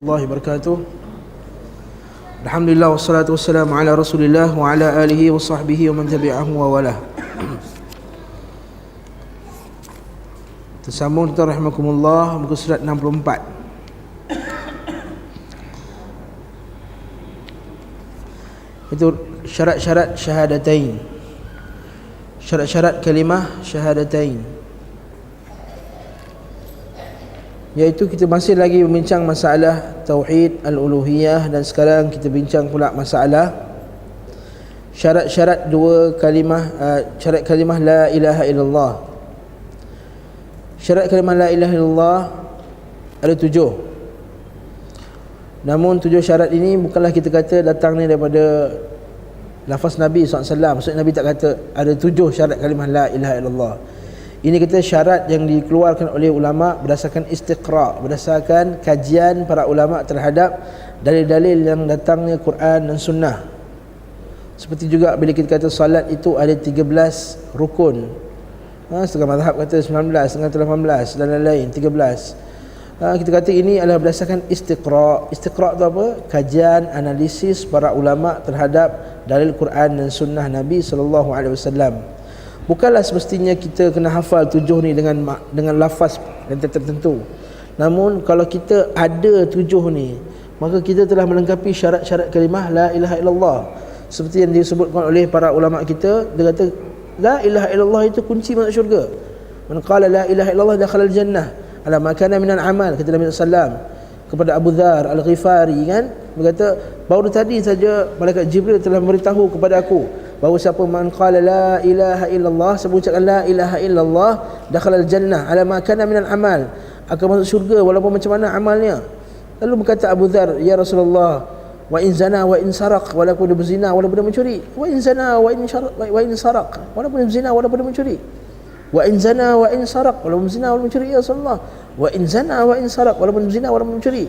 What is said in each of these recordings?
Warahmatullahi wabarakatuh. Alhamdulillah wassalatu wassalamu ala Rasulillah wa ala alihi wa sahbihi wa man tabi'ahu wa wala. Tersambung tuan rahimakumullah, muka surat 64. Itu syarat-syarat syahadatain. Syarat-syarat kalimah syahadatain, iaitu kita masih lagi membincang masalah tauhid al-uluhiyah, dan sekarang kita bincang pula masalah syarat-syarat dua kalimah, syarat kalimah la ilaha illallah. Syarat kalimah la ilaha illallah ada 7. Namun 7 syarat ini bukanlah kita kata datang ni daripada lafaz Nabi SAW. Maksud Nabi tak kata ada 7 syarat kalimah la ilaha illallah. Ini kita syarat yang dikeluarkan oleh ulama berdasarkan istiqra', berdasarkan kajian para ulama terhadap dalil-dalil yang datangnya Quran dan Sunnah. Seperti juga bila kita kata salat itu ada 13 rukun, setengah mazhab kata 19, setengah 18 dan lain-lain 13. Kita kata ini adalah berdasarkan istiqra'. Istiqra' itu apa? Kajian, analisis para ulama terhadap dalil Quran dan Sunnah Nabi SAW. Bukanlah semestinya kita kena hafal 7 ni dengan lafaz yang tertentu. Namun kalau kita ada 7 ni, maka kita telah melengkapi syarat-syarat kalimah la ilaha illallah. Seperti yang disebutkan oleh para ulama kita, dia kata la ilaha illallah itu kunci masuk syurga. Man qala la ilaha illallah dakhala al-jannah ala ma kana minal amal, kata Nabi sallallahu kepada Abu Dzar Al-Ghifari, kan? Dia kata baru tadi saja malaikat Jibril telah memberitahu kepada aku bahawa siapa man qala la ilaha illallah, siapa ucapkan la ilaha illallah, dakhala al-jannah ala ma kana minal amal, akan masuk syurga walaupun macam mana amalnya. Lalu berkata Abu Dzar, ya Rasulullah, wa in zana wa in saraq, walaupun dia berzina walaupun dia mencuri. Wa in zana wa in saraq, walaupun dia berzina walaupun dia mencuri. Wa in zana wa in saraq, walaupun berzina walaupun mencuri, ya Rasulullah. Wa in zana wa in saraq, walaupun berzina walaupun mencuri.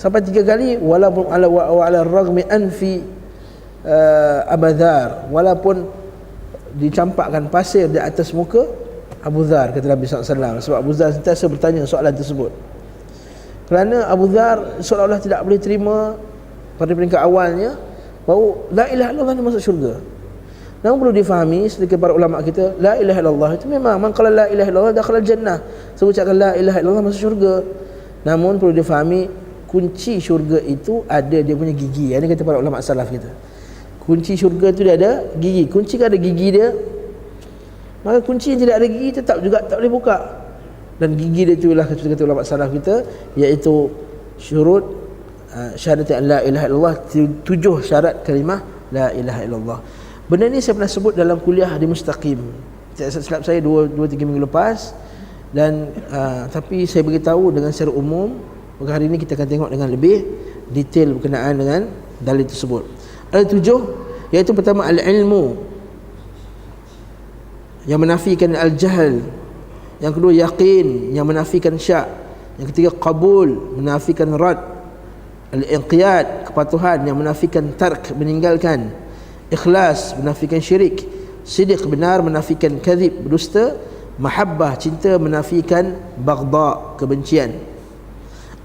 Sampai 3 kali, walaupun ala ragmi anfi Abu Dzar, walaupun dicampakkan pasir di atas muka Abu Dzar, kata Nabi SAW. Sebab Abu Dzar sentiasa bertanya soalan tersebut, kerana Abu Dzar seolah-olah tidak boleh terima pada peringkat awalnya bahawa la ilaha illallah ni masuk syurga. Namun perlu difahami sedikit para ulama kita, la ilaha illallah itu memang man qala la ilaha illallah dakhala al-jannah, sebab ucapkan la ilaha illallah masuk syurga. Namun perlu difahami kunci syurga itu ada dia punya gigi. Ini kata para ulama salaf kita. Kunci syurga tu dia ada gigi. Kunci kan ada gigi dia, maka kunci yang tidak ada gigi tetap juga tak boleh buka. Dan gigi dia itulah kata ulama salaf kita, iaitu syurut syahadat la ilaha illallah, 7 syarat kalimah la ilaha illallah. Benda ni saya pernah sebut dalam kuliah di Mustaqim, silap saya 2-3 minggu lepas. Dan tapi saya beritahu dengan secara umum. Maka hari ini kita akan tengok dengan lebih detail berkenaan dengan dalil tersebut. Ada 7, iaitu pertama al-ilmu, yang menafikan al-jahl. Yang kedua yaqin, yang menafikan syak. Yang ketiga qabul, menafikan rad. Al-inqiyad, kepatuhan, yang menafikan tark, meninggalkan. Ikhlas, menafikan syirik. Sidq, benar, menafikan kadhib, berdusta. Mahabbah, cinta, menafikan baghdha, kebencian.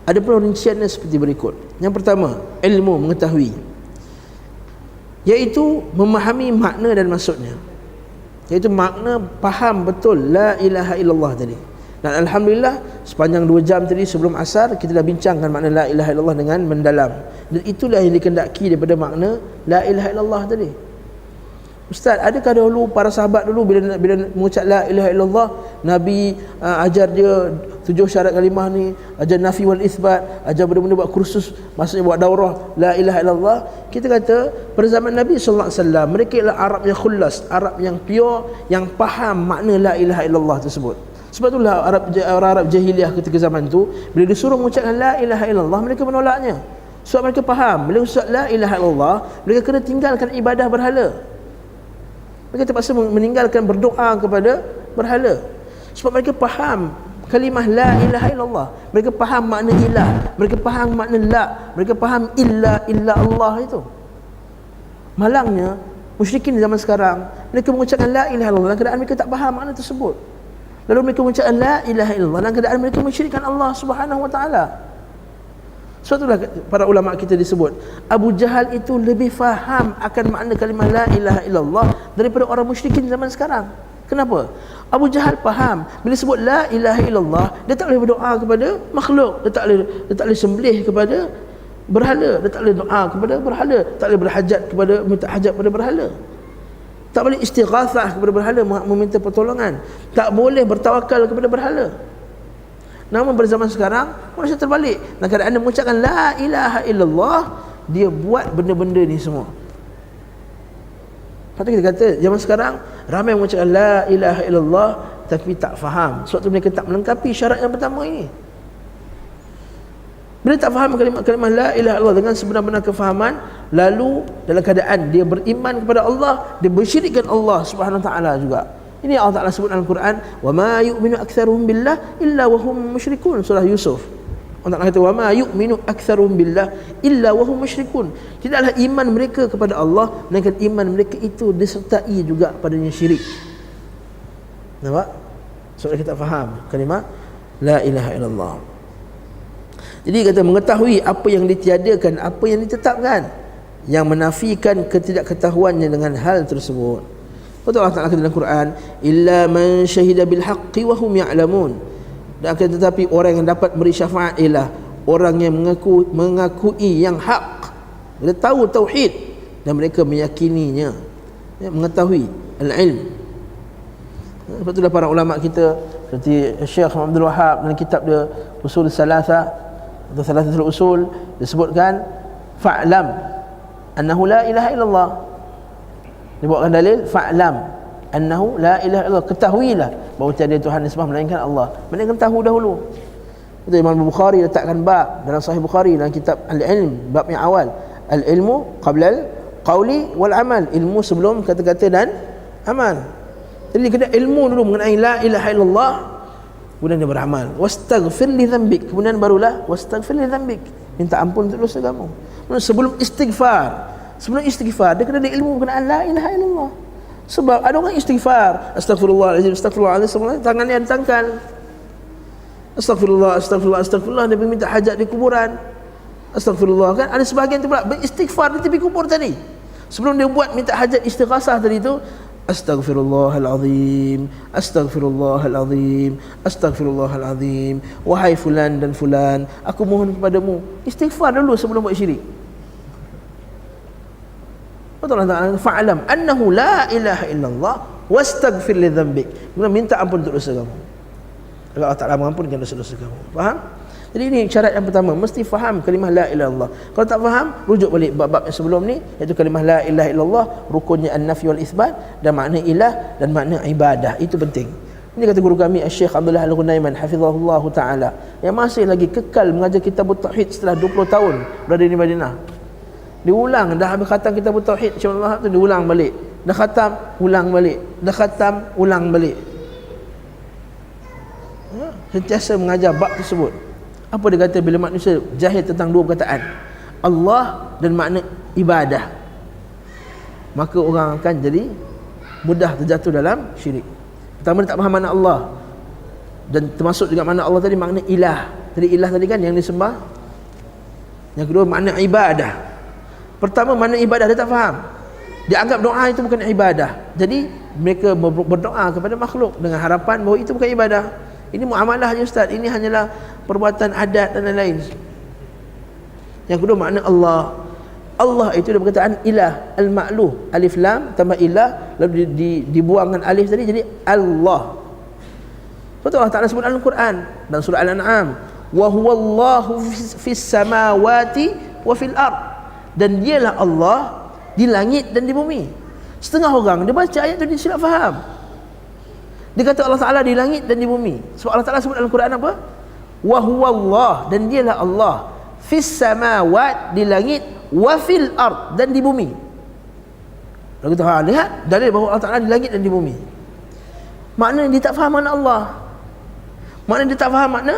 Ada pula rinciannya seperti berikut. Yang pertama, ilmu, mengetahui, iaitu memahami makna dan maksudnya, iaitu makna, faham betul la ilaha illallah tadi. Dan alhamdulillah sepanjang 2 jam tadi sebelum asar kita dah bincangkan makna la ilaha illallah dengan mendalam. Dan itulah yang dikehendaki daripada makna la ilaha illallah tadi. Ustaz, adakah dahulu para sahabat dulu bila mengucap la ilaha illallah, Nabi ajar dia 7 syarat kalimah ni, ajar nafi wal isbat, ajar benda-benda buat kursus, maksudnya buat daurah la ilaha illallah? Kita kata pada zaman Nabi sallallahu alaihi wasallam, mereka ialah Arab yang khullas, Arab yang pure, yang faham makna la ilaha illallah tersebut. Sebab itulah Arab jahiliah ketika zaman tu, bila disuruh mengucapkan la ilaha illallah, mereka menolaknya. Sebab mereka faham, bila ucap la ilaha illallah, mereka kena tinggalkan ibadah berhala. Mereka terpaksa meninggalkan berdoa kepada berhala. Sebab mereka faham kalimah la ilaha illallah, mereka faham makna ilah, mereka faham makna la, mereka faham illa Allah itu. Malangnya musyrikin zaman sekarang, mereka mengucapkan la ilaha illallah dalam keadaan mereka tak faham makna tersebut. Lalu mereka mengucapkan la ilaha illallah dalam keadaan mereka mensyirikkan Allah Subhanahu wa taala. Sebab itulah para ulama kita disebut Abu Jahal itu lebih faham akan makna kalimah la ilaha illallah daripada orang musyrikin zaman sekarang. Kenapa? Abu Jahal faham bila sebut la ilaha illallah, dia tak boleh berdoa kepada makhluk, dia tak boleh sembelih kepada berhala, dia tak boleh doa kepada berhala, tak boleh berhajat kepada minta hajat kepada berhala, tak boleh istighathah kepada berhala, meminta pertolongan, tak boleh bertawakal kepada berhala. Namun pada zaman sekarang manusia terbalik. Dan kadang anda mengucapkan la ilaha illallah, dia buat benda-benda ni semua. Lepas tu kita kata zaman sekarang ramai mengucapkan la ilaha illallah tapi tak faham. Sebab tu mereka tak melengkapi syarat yang pertama ini. Bila tak faham kalimah la ilaha illallah dengan sebenar-benar kefahaman, lalu dalam keadaan dia beriman kepada Allah, dia bersyirikkan Allah Subhanahu wa taala juga. Ini Allah Ta'ala sebut dalam Al-Quran, wa ma yu'minu aktsaruhum billah illa wa hum musyrikun, surah Yusuf. Allah Ta'ala kata wa ma yu'minu aktsaruhum billah illa wa hum musyrikun. Tidaklah iman mereka kepada Allah melainkan iman mereka itu disertai juga padanya syirik. Nampak? Sebab kita faham kalimah la ilaha illallah. Jadi kata mengetahui apa yang ditiadakan, apa yang ditetapkan, yang menafikan ketidakketahuannya dengan hal tersebut. Betul Allah Ta'ala kata dalam Quran, illa man syahida bil haqqi wa hum ya'lamun. Dan akan tetapi orang yang dapat beri syafaat ialah orang yang mengakui yang hak, dia tahu tauhid dan mereka meyakininya, ya, mengetahui al-ilm. Sebab itulah para ulama kita seperti Syekh Abdul Wahab dalam kitab dia Usul Salasa atau Salasatul Usul disebutkan fa'lam annahu la ilaha illallah. Dibawakan dalil fa'lam annahu la ilaha illallah, ketahuilah bahawa tiada Tuhan disembah melainkan Allah. Melainkan tahu dahulu. Itu Imam Bukhari letakkan bab dalam Sahih Bukhari dalam kitab Al-Ilm, bab yang awal, al-ilmu qabla al-qawli wal amal, ilmu sebelum kata-kata dan amal. Jadi kena ilmu dulu mengenai la ilaha illallah, kemudian dia beramal. Wastaghfir li dhanbik, kemudian barulah wastaghfir li dhanbik, minta ampun untuk dosa kamu. Sebelum istighfar, dia kena ada ilmu berkenaan la ilaha illallah. Sebab ada orang istighfar, astagfirullahalazim, astagfirullahalazim, tangannya ditangkal, astagfirullah, dia minta hajat di kuburan, astagfirullah, kan ada sebahagian tu pula beristighfar di tepi kubur tadi. Sebelum dia buat minta hajat istighasah tadi tu, astagfirullahalazim, astagfirullahalazim, wahai fulan dan fulan, aku mohon kepadamu, istighfar dulu sebelum buat syirik. Allah Ta'ala fa'lam annahu la ilaha illallah wastaghfir li dhanbik, kemudian minta ampun untuk dosa kamu. Allah Ta'ala mengampunkan dosa-dosa kamu. Faham? Jadi ini syarat yang pertama, mesti faham kalimah la ilaha illallah. Kalau tak faham, rujuk balik bab-bab yang sebelum ni, iaitu kalimah la ilaha illallah, rukunnya an-nafi wal itsbat, dan makna ilah dan makna ibadah. Itu penting. Ini kata guru kami Syekh Abdullah Al-Ghunaiman hafizahullah taala, yang masih lagi kekal mengajar kitab tauhid setelah 20 tahun berada di Madinah. Diulang, dah habis khatam kitab tauhid Syekh Abdul Wahab tu diulang balik, dah khatam ulang balik, dah khatam ulang balik, sentiasa mengajar bab tersebut. Apa dia kata bila manusia jahil tentang dua perkataan Allah dan makna ibadah, maka orang akan jadi mudah terjatuh dalam syirik. Pertama, dia tak faham makna Allah, dan termasuk juga makna Allah tadi makna ilah. Tadi ilah tadi kan yang disembah. Yang kedua makna ibadah. Pertama, makna ibadah dia tak faham. Dia anggap doa itu bukan ibadah. Jadi mereka berdoa kepada makhluk dengan harapan bahawa itu bukan ibadah. Ini muamalah je Ustaz, ini hanyalah perbuatan adat dan lain-lain. Yang kedua makna Allah. Allah itu dia perkataan ilah, al-ma'luh, alif lam tambah ilah, lalu dibuangkan alif tadi jadi Allah. Betul Allah Ta'ala sebut dalam Quran dan surah Al-An'am, wa huwallahu fis samawati wa fil ard, dan dialah Allah di langit dan di bumi. Setengah orang dia baca ayat tu dia silap faham. Dia kata Allah Ta'ala di langit dan di bumi. Sebab Allah Ta'ala sebut dalam Quran apa? Wa huwallah, dan dialah Allah, fis samawat, di langit, wa fil ard, dan di bumi. Lalu kita lihat dalil bahawa Allah Ta'ala di langit dan di bumi. Maknanya dia tak faham makna Allah. Maknanya dia tak faham makna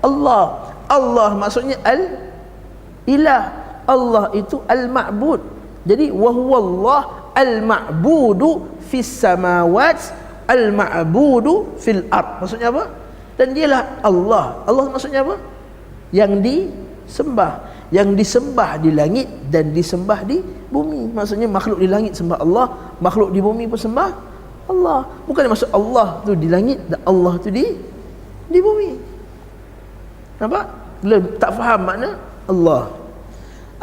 Allah. Allah maksudnya al-ilah. Allah itu al-ma'bud. Jadi wa huwallah al-ma'budu fis samawat al-ma'budu fil ard. Maksudnya apa? Dan dialah Allah. Allah maksudnya apa? Yang disembah, yang disembah di langit dan disembah di bumi. Maksudnya makhluk di langit sembah Allah, makhluk di bumi pun sembah Allah. Bukan maksud Allah tu di langit dan Allah tu di bumi. Nampak? Tak faham makna Allah.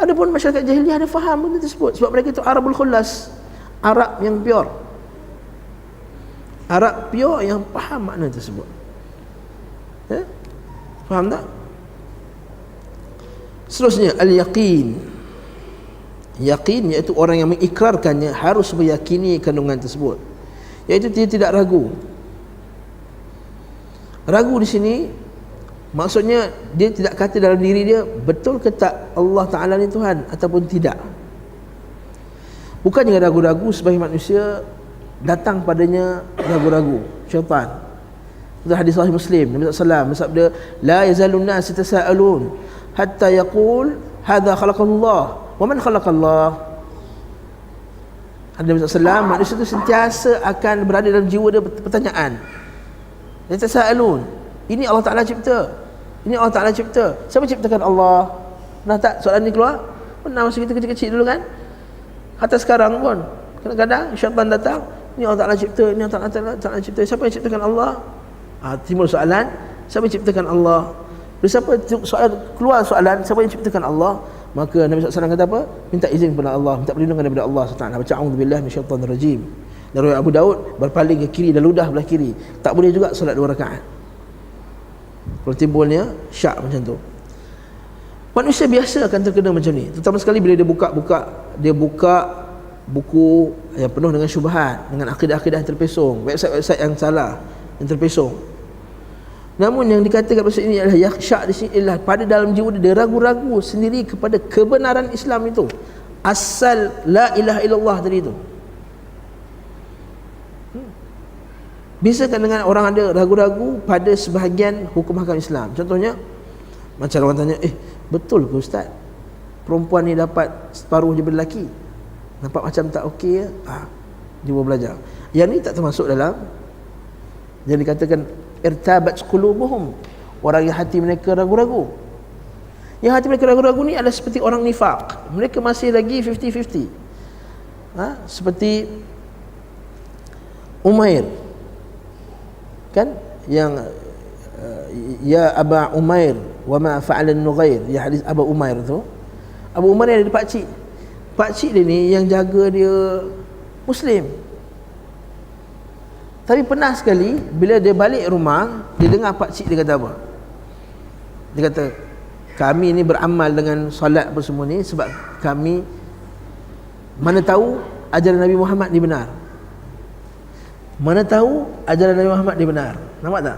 Adapun masyarakat jahiliah ada faham benda tersebut, sebab mereka itu Arabul Khulas, Arab yang pure, Arab pure yang faham makna tersebut. Faham tak? Seterusnya al-yaqin. Yaqin iaitu orang yang mengikrarkannya harus meyakini kandungan tersebut, iaitu dia tidak ragu. Ragu di sini maksudnya dia tidak kata dalam diri dia, betul ke tak Allah Ta'ala ni Tuhan ataupun tidak. Bukan dengan ragu-ragu sebagai manusia datang padanya ragu-ragu, syaitan. Itu hadis sahih Muslim, Nabi SAW bersabda, la yazalun nas yatasaalun hatta yaqul hadza khalaqallah wa man khalaqallah. Nabi SAW, manusia itu sentiasa akan berada dalam jiwa dia pertanyaan. Yatasaalun, ini Allah Ta'ala cipta, ini Allah Ta'ala cipta. Siapa ciptakan Allah? Pernah tak soalan ni keluar? Pernah masa kita kecil-kecil dulu kan? Hatta sekarang pun kadang-kadang syaitan datang, ini Allah Ta'ala cipta, ini Allah Ta'ala cipta. Siapa yang ciptakan Allah? Timbul soalan, siapa yang ciptakan Allah? Bila siapa keluar soalan, siapa yang ciptakan Allah? Maka Nabi SAW kata apa? Minta izin kepada Allah, minta perlindungan daripada Allah SWT. Baca a'udzubillahi minasyaitanir rajim. Dan riwayat Abu Daud, berpaling ke kiri dan ludah belah kiri. Tak boleh juga solat 2 rakaat kalau timbulnya syak macam tu. Manusia biasa akan terkena macam ni, terutama sekali bila dia buka buku yang penuh dengan syubhat, dengan akidah-akidah yang terpesong, website-website yang salah, yang terpesong. Namun yang dikatakan pada ini adalah syak di sini ialah pada dalam jiwa dia ragu-ragu sendiri kepada kebenaran Islam itu, asal la ilaha illallah tadi itu. Biasakan dengan orang ada ragu-ragu pada sebahagian hukum-hukum Islam. Contohnya, macam orang tanya, betul ke Ustaz perempuan ni dapat separuh je lelaki? Nampak macam tak okey ya? Jumpa belajar. Yang ni tak termasuk dalam yang dikatakan irtabat qulubuhum, orang yang hati mereka ragu-ragu. Yang hati mereka ragu-ragu ni adalah seperti orang nifaq. Mereka masih lagi 50-50. Seperti Umair kan, yang ya Aba Umair wa ma fa'ala an-Nughair, ya hadis Abu Umair tu. Abu Umair ada pakcik. Pakcik dia ni yang jaga dia Muslim. Tapi pernah sekali bila dia balik rumah, dia dengar pakcik dia kata apa? Dia kata, kami ni beramal dengan solat apa semua ni sebab kami mana tahu ajaran Nabi Muhammad ni benar. Mana tahu ajaran Nabi Muhammad ni benar. Nampak tak?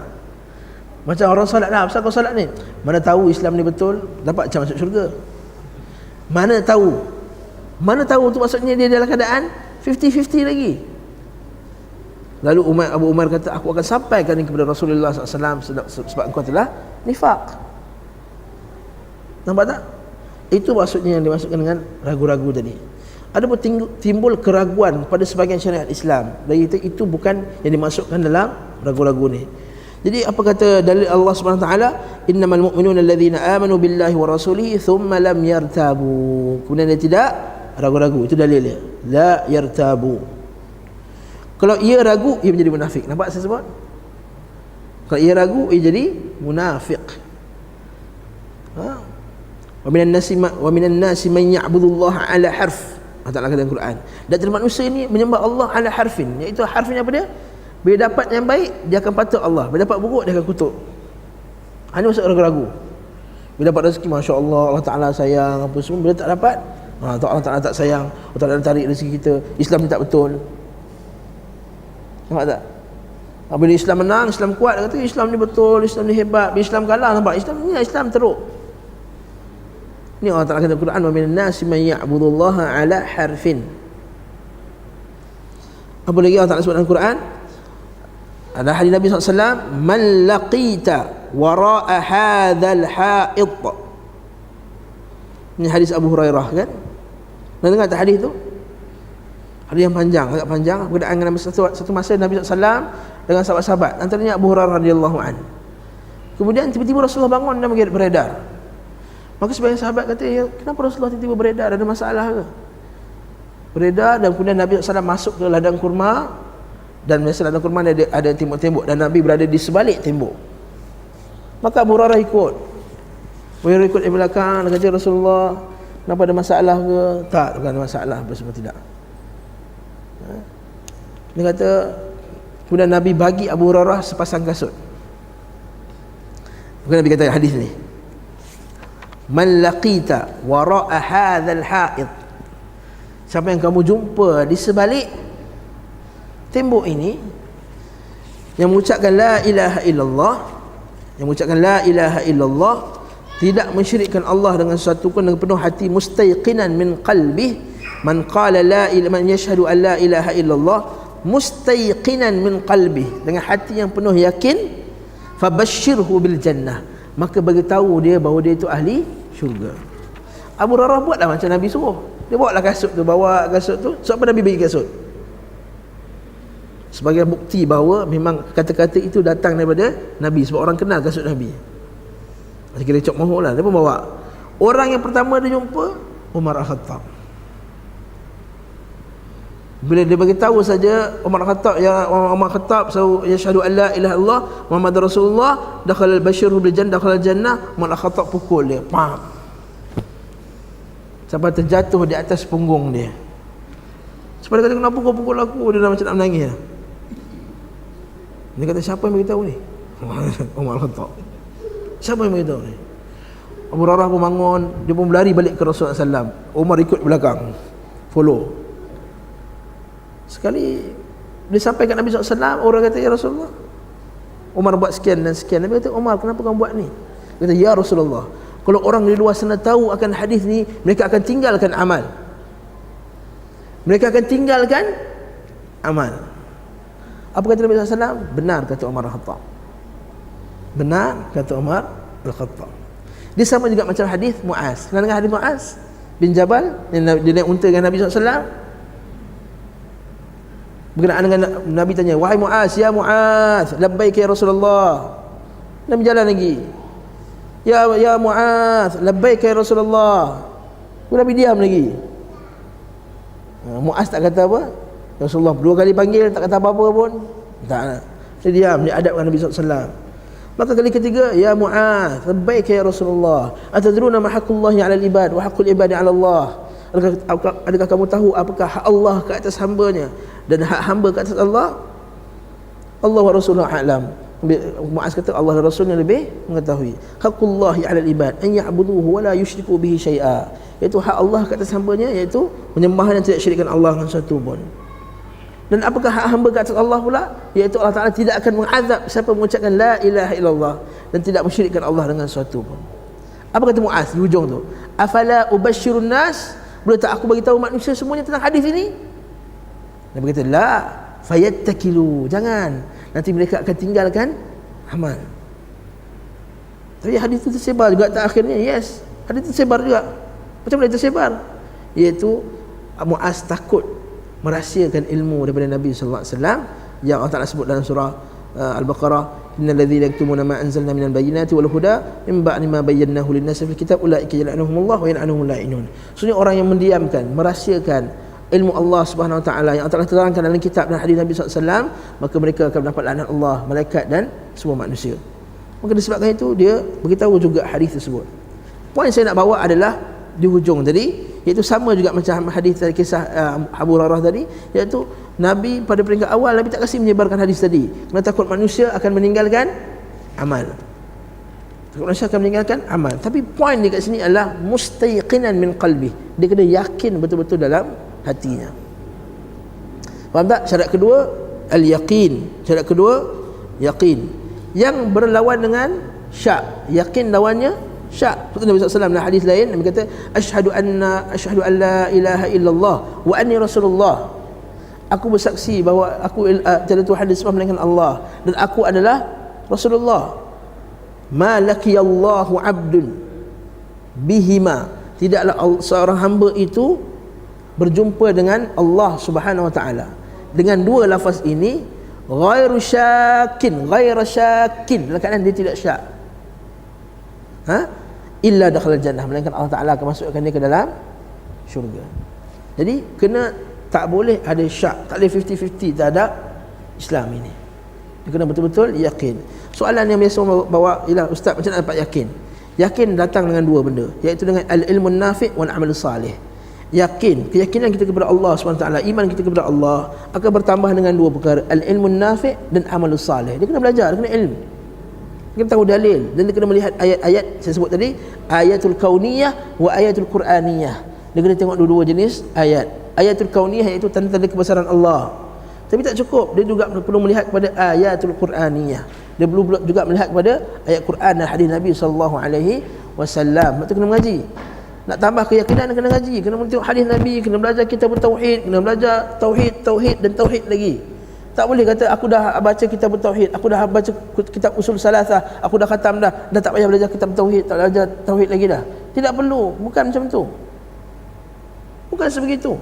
Macam orang solat lah, pasal kau solat ni, mana tahu Islam ni betul, dapat macam masuk syurga. Mana tahu tu maksudnya dia dalam keadaan 50-50 lagi. Lalu Abu Umar kata, aku akan sampaikan ini kepada Rasulullah SAW sebab engkau telah nifaq. Nampak tak? Itu maksudnya yang dimaksudkan dengan ragu-ragu tadi. Ada pun timbul keraguan pada sebahagian syariat Islam, dan itu bukan yang dimasukkan dalam ragu-ragu ni. Jadi apa kata dalil Allah Subhanahu Wa Taala, innamal mu'minuna alladzina amanu billahi wa rasulihi thumma lam yartabu. Kemudian dia tidak ragu-ragu. Itu dalilnya, la yartabu. Kalau ia ragu, ia menjadi munafik. Nampak saya sebut? Kalau ia ragu, ia jadi munafik. Wa minan nasi man ya'budullaha ala harf. Allah Ta'ala kata dalam Quran. Dan dari manusia ini menyembah Allah ala harfin, iaitu harfnya apa dia? Bila dapat yang baik, dia akan patuh Allah. Bila dapat buruk, dia akan kutuk. Ini maksud ragu-ragu. Bila dapat rezeki, Masya Allah, Allah Ta'ala sayang apa semua. Bila tak dapat, Allah Ta'ala tak sayang, Allah Ta'ala tarik rezeki kita, Islam ni tak betul. Nampak tak? Bila Islam menang, Islam kuat, dia kata Islam ni betul, Islam ni hebat. Bila Islam kalah, nampak Islam teruk. Ini Allah Ta'ala kata dalam Quran, wa minan nasi man ya'budullaha ala harfin. Apa lagi Allah Ta'ala sebut dalam Quran? Ada hadis Nabi SAW, man laqita wara'a hadzal ha'id. Ini hadis Abu Hurairah kan? Anda dengar tak hadis tu? Hadis yang panjang, agak panjang berkaitan dengan satu masa Nabi SAW dengan sahabat-sahabat, antaranya Abu Hurairah radhiyallahu an. Kemudian tiba-tiba Rasulullah bangun dan beredar. Maka sebagian sahabat kata, ya, kenapa Rasulullah tiba-tiba beredar? Ada masalah ke? Beredar, dan kemudian Nabi SAW masuk ke ladang kurma, dan biasa ladang kurma ada tembok-tembok, dan Nabi berada di sebalik tembok. Maka Abu Hurairah ikut. Abu Hurairah ikut di belakang, dan kata, Rasulullah, kenapa ada masalah ke? Tak, bukan ada masalah, semua tidak. Dia kata, kemudian Nabi bagi Abu Hurairah sepasang kasut. Bukan Nabi kata hadis ni, man laqita wara'a hadzal ha'id, siapa yang kamu jumpa di sebalik tembok ini, yang mengucapkan la ilaha illallah, yang mengucapkan la ilaha illallah, tidak mensyirikkan Allah dengan sesuatu pun, dengan penuh hati, mustayqinan min qalbih, man qala la ilaha, man yashhadu an la ilaha illallah mustayqinan min qalbih, dengan hati yang penuh yakin, fabashshirhu bil jannah, maka bagi tahu dia bahawa dia itu ahli syurga. Abu Hurairah buatlah macam Nabi suruh. Dia bawalah kasut tu, bawa kasut tu. Sebab apa Nabi bagi kasut? Sebagai bukti bahawa memang kata-kata itu datang daripada Nabi, sebab orang kenal kasut Nabi. Saya kira cok mahu lah. Dia pun bawa. Orang yang pertama dia jumpa Umar Al-Khattab. Bila dia bagi tahu saja Umar Khattab, ya Umar Khattab yashhadu an la ilaha illallah Muhammadur Rasulullah, dakhala al-bashiru bil jannah, dakhala al-jannah, Umar Khattab pukul dia, pam, sampai terjatuh di atas punggung dia. Sebab dia kata, kenapa kau pukul aku? Dia dah macam nak menangis. Dia kata, siapa yang beritahu ni? Umar Khattab. Siapa yang beritahu ni? Abu Hurairah pun bangun, dia pun berlari balik ke Rasulullah SAW. Umar ikut belakang, follow. Sekali dia sampai kat Nabi SAW, orang kata, ya Rasulullah, Umar buat sekian dan sekian. Nabi kata, Umar, kenapa kamu buat ni? Dia kata, ya Rasulullah, kalau orang di luar sana tahu akan hadis ni, mereka akan tinggalkan amal. Mereka akan tinggalkan amal. Apa kata Nabi SAW? Benar, kata Umar Al-Khattab. Benar, kata Umar Al-Khattab. Dia sama juga macam hadis Muaz. Kenal dengan hadis Muaz bin Jabal, dia naik unta dengan Nabi SAW. Berkenaan dengan Nabi tanya, wahai Muaz, ya Muaz, labbaik ya Rasulullah. Nabi jalan lagi, ya Muaz, labbaik ya Rasulullah. Nabi diam lagi. Muaz tak kata apa. Rasulullah dua kali panggil, tak kata apa-apa pun. Tak, dia diam, dia adab dengan Nabi SAW. Maka kali ketiga, ya Muaz, labbaik ya Rasulullah, atadruna ma haqqullahi 'alal ibad wa haqqul ibadi 'ala Allah. Adakah kamu tahu apakah hak Allah ke atas hamba-Nya dan hak hamba ke atas Allah? Allah wa Rasuluhu a'lam. Muaz kata, Allah dan Rasulnya lebih mengetahui. Haqqullahi 'alal ibad an ya'buduhu wa la yusyriku bihi syai'a, iaitu hak Allah ke atas hamba-Nya, iaitu menyembah dan tidak syirikkan Allah dengan sesuatu pun. Dan apakah hak hamba ke atas Allah pula? Iaitu Allah Ta'ala tidak akan mengazab siapa mengucapkan la ilaha illallah dan tidak mensyirikkan Allah dengan sesuatu pun. Apa kata Muaz di hujung tu? Afala ubashirun nas, boleh tak aku bagi tahu manusia semuanya tentang hadis ini? Nabi kata, la fayattakilu, jangan, nanti mereka akan tinggalkan amal. Tapi hadis itu tersebar juga tak akhirnya. Yes, hadis itu tersebar juga. Macam mana tersebar? Iaitu Muaz takut merahsiakan ilmu daripada Nabi sallallahu alaihi wasallam yang Allah Taala sebut dalam surah Al-Baqarah, innal ladzina yaktumuna ma anzalna minal bayyinati wal huda min ba'di ma bayyanahu lin-nasi fil kitab ulaika yal'anuhumullah wa yal'anuhumul la'inun. Maksudnya orang yang mendiamkan, merahsiakan ilmu Allah Subhanahu wa taala yang telah terangkan dalam kitab dan hadis Nabi sallallahu alaihi wasallam, maka mereka akan mendapat laknat Allah, malaikat dan semua manusia. Maka disebabkan itu dia beritahu juga hadis tersebut. Poin saya nak bawa adalah di hujung tadi, iaitu sama juga macam hadis dari kisah Abu Hurairah tadi, iaitu Nabi pada peringkat awal Nabi tak kasih menyebarkan hadis tadi kerana takut manusia akan meninggalkan amal. Takut manusia akan meninggalkan amal. Tapi poin di kat sini adalah mustayqinan min qalbi. Dia kena yakin betul-betul dalam hatinya. Faham tak? Syarat kedua al-yaqin. Syarat kedua yaqin. Yang berlawan dengan syak. Yakin lawannya syak. Seperti Nabi SAW dalam hadis lain, Nabi kata, asyhadu an la ilaha illallah wa anni rasulullah. Aku bersaksi bahawa aku tiada Tuhan disembah melainkan Allah dan aku adalah Rasulullah. Ma laqiyallahu 'abdun bihima, tidaklah seorang hamba itu berjumpa dengan Allah Subhanahu wa taala. Dengan dua lafaz ini, ghairu syakin, ghairu syakin, dalam keadaan dia tidak syak. Illa dakhala jannah, melainkan Allah Taala akan masukkan dia ke dalam syurga. Jadi kena, tak boleh ada syak, tak boleh 50-50 terhadap Islam ini. Dia kena betul-betul yakin. Soalan yang biasa bawa ialah, ustaz, macam mana dapat yakin? Yakin datang dengan dua benda, iaitu dengan al-ilmu nafi' wal amal salih. Yakin, keyakinan kita kepada Allah SWT, iman kita kepada Allah akan bertambah dengan dua perkara, al-ilmu nafi' dan amal salih. Dia kena belajar, dia kena ilmu, dia kena tahu dalil, dan dia kena melihat ayat-ayat saya sebut tadi, ayatul kauniyah wa ayatul quraniyah. Dia kena tengok dua-dua jenis ayat. Ayatul kauniyah iaitu tanda-tanda kebesaran Allah, tapi tak cukup, dia juga perlu melihat kepada ayatul quraniyah. Dia perlu juga melihat kepada ayat Quran dan hadis Nabi sallallahu alaihi wasallam. Lepas tu kena mengaji. Nak tambah keyakinan kena ngaji, kena tengok hadis Nabi, kena belajar kitab tauhid, kena belajar tauhid dan tauhid lagi. Tak boleh kata aku dah baca kitab tauhid, aku dah baca kitab usul salasah, aku dah khatam dah tak payah belajar kitab tauhid, tak belajar tauhid lagi dah. Tidak perlu, bukan macam tu. Bukan sebegitu.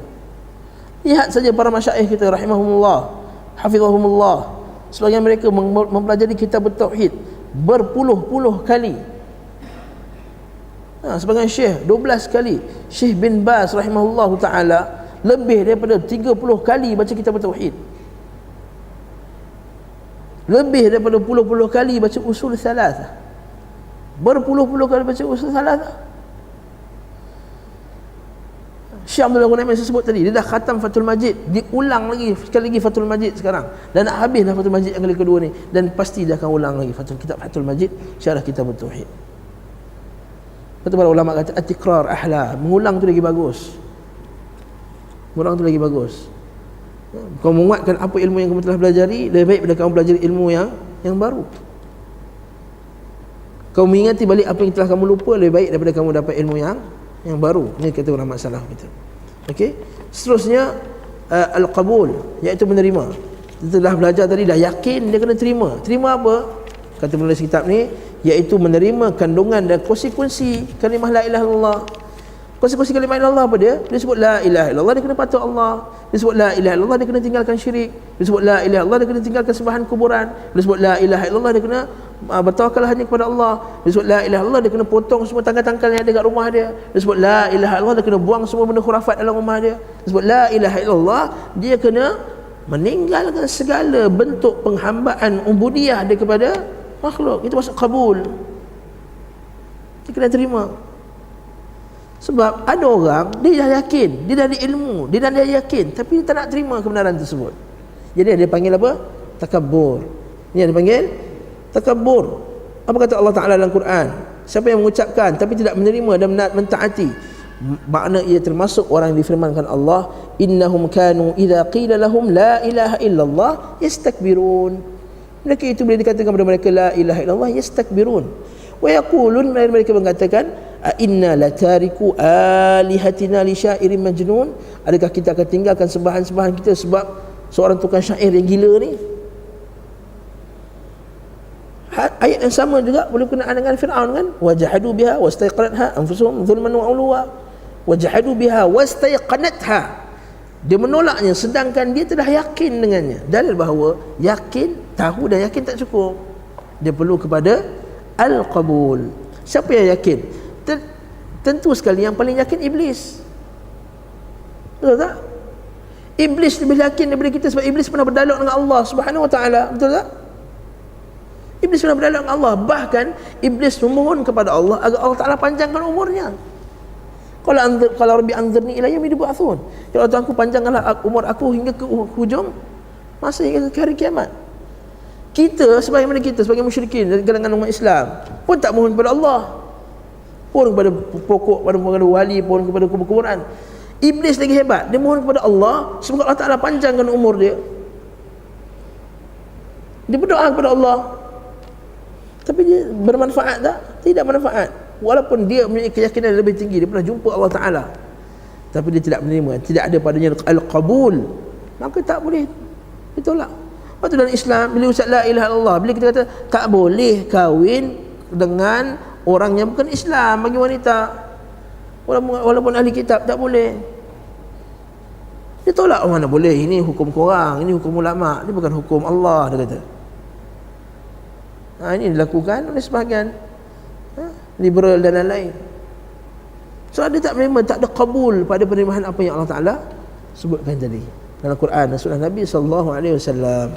Lihat saja para masyaikh kita rahimahumullah, hafizahumullah, sebagian mereka mempelajari kitab tauhid berpuluh-puluh kali. Sebagian syekh 12 kali. Syekh bin Baz rahimahullahu ta'ala lebih daripada 30 kali baca kitab tauhid, lebih daripada puluh-puluh kali baca usul salasah, berpuluh-puluh kali baca usul salasah. Syekh Abdullah Ghunaiman saya sebut tadi, dia dah khatam Fathul Majid, diulang lagi sekali lagi Fathul Majid sekarang, dan nak habis dah Fathul Majid yang kali kedua ni, dan pasti dia akan ulang lagi kitab Fathul Majid syarah kitab tauhid. Betul, para ulama kata at-tikrar ahla, mengulang tu lagi bagus. Mengulang tu lagi bagus. Kau menguatkan apa ilmu yang kamu telah pelajari, lebih baik daripada kamu pelajari ilmu yang baru. Kau mengingati balik apa yang telah kamu lupa, lebih baik daripada kamu dapat ilmu yang baru. Ini kata ulama salaf kita. Okey. Seterusnya al-qabul, iaitu menerima. Kita dah belajar tadi, dah yakin, dia kena terima. Terima apa? Kata penulis kitab ni, iaitu menerima kandungan dan konsekuensi kalimah la ilaha illallah. Konsekuensi kalimah la ilaha illallah apa dia? Dia sebut la ilaha illallah, dia kena patuh Allah. Dia sebut la ilaha illallah, dia kena tinggalkan syirik. Dia sebut la ilaha illallah, dia kena tinggalkan sembahan kuburan. Dia sebut la ilaha illallah, dia kena bertawakal hanya kepada Allah. Dia sebut la ilaha illallah, dia kena potong semua tangkal-tangkal yang ada kat rumah dia. Dia sebut la ilaha illallah, dia kena buang semua benda khurafat dalam rumah dia. Dia sebut la ilaha illallah, dia kena meninggalkan segala bentuk penghambaan ubudiyah dia kepada makhluk. Itu maksud qabul. Dia kena terima. Sebab ada orang, dia dah yakin, dia dah ada ilmu, dia dah yakin, tapi dia tak nak terima kebenaran tersebut. Jadi dia panggil apa? Takabbur. Ini dia panggil takabbur. Apa kata Allah Ta'ala dalam Quran? Siapa yang mengucapkan tapi tidak menerima dan mentaati, makna ia termasuk orang yang difirmankan Allah, innahum kanu idza qila lahum la ilaha illallah yastakbirun. Mereka itu bila dikatakan kepada mereka la ilaha illallah yastakbirun. Wa yaqulun, mereka mengatakan a inna latariku alihatina li syairin majnun, adakah kita akan tinggalkan sembahan-sembahan kita sebab seorang tukang syair yang gila ni? Ayat yang sama juga boleh berkenaan dengan Fir'aun kan, wajahadu biha wastaiqanatha anfusuhum zulman wa ulwa, wajahadu biha wastaiqanatha, dia menolaknya sedangkan dia telah yakin dengannya. Dalil bahawa yakin, tahu dan yakin tak cukup, dia perlu kepada al-qabul. Siapa yang yakin? Tentu sekali yang paling yakin iblis. Betul tak? Iblis lebih yakin daripada kita, sebab iblis pernah berdialog dengan Allah Subhanahu wa taala. Betul tak? Iblis pernah berdialog dengan Allah. Bahkan iblis memohon kepada Allah agar Allah Taala panjangkan umurnya. Kalau Rabbi anzirni ila yaumil yub'atsun, ya Allah, Tuhanku panjangkanlah umur aku hingga ke hujung masa, hingga ke hari kiamat. Kita sebagaimana kita sebagai musyrikin dari kalangan umat Islam pun tak mohon kepada Allah, pohon kepada pokok, kepada wali, pohon kepada kuburan. Iblis lagi hebat, dia mohon kepada Allah semoga Allah Ta'ala panjangkan umur dia. Dia berdoa kepada Allah, tapi dia bermanfaat tak? Tidak bermanfaat. Walaupun dia mempunyai keyakinan yang lebih tinggi, dia pernah jumpa Allah Ta'ala, tapi dia tidak menerima, tidak ada padanya al-qabul, maka tak boleh ditolak. Lepas tu dalam Islam, bila ucap la ilaha illallah, bila kita kata tak boleh kahwin dengan orang yang bukan Islam bagi wanita, walaupun ahli kitab, tak boleh. Dia tolak, mana boleh, ini hukum korang, ini hukum ulama, ini bukan hukum Allah, dia kata. Ini dilakukan oleh sebahagian liberal dan lain-lain. So dia tak menerima, tak ada qabul pada penerimaan apa yang Allah Ta'ala sebutkan tadi dalam Quran dan sunnah Nabi SAW.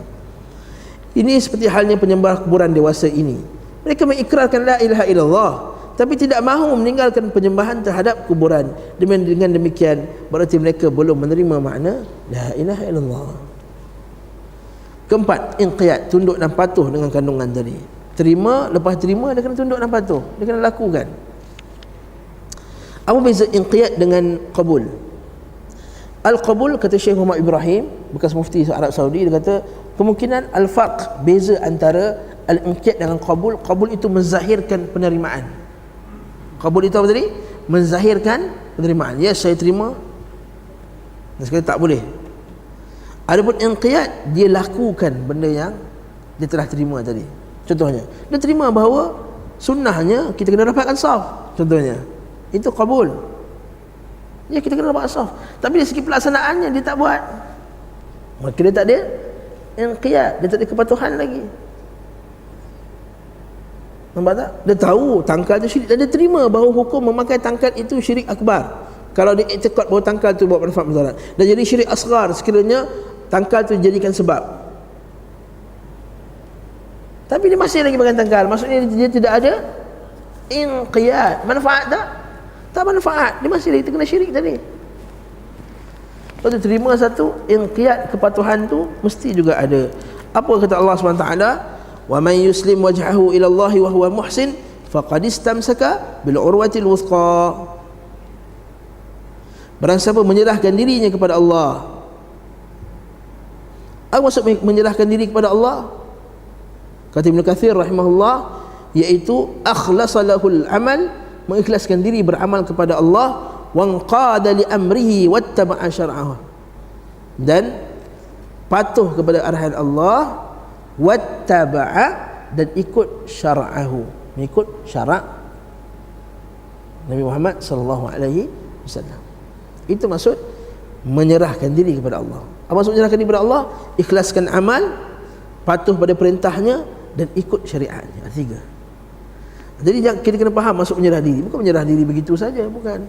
Ini seperti halnya penyembah kuburan dewasa ini. Mereka mengikrarkan la ilaha illallah, tapi tidak mahu meninggalkan penyembahan terhadap kuburan. Dengan demikian berarti mereka belum menerima makna la ilaha illallah. Keempat, inqiyad, tunduk dan patuh dengan kandungan tadi. Terima, lepas terima dia kena tunduk dan patuh, dia kena lakukan. Apa beza inqiyad dengan qabul? Al-qabul, kata Syekh Muhammad Ibrahim, bekas mufti Arab Saudi, dia kata kemungkinan al-farq, beza antara al-inqiyad dengan qabul. Qabul itu menzahirkan penerimaan. Qabul itu apa tadi? Menzahirkan penerimaan. Ya, saya terima, dan sekali tak boleh. Adapun inqiyad, dia lakukan benda yang dia telah terima tadi. Contohnya, dia terima bahawa sunnahnya kita kena dapatkan saf. Contohnya, itu qabul. Ya, kita kena dapat saf. Tapi dari segi pelaksanaannya dia tak buat. Maka dia tak ada inqiyad, dia tak ada kepatuhan lagi. Nampak tak? Dia tahu tangkal itu syirik, dan dia terima bahawa hukum memakai tangkal itu syirik akbar. Kalau dia iktikad bahawa tangkal itu buat manfaat mudarat, dan jadi syirik asghar sekiranya tangkal itu dijadikan sebab. Tapi dia masih lagi pegang tangkal. Maksudnya dia tidak ada inqiyad. Manfaat tak? Tak manfaat. Dia masih lagi terkena syirik tadi. Lepas tu terima satu, inqiyad, kepatuhan tu mesti juga ada. Apa kata Allah SWT? Wa man yuslim wajhahu ila Allah wa huwa muhsin faqad istamsaka bil urwatil wuthqa. Barang siapa menyerahkan dirinya kepada Allah. Apa maksud menyerahkan diri kepada Allah? Kata Ibn Kathir rahimahullah, iaitu akhlasa lahul amal, mengikhlaskan diri beramal kepada Allah, wanqada li amrihi wattaba'a syar'ahu, dan patuh kepada arahan Allah, wattaba'a, dan ikut syar'ahu, mengikut syarak Nabi Muhammad sallallahu alaihi wasallam. Itu maksud menyerahkan diri kepada Allah. Apa maksud menyerahkan diri kepada Allah? Ikhlaskan amal, patuh pada perintahnya, dan ikut syariatnya. Tiga. Jadi kita kena faham maksud menyerah diri. Bukan menyerah diri begitu saja, bukan.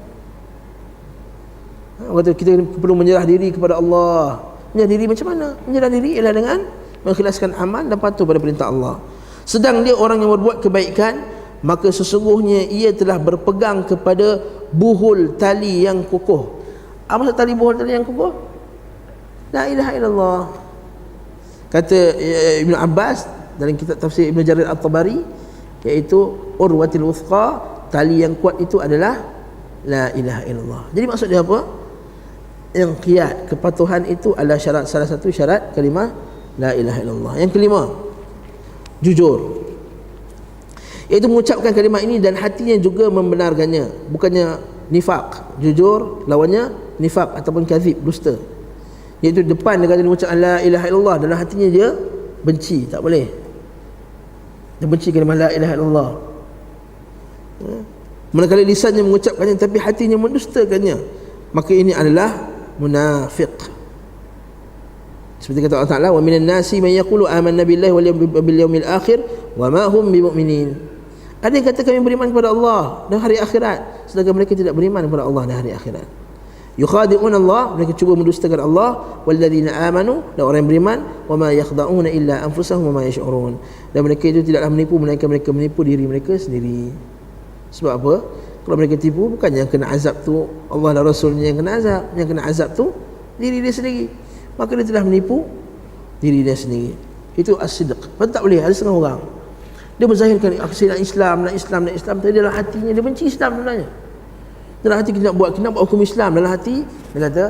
Kata kita perlu menyerah diri kepada Allah. Menyerah diri macam mana? Menyerah diri ialah dengan mengikhlaskan amal dan patuh pada perintah Allah. Sedang dia orang yang berbuat kebaikan, maka sesungguhnya ia telah berpegang kepada buhul tali yang kokoh. Apa maksud tali buhul tali yang kokoh? La ilaha illallah. Kata Ibn Abbas dalam kitab tafsir Ibn Jarir At-Tabari, iaitu urwatil wuthqa, tali yang kuat itu adalah la ilaha illallah. Jadi maksud dia apa? Inqiyad, kepatuhan itu adalah syarat, salah satu syarat kalimah la ilaha illallah. Yang kelima, jujur, iaitu mengucapkan kalimah ini dan hatinya juga membenarkannya. Bukannya nifaq. Jujur lawannya nifaq ataupun kadzib, dusta. Iaitu depan dia kata dia mengucapkan la ilaha illallah, dalam hatinya dia benci, tak boleh. Dia benci kalimah la ilaha illallah. Manakala lisannya mengucapkannya tapi hatinya mendustakannya, maka ini adalah munafiq. Seperti kata Allah Ta'ala, wa minan nasi man yaqulu amanna billahi wal yawmil akhir wa ma hum bimu'minin. Ada yang kata kami beriman kepada Allah dan hari akhirat, sedangkan mereka tidak beriman kepada Allah dan hari akhirat. Yukhadi'un Allah, mereka cuba mendustakan Allah. Walladzina amanu, dan orang yang beriman, wa ma yakhda'una illa anfusahum wa ma yash'urun, dan mereka itu tidaklah menipu melainkan mereka menipu diri mereka sendiri. Sebab apa? Kalau mereka tipu, bukan yang kena azab tu Allah dan Rasulnya yang kena azab, yang kena azab tu diri dia sendiri. Maka dia telah menipu diri dia sendiri. Itu as-sidq. Lepas tak boleh, ada setengah orang dia menzahirkan saya nak Islam, nak Islam, nak Islam, tapi dalam hatinya dia benci Islam sebenarnya. Dalam hati kita nak buat hukum Islam, dalam hati dia kata,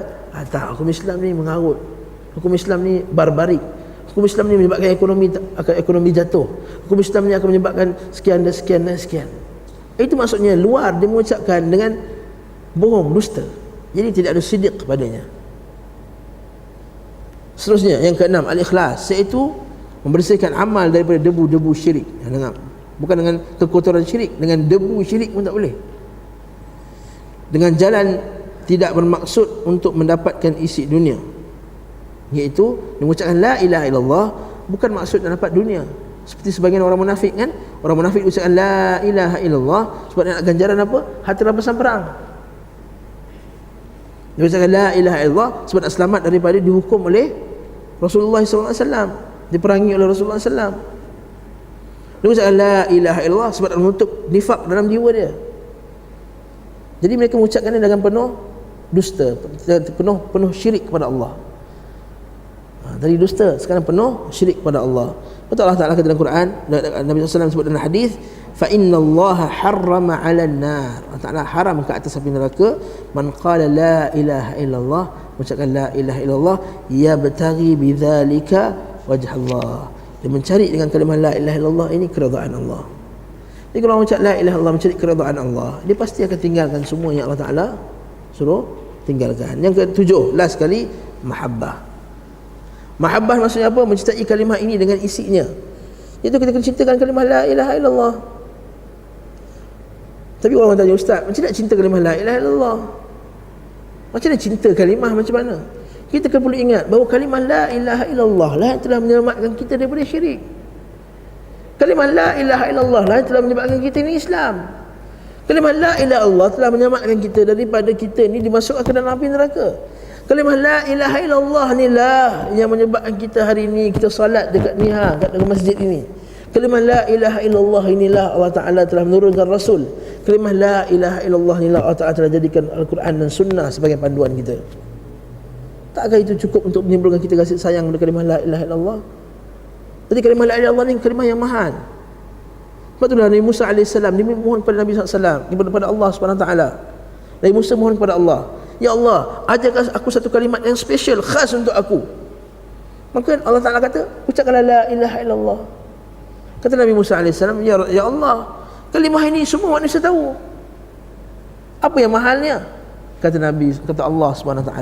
tak, hukum Islam ni mengarut, hukum Islam ni barbarik, hukum Islam ni menyebabkan ekonomi jatuh, hukum Islam ni akan menyebabkan sekian dan sekian dan sekian. Itu maksudnya luar dia mengucapkan dengan bohong, dusta. Jadi tidak ada sidq padanya. Seterusnya yang keenam, al-ikhlas, iaitu membersihkan amal daripada debu-debu syirik. Bukan dengan kekotoran syirik, dengan debu syirik pun tak boleh. Dengan jalan tidak bermaksud untuk mendapatkan isi dunia, iaitu mengucapkan la ilaha illallah bukan maksud nak dapat dunia. Seperti sebagian orang munafik kan, orang munafik ucapkan la ilaha illallah sebab nak ganjaran apa? Harta rampasan perang. Dia ucapkan la ilaha illallah sebab nak selamat daripada dihukum oleh Rasulullah SAW, diperangi oleh Rasulullah SAW. Dia ucapkan la ilaha illallah sebab nak menutup nifak dalam jiwa dia. Jadi mereka mengucapkannya dengan penuh dusta, penuh syirik kepada Allah. Tadi dusta, sekarang penuh syirik kepada Allah. Betul Allah Ta'ala kata dalam Quran, Nabi SAW sebut dalam hadis, fa inna Allah harrama 'alan nar. Allah Ta'ala haram ke atas api neraka man qala la ilaha illallah, mengucapkan la ilaha illallah yabtaghi bidzalika wajh Allah. Dia mencari dengan kalimah la ilaha illallah ini keridaan Allah. Jadi kalau orang ucap la ilaha illallah mencari keridaan Allah, dia pasti akan tinggalkan semua yang Allah Ta'ala suruh tinggalkan. Yang ketujuh, last sekali, mahabbah. Mahabbah maksudnya apa? Mencintai kalimah ini dengan isinya. Itu kita kena cintakan kalimah la ilaha illallah. Tapi orang tanya, ustaz, macam mana cinta kalimah la ilaha illallah? Macam mana cinta kalimah macam mana? Kita kena perlu ingat bahawa kalimah la ilaha illallah lah yang telah menyelamatkan kita daripada syirik. Kalimah la ilaha illallah lah yang telah menyebabkan kita ini Islam. Kalimah la ilaha illallah telah menyelamatkan kita daripada kita ini dimasukkan ke dalam api neraka. Kalimah la ilaha illallah ni lah yang menyebabkan kita hari ini kita salat dekat ni kat dalam masjid ini. Kalimah la ilaha illallah inilah Allah Ta'ala telah menurunkan Rasul. Kalimah la ilaha illallah inilah Allah Ta'ala telah jadikan Al-Quran dan Sunnah sebagai panduan kita. Takkah itu cukup untuk menimbulkan kita kasih sayang kepada kalimah la ilaha illallah? Jadi kalimah la ilaha illallah ni kalimah yang mahal. Sebab itulah Nabi Musa AS dia mohon kepada Nabi SAW, kepada Allah SWT. Nabi Musa mohon kepada Allah, ya Allah, ajarkan aku satu kalimat yang special, khas untuk aku. Maka Allah Ta'ala kata, ucapkanlah la ilaha illallah. Kata Nabi Musa AS, ya Allah, kalimah ini semua manusia tahu. Apa yang mahalnya? Kata Allah SWT,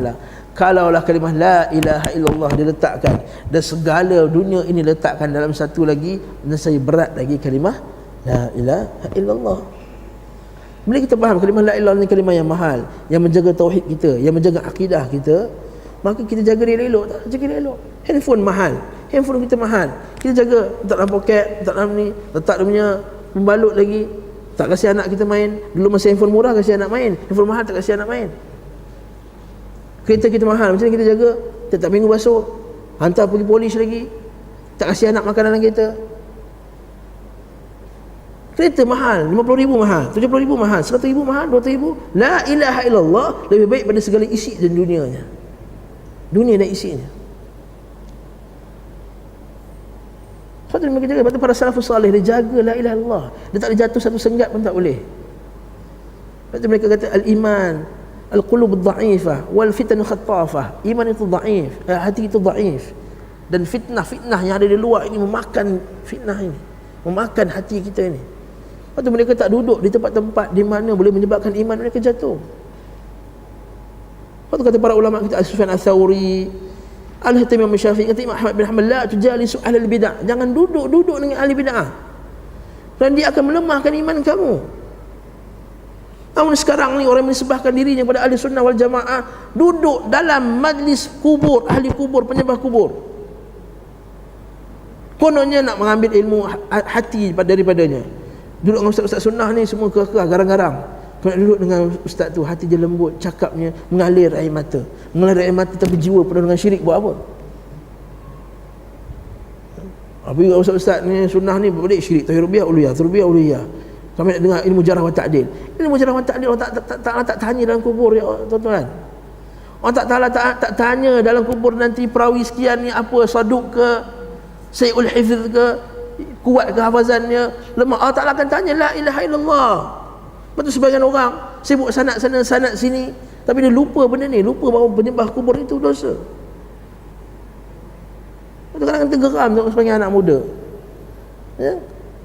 kalaulah kalimah la ilaha illallah diletakkan dan segala dunia ini letakkan dalam satu lagi, dan saya berat lagi kalimah la ilaha illallah. Bila kita faham kalimah la ilaha illallah ni kalimah yang mahal, yang menjaga tauhid kita, yang menjaga akidah kita, maka kita jaga dia elok. Jaga dia elok. Handphone mahal, handphone kita mahal, kita jaga, letak dalam poket, letak dalam ni, letak dia punya pembalut lagi, tak kasih anak kita main. Dulu masa handphone murah kasih anak main, handphone mahal tak kasih anak main. Kereta kita mahal, macam mana kita jaga? Tiap minggu basuh, hantar pergi polish lagi, tak kasih anak makan dalam kereta. Kereta mahal, 50,000 mahal, 70,000 mahal, 100,000 mahal, 200,000. La ilaha illallah lebih baik pada segala isi dan dunianya, dunia dan isinya. Sebab tu mereka jaga. Sebab tu para salafus salih dia jaga la ilaha illallah. Dia tak boleh jatuh satu sengat pun tak boleh. Sebab tu mereka kata al-iman al-qulub ad-dha'ifah wal fitan khattafah. Iman itu dhaif, hati itu dhaif, dan fitnah yang ada di luar ini memakan fitnah ini, memakan hati kita ini. Lepas tu mereka tak duduk di tempat-tempat di mana boleh menyebabkan iman mereka jatuh. Lepas tu kata para ulama kita, Sufyan Ats-Tsauri, Al-Haythami bin Syafi'i, kata Imam Ahmad bin Hanbal, la tujalisu ahlal bid'ah, jangan duduk dengan ahli bid'ah, dan dia akan melemahkan iman kamu. Namun sekarang ni orang menisbahkan dirinya kepada ahli sunnah wal jamaah, duduk dalam majlis kubur, ahli kubur, penyembah kubur, kononnya nak mengambil ilmu hati daripadanya. Duduk dengan ustaz-ustaz sunnah ni semua kekeh garang-garang. Kau nak duduk dengan ustaz tu, hati dia lembut, cakapnya mengalir air mata. Mengalir air mata tapi jiwa penuh dengan syirik, buat apa? Apa juga ustaz-ustaz ni sunnah ni boleh syirik, tauhid rububiyah uluhiyah. Kami nak dengar ilmu jarah wa ta'dil. Ilmu jarah wa ta'dil orang tak tanya dalam kubur, ya tuan-tuan. Orang tak tanya dalam kubur nanti perawi sekian ni apa, saduk ke, sayyul hifz ke, kuat ke hafazannya, lemah. Allah Ta'ala akan tanya la ilaha illallah. Betul sebagian orang sibuk sanad sana sanad sini, tapi dia lupa benda ni, lupa bahawa penyembah kubur itu dosa. Betul, kadang-kadang tergeram tengok sebagian anak muda, ya?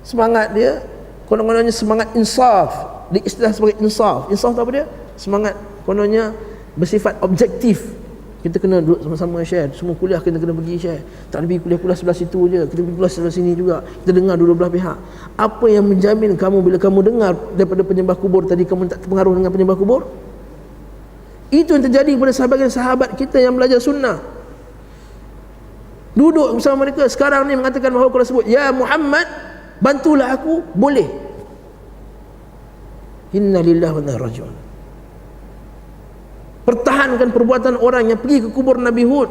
Semangat dia kononnya semangat insaf, di istilah sebagai insaf tu apa dia? Semangat kononnya bersifat objektif. Kita kena duduk sama-sama share, semua kuliah kita kena pergi share. Tak lebih kuliah sebelah situ je, kita pergi kuliah sebelah sini juga. Kita dengar dua belah pihak. Apa yang menjamin kamu bila kamu dengar daripada penyembah kubur tadi, kamu tak terpengaruh dengan penyembah kubur? Itu yang terjadi pada sahabat kita yang belajar sunnah. Duduk bersama mereka sekarang ni mengatakan bahawa kalau sebut ya Muhammad, bantulah aku, boleh. Inna lillahi wa inna ilaihi raji'un. Pertahankan perbuatan orang yang pergi ke kubur Nabi Hud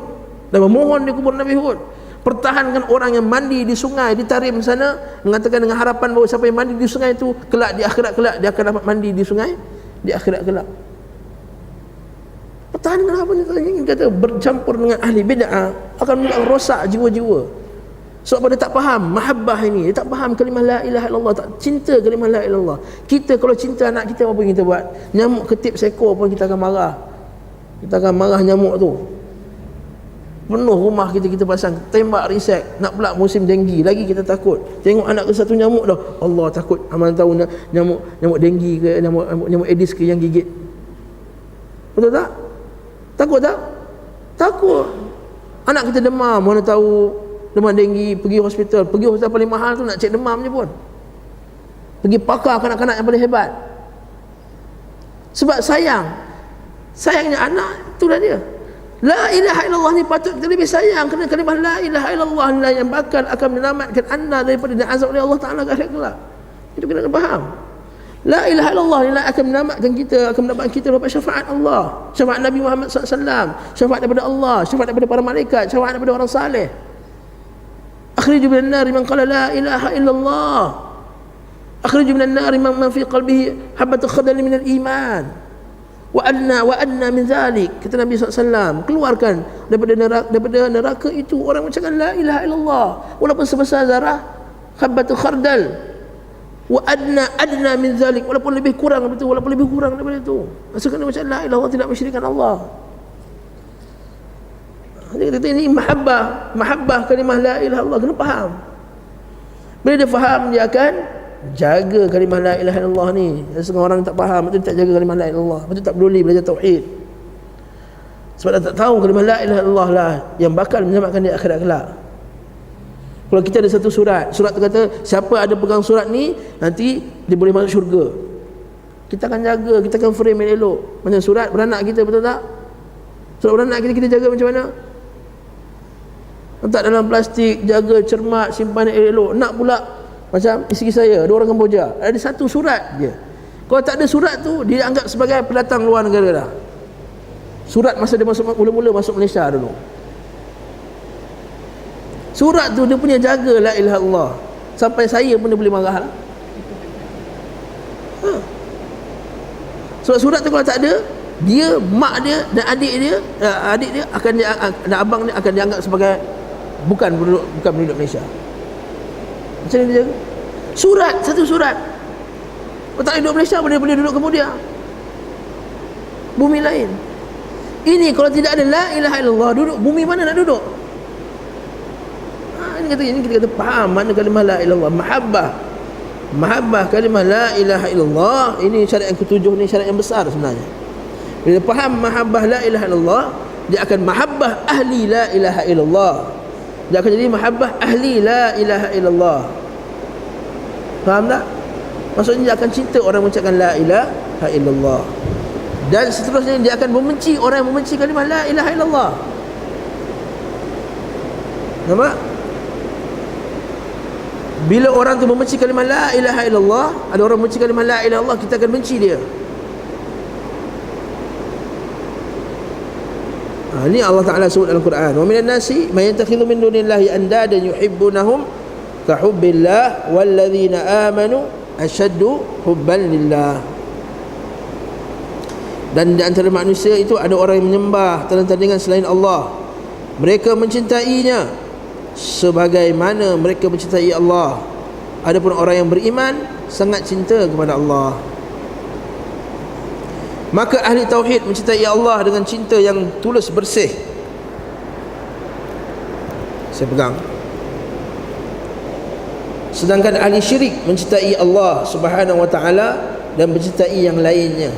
dan memohon di kubur Nabi Hud. Pertahankan orang yang mandi di sungai di Tarim sana, mengatakan dengan harapan bahawa siapa yang mandi di sungai itu kelak di akhirat kelak dia akan dapat mandi di sungai di akhirat kelak. Pertahankan apa ni? Kata bercampur dengan ahli bid'ah akan merosak jiwa-jiwa. Sebab dia tak faham mahabbah ini, dia tak faham kalimah la ilaha illallah, tak cinta kalimah la ilaha illallah. Kita kalau cinta anak kita, apa yang kita buat? Nyamuk ketip seekor pun kita akan marah. Kita akan marah nyamuk tu. Penuh rumah kita pasang tembak risek, nak pula musim denggi lagi kita takut. Tengok anak ke satu nyamuk dah, Allah takut. Amal tahu nyamuk denggi ke nyamuk Aedes ke yang gigit. Betul tak? Takut tak? Takut. Anak kita demam, mana tahu demam denggi, pergi hospital paling mahal tu nak cek demam je pun. Pergi pakar kanak-kanak yang paling hebat. Sebab sayangnya anak, itulah dia. La ilaha illallah ni patut kita lebih sayang, kerana kalimah la ilaha illallah lah yang bakal akan menyelamatkan anda daripada azab oleh Allah Ta'ala ke akhirat kelak. Itu kena faham. La ilaha illallah ni akan menyelamatkan kita, akan mendapatkan kita dapat syafaat Allah, syafaat Nabi Muhammad SAW, syafaat daripada Allah, syafaat daripada para malaikat, syafaat daripada orang saleh. Akhriju minan nari man qala la ilaha illallah, akhriju minan nari man fi qalbihi habbatu khardal minal iman. Wa adna min zalik, kata Nabi SAW, keluarkan daripada neraka itu orang mengucapkan la ilaha illallah walaupun sebesar zarah habbatu khardal. Wa adna min zalik, walaupun lebih kurang daripada itu, walaupun lebih kurang daripada itu. Maksudnya dia macam la ilaha illallah, tidak mensyirikkan Allah. Dia kata ini mahabbah kalimah la ilaha illallah, kena faham. Bila dia faham, dia akan jaga kalimah la ilaha illallah ni. Setengah orang tak faham, betul tak jaga kalimah la ilaha illallah, betul tak peduli belajar tauhid. Sebab dia tak tahu kalimah la ilaha illallah lah yang bakal menyelamatkan dia akhirat kelak. Kalau kita ada satu surat tu kata siapa ada pegang surat ni nanti dia boleh masuk syurga, kita akan jaga, kita akan frame elok. Macam surat beranak kita, betul tak? Surat beranak kita jaga macam mana? Letak dalam plastik, jaga cermat, simpan elok. Nak pula macam isteri saya, ada orang Kamboja, ada satu surat je. Kalau tak ada surat tu, dia anggap sebagai pendatang luar negara dah. Surat masa dia mula-mula masuk Malaysia dulu. Surat tu dia punya jaga la ilaha illallah. Sampai saya pun dia boleh marah lah. Surat tu kalau tak ada, dia, mak dia dan adik dia akan dan abang dia akan dianggap sebagai bukan penduduk Malaysia. Macam ni dia jaga. Satu surat. Kalau tak duduk Malaysia, boleh duduk Cambodia, bumi lain. Ini kalau tidak ada la ilaha illallah, duduk bumi mana nak duduk? Ini kita kata faham mana kalimah la ilaha illallah. Mahabbah kalimah la ilaha illallah. Ini syarat yang ketujuh ni, syarat yang besar sebenarnya. Bila faham mahabbah la ilaha illallah, dia akan mahabbah ahli la ilaha illallah. Dia akan jadi mahabbah ahli la ilaha illallah. Faham tak? Maksudnya dia akan cinta orang mengucapkan la ilaha illallah. Dan seterusnya dia akan membenci orang yang membenci kalimah la ilaha illallah. Nampak? Bila orang tu membenci kalimah la ilaha illallah, ada orang membenci kalimah la ilaha illallah, kita akan benci dia. Ini Allah Ta'ala sebut dalam Quran, wa minan nasi may yattakhidhu min dunillahi andadan yuhibbunahum ka hubbillah walladzina amanu ashaddu hubban lillah. Dan di antara manusia itu ada orang yang menyembah tandingan selain Allah, mereka mencintainya sebagaimana mereka mencintai Allah. Adapun orang yang beriman sangat cinta kepada Allah. Maka ahli tauhid mencintai Allah dengan cinta yang tulus bersih. Saya pegang. Sedangkan ahli syirik mencintai Allah Subhanahu wa taala dan mencintai yang lainnya.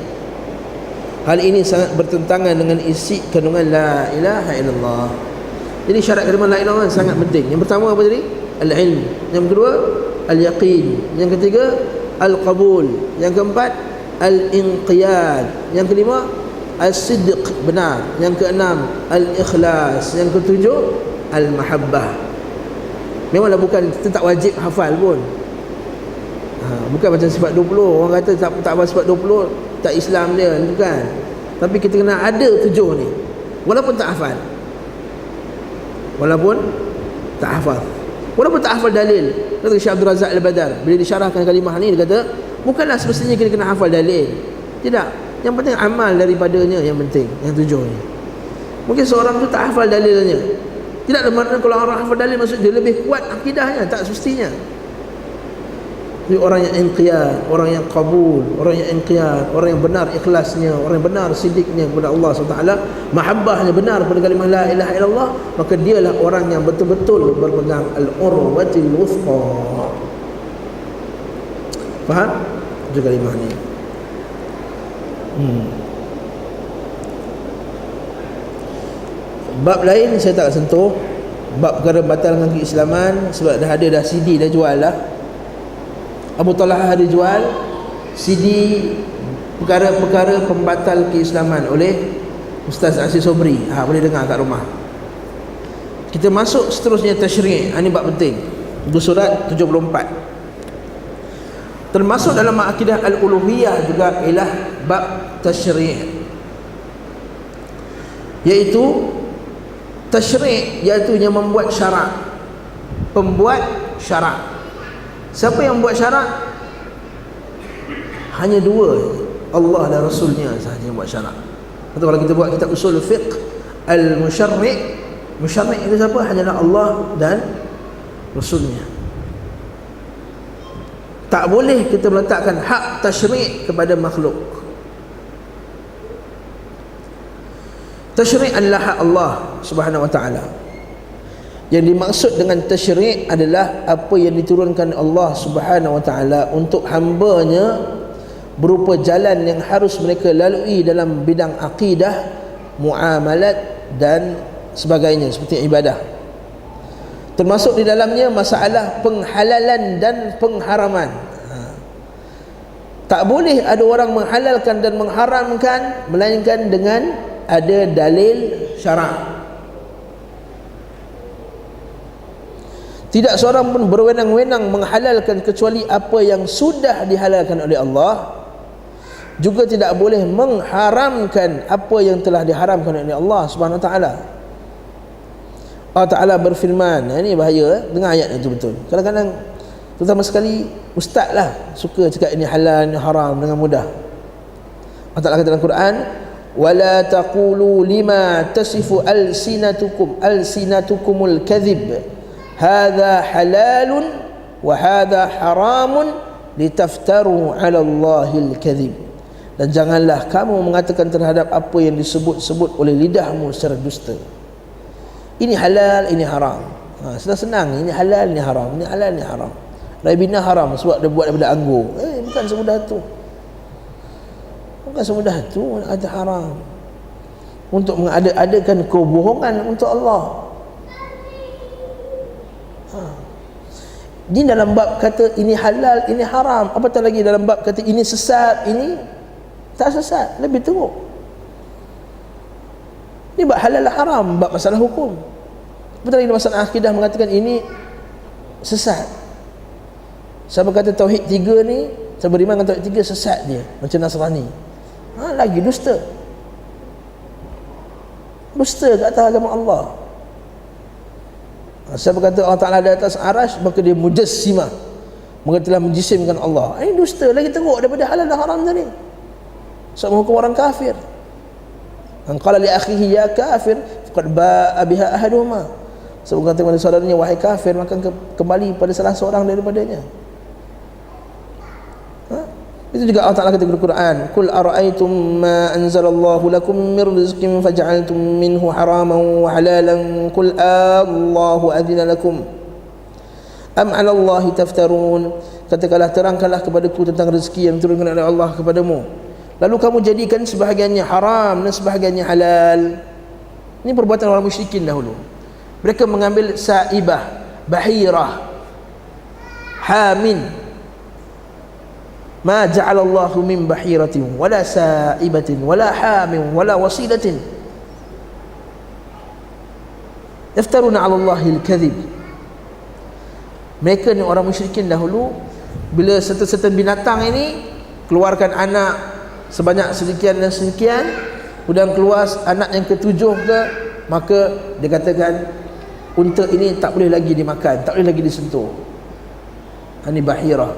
Hal ini sangat bertentangan dengan isi kandungan la ilaha illallah. Jadi syarat kalimah la ilaha illallah sangat penting. Yang pertama apa tadi? Al-ilm. Yang kedua al-yaqin. Yang ketiga al-qabul. Yang keempat al-inqiyad. Yang kelima as-sidq, benar. Yang keenam al-ikhlas. Yang ketujuh al-mahabbah. Memanglah bukan, kita tak wajib hafal pun. Bukan macam sifat 20. Orang kata tak hafal sifat 20 tak Islam dia, bukan. Tapi kita kena ada 7 ni, walaupun tak hafal. Walaupun tak hafal dalil. Kata Syekh Abdul Razak Al-Badar bila disyarahkan kalimah ni, dia kata bukanlah semestinya kita kena hafal dalil. Tidak. Yang penting amal daripadanya yang penting, yang 7 ni. Mungkin seorang tu tak hafal dalilnya. Tidak ada makna kalau orang hafal dalil maksud dia lebih kuat akidahnya, tak semestinya. Jadi orang yang inqiyad, orang yang qabul, orang yang inqiyad, orang yang benar ikhlasnya, orang yang benar sidiknya kepada Allah SWT, mahabbahnya benar kepada kalimah la ilaha illallah, maka dialah orang yang betul-betul berpegang al-urwatil wuthqa. Faham? Itu kalimah ni. Bab lain saya tak sentuh, bab perkara batalkan keislaman, sebab dah ada dah CD dah jual lah. Abu Talha ada jual CD perkara-perkara pembatal keislaman oleh Ustaz Aziz Sobri. Boleh dengar kat rumah. Kita masuk seterusnya tasyri'. Ini bab penting. Muka surat 74. Termasuk dalam akidah al-uluhiyah juga ialah bab tasyri', iaitu tasyri', iaitu yang membuat syarak. Pembuat syarak. Siapa yang buat syarak? Hanya 2, Allah dan Rasulnya sahaja yang buat syarak. Atau kalau kita buat kitab usul fiqh, al-musyarri', musyarri' itu siapa? Hanyalah Allah dan Rasulnya. Tak boleh kita meletakkan hak tasyri' kepada makhluk. Tasyri' adalah hak Allah Subhanahu wa ta'ala. Yang dimaksud dengan tasyri' adalah apa yang diturunkan Allah Subhanahu wa ta'ala untuk hamba-Nya berupa jalan yang harus mereka lalui dalam bidang akidah, muamalat dan sebagainya seperti ibadah. Termasuk di dalamnya masalah penghalalan dan pengharaman. Tak boleh ada orang menghalalkan dan mengharamkan melainkan dengan ada dalil syarak. Tidak seorang pun berwenang-wenang menghalalkan kecuali apa yang sudah dihalalkan oleh Allah. Juga tidak boleh mengharamkan apa yang telah diharamkan oleh Allah Subhanahu wa taala. Allah Ta'ala berfirman, ini bahaya, dengar ayat itu betul. Kadang-kadang, terutama sekali ustaz lah suka cakap ini halal, ini haram dengan mudah. Allah Ta'ala kata dalam Quran, وَلَا تَقُولُوا لِمَا تَصِفُ أَلْسِنَتُكُمُ الْكَذِبِ هَذَا حَلَالٌ وَهَذَا حَرَامٌ لِتَفْتَرُوا عَلَى اللَّهِ الْكَذِبِ. Dan janganlah kamu mengatakan terhadap apa yang disebut-sebut oleh lidahmu secara dusta. Ini halal, ini haram. Senang-senang, ini halal, ini haram. Ini halal, ini haram. Raibina haram sebab dia buat daripada anggur. Bukan semudah tu. Bukan semudah tu ada haram. Untuk mengada-adakan kebohongan untuk Allah. Ini dalam bab kata ini halal, ini haram. Apatah lagi dalam bab kata ini sesat, ini tak sesat, lebih teruk. Ini bab halal haram, bab masalah hukum. Apatah lagi masalah akidah mengatakan ini sesat. Siapa kata tauhid 3 ni, siapa beriman dengan tauhid 3 sesat dia, macam Nasrani. Lagi dusta. Dusta ke atas agama Allah. Siapa kata Allah Ta'ala di atas arash, maka dia mujassimah, maka telah menjisimkan Allah. Ini dusta, lagi teruk daripada halal dan haram tadi. Sebab menghukum orang kafir. Man qala li akhihi ya kafir faqad ba'a biha ahaduhuma. Sebab kata kepada saudaranya wahai kafir, maka kembali pada salah seorang daripadanya. Itu juga Allah Ta'ala kata dalam Quran, Qul ara'aytum ma anzalallahu lakum min rizqin faj'altum minhu haraman wa halalan qul Allahu adhina lakum am 'ala Allahi taftarun. Katakanlah, terangkanlah kepadaku tentang rezeki yang diturunkan oleh Allah kepadamu, lalu kamu jadikan sebahagiannya haram dan sebahagiannya halal. Ini perbuatan orang musyrikin dahulu. Mereka mengambil saibah, bahirah, hamin, ma ja'alallahu min bahiratin wala sa'ibatin wala hamin wala wasilatin yaftaruna 'ala Allahi al-kadhib. Mereka ni orang musyrikin dahulu, bila serta-serta binatang ini keluarkan anak sebanyak sekian dan sekian, kemudian keluar anak yang ketujuh ke, maka dia katakan unta ini tak boleh lagi dimakan, tak boleh lagi disentuh. Ini bahirah.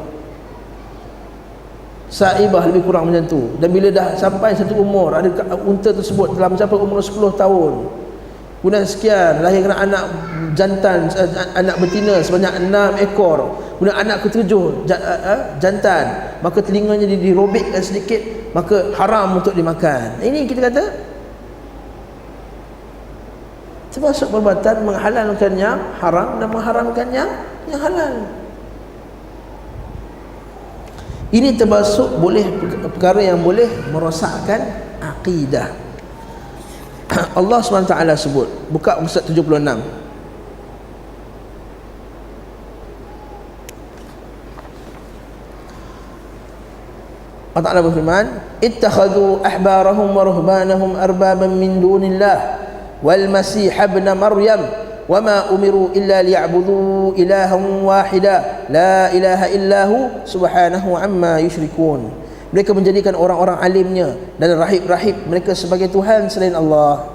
Saibah lebih kurang macam tu. Dan bila dah sampai satu umur, ada unta tersebut telah mencapai umur 10 tahun, kemudian sekian lahirkan anak jantan, anak betina sebanyak 6 ekor, kemudian anak ketujuh jantan, maka telinganya dirobekkan sedikit, maka haram untuk dimakan. Ini kita kata termasuk perbuatan menghalalkan yang haram dan mengharamkan yang halal. Ini termasuk boleh perkara yang boleh merosakkan akidah. Allah SWT sebut, buka surat 76. Allah Ta'ala berfirman, ittakhadhu ahbarahum wa ruhbanahum arbaban min dunillah wal masih ibn maryam wama umiru illa liya'budu ilahan wahida la ilaha illahu subhanahu amma yushrikun. Mereka menjadikan orang-orang alimnya dan rahib-rahib mereka sebagai Tuhan selain Allah.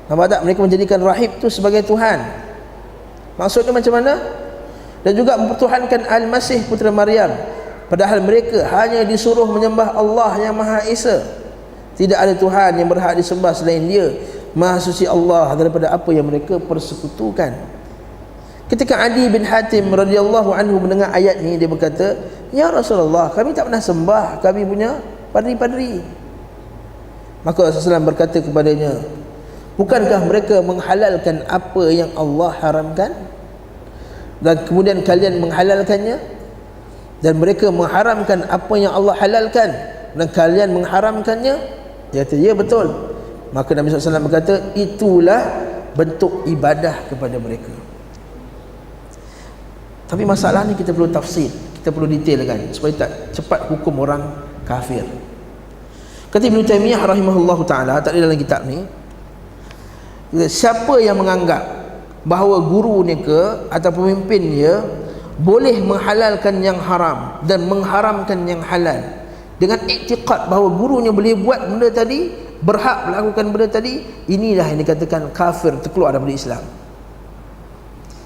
Nampak tak? Mereka menjadikan rahib tu sebagai Tuhan. Maksudnya macam mana? Dan juga mempertuhankan Al-Masih putera Maryam, padahal mereka hanya disuruh menyembah Allah yang Maha Esa. Tidak ada Tuhan yang berhak disembah selain Dia. Maha suci Allah daripada apa yang mereka persekutukan. Ketika Adi bin Hatim radhiyallahu anhu mendengar ayat ni, dia berkata, "Ya Rasulullah, kami tak pernah sembah kami punya padri-padri." Maka Rasulullah SAW berkata kepadanya, "Bukankah mereka menghalalkan apa yang Allah haramkan? Dan kemudian kalian menghalalkannya? Dan mereka mengharamkan apa yang Allah halalkan dan kalian mengharamkannya?" Dia kata, "Ya, betul." Maka Nabi SAW berkata, itulah bentuk ibadah kepada mereka. Tapi masalah ni kita perlu tafsir, kita perlu detailkan supaya tak cepat hukum orang kafir. Kata Ibn Taymiyah rahimahullahu ta'ala, tak ada dalam kitab ni, siapa yang menganggap bahawa guru ni ke atau pemimpin dia boleh menghalalkan yang haram dan mengharamkan yang halal dengan iktiqad bahawa gurunya boleh buat benda tadi, berhak melakukan benda tadi, inilah yang dikatakan kafir, terkeluar daripada Islam.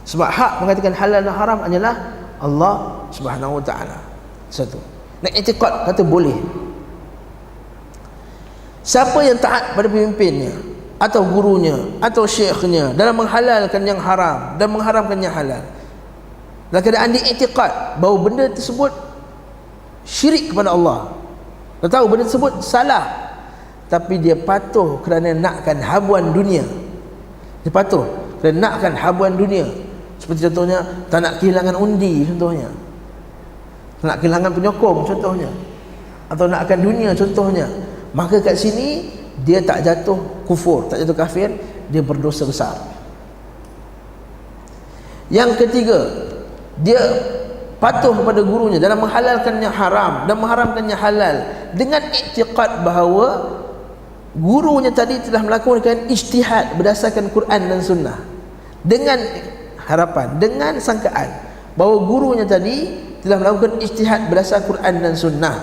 Sebab hak mengatakan halal dan haram hanyalah Allah Subhanahu wa ta'ala. Satu. Dan iktiqad kata boleh. Siapa yang taat pada pemimpinnya atau gurunya atau syekhnya dalam menghalalkan yang haram dan mengharamkan yang halal, dalam keadaan dia iktiqad bahawa benda tersebut syirik kepada Allah, dia tahu benda tersebut salah, tapi dia patuh kerana nakkan habuan dunia, dia patuh kerana nakkan habuan dunia. Seperti contohnya, tak nak kehilangan undi contohnya, tak nak kehilangan penyokong contohnya, atau nakkan dunia contohnya, maka kat sini dia tak jatuh kufur, tak jatuh kafir, dia berdosa besar. Yang ketiga, dia patuh kepada gurunya dalam menghalalkan yang haram dan mengharamkan yang halal dengan iktiqad bahawa gurunya tadi telah melakukan ijtihad berdasarkan Quran dan Sunnah, dengan harapan, dengan sangkaan bahawa gurunya tadi telah melakukan ijtihad berdasarkan Quran dan Sunnah,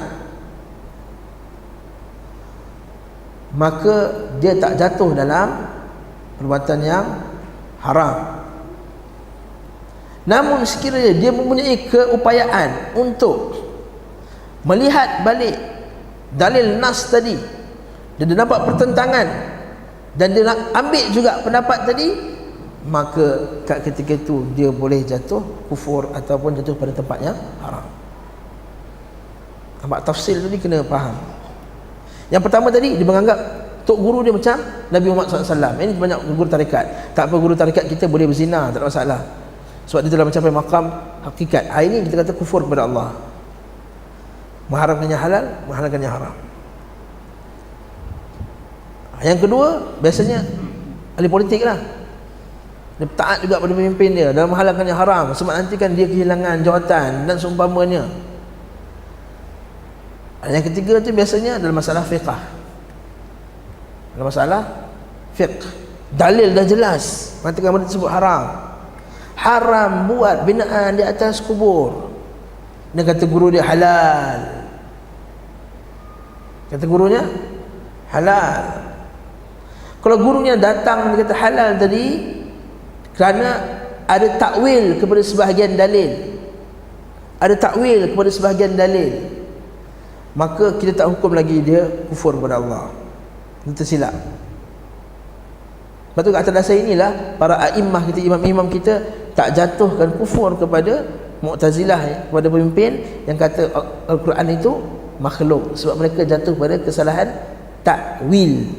maka dia tak jatuh dalam perbuatan yang haram. Namun sekiranya dia mempunyai keupayaan untuk melihat balik dalil nas tadi dan dia nampak pertentangan dan dia nak ambil juga pendapat tadi, maka kat ketika itu dia boleh jatuh kufur ataupun jatuh pada tempat yang haram. Nampak tafsir tadi kena faham. Yang pertama tadi dia menganggap tok guru dia macam Nabi Muhammad SAW. Ini banyak guru tarikat. Tak apa, guru tarikat kita boleh berzina, tak ada masalah, sebab dia telah mencapai makam hakikat. Ini kita kata kufur kepada Allah, mengharamkan yang halal, menghalalkan yang haram. Yang kedua, biasanya ahli politik lah, dia taat juga pada pemimpin dia dalam menghalalkan yang haram, sebab nanti kan dia kehilangan jawatan dan seumpamanya. Yang ketiga tu biasanya dalam masalah fiqh. Dalam masalah fiqh, dalil dah jelas mengatakan benda tersebut haram. Haram buat binaan di atas kubur. Dia kata guru dia halal. Kata gurunya halal. Kalau gurunya datang dia kata halal tadi kerana ada takwil kepada sebahagian dalil, ada takwil kepada sebahagian dalil, maka kita tak hukum lagi dia kufur kepada Allah, dia tersilap. Lepas tu kat atas dasar inilah para a'immah kita, imam-imam kita tak jatuhkan kufur kepada Mu'tazilah, kepada pemimpin yang kata Al-Quran itu makhluk, sebab mereka jatuh pada kesalahan takwil.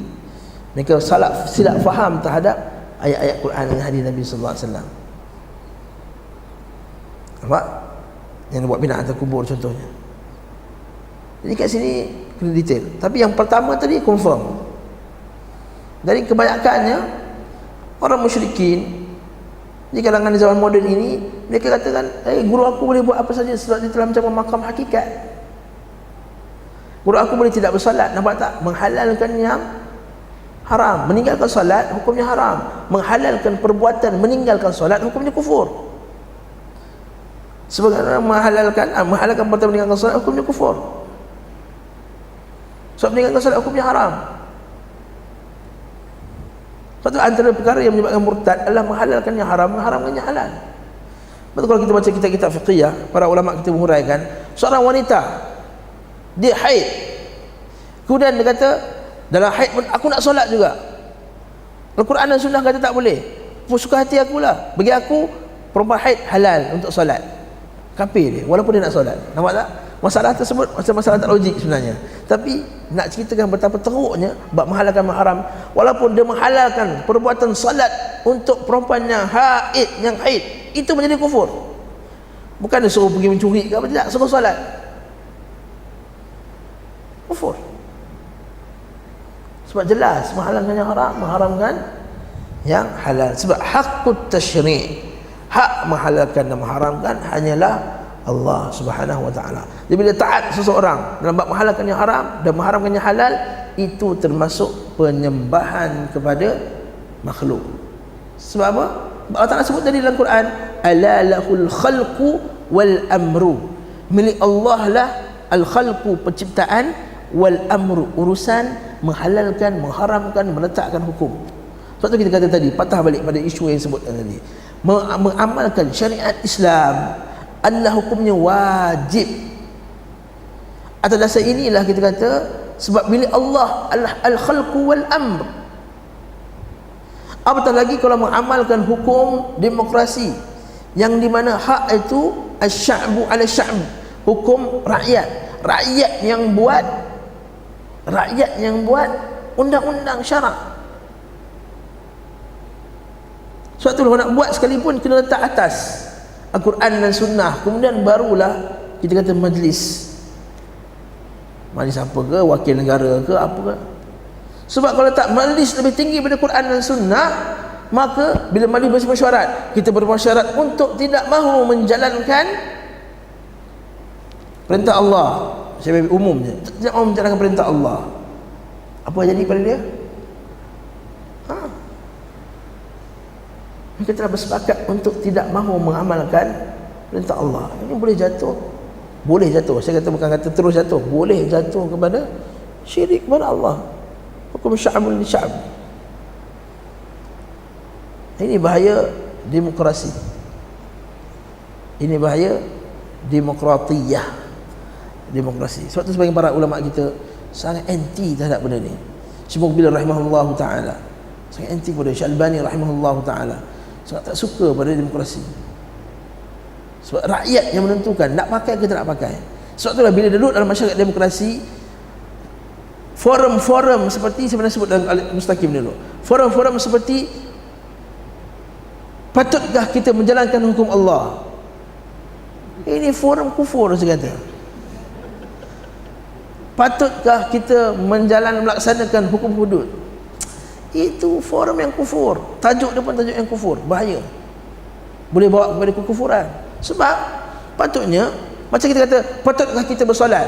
Mereka silap faham terhadap ayat-ayat Quran dan hadis Nabi sallallahu alaihi wasallam. Nampak? Yang buat binaan atas kubur contohnya. Jadi kat sini kena detail. Tapi yang pertama tadi confirm. Dari kebanyakannya orang musyrikin di kalangan zaman moden ini, mereka katakan, guru aku boleh buat apa saja sebab dia telah mencapai makam hakikat. Guru aku boleh tidak bersolat, nampak tak? Menghalalkan yang haram. Meninggalkan solat hukumnya haram. Menghalalkan perbuatan meninggalkan solat hukumnya kufur. Sebagaimana menghalalkan perbuatan meninggalkan solat hukumnya kufur. Sebab meninggalkan solat hukumnya haram. Sebab itu antara perkara yang menyebabkan murtad adalah menghalalkan yang haram, mengharamkan yang halal. Betul, kalau kita baca kitab-kitab fiqhiyah, para ulama kita menghuraikan, seorang wanita dia haid, kemudian dia kata dalam haid pun aku nak solat juga. Al-Quran dan Sunnah kata tak boleh. Suka hati akulah, bagi aku perempuan haid halal untuk solat. Kafir dia walaupun dia nak solat. Nampak tak? Masalah tersebut macam masalah tak logik sebenarnya. Tapi nak ceritakan betapa teruknya bab menghalalkan haram. Walaupun dia menghalalkan perbuatan solat untuk perempuan yang haid, itu menjadi kufur. Bukan dia suruh pergi mencuri ke apa, tidak, suruh solat. Kufur. Sebab jelas menghalalkan yang haram, mengharamkan yang halal. Sebab hakut tasyri', hak menghalalkan dan mengharamkan hanyalah Allah Subhanahu wa taala. Jadi bila taat seseorang dalam bab menghalalkan yang haram dan mengharamkan yang halal, itu termasuk penyembahan kepada makhluk. Sebab apa? Allah Taala sebut tadi dalam Quran, ala lahul khalqu wal amru. Milik Allah lah al-khalqu, penciptaan, wal amru, urusan menghalalkan, mengharamkan, meletakkan hukum. Sebab tu kita kata tadi, patah balik pada isu yang sebutkan tadi, mengamalkan syariat Islam adalah hukumnya wajib. Atas dasar inilah kita kata, sebab milik Allah al-khalqu wal amr. Apatah lagi kalau mengamalkan hukum demokrasi yang di mana hak itu asy-sya'bu 'ala sya'b, hukum rakyat. Rakyat yang buat undang-undang syarak. Sebab tu kalau nak buat sekalipun kena letak atas Al-Quran dan Sunnah, kemudian barulah kita kata majlis apa ke, wakil negara ke apa ke. Sebab kalau tak majlis lebih tinggi daripada Quran dan Sunnah, maka bila majlis bermesyuarat, kita bermesyuarat untuk tidak mahu menjalankan perintah Allah, sebagai umumnya tidak mahu menjalankan perintah Allah, apa jadi pada dia? Mereka telah bersepakat untuk tidak mahu mengamalkan perintah Allah. Ini boleh jatuh. Saya kata bukan kata terus jatuh, boleh jatuh kepada syirik kepada Allah. Hukum sya'bun li sya'b. Ini bahaya demokrasi. Ini bahaya demokratiyah. Demokrasi. Sebab tu sebagian para ulama kita sangat anti terhadap benda ni. Syekh Muqbil rahimahullahu taala sangat anti kepada Syekh Albani rahimahullahu taala. Sangat tak suka pada demokrasi. Sebab rakyat yang menentukan nak pakai ke tak nak pakai. Sebab itulah bila duduk dalam masyarakat demokrasi, forum-forum seperti sebenarnya sebut dalam Al-Mustaqim dulu, forum-forum seperti patutkah kita menjalankan hukum Allah, ini forum kufur saya kata. Patutkah kita melaksanakan hukum hudud, itu forum yang kufur. Tajuk dia pun tajuk yang kufur, bahaya, boleh bawa kepada kekufuran. Sebab patutnya macam kita kata, patutkah kita bersolat,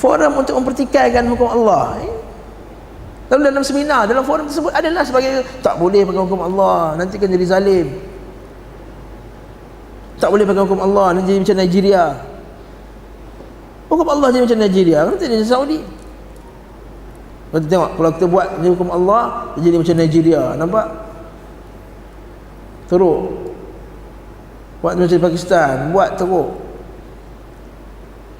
forum untuk mempertikaikan hukum Allah. Lalu dalam seminar, dalam forum tersebut adalah sebagai tak boleh pegang hukum Allah, nanti kan jadi zalim. Tak boleh pegang hukum Allah, nanti jadi macam Nigeria. Hukum Allah jadi macam Nigeria, nanti jadi Saudi. Kita tengok, kalau kita buat ni hukum Allah, dia jadi macam Nigeria, nampak? Teruk. Buat macam Pakistan, buat teruk.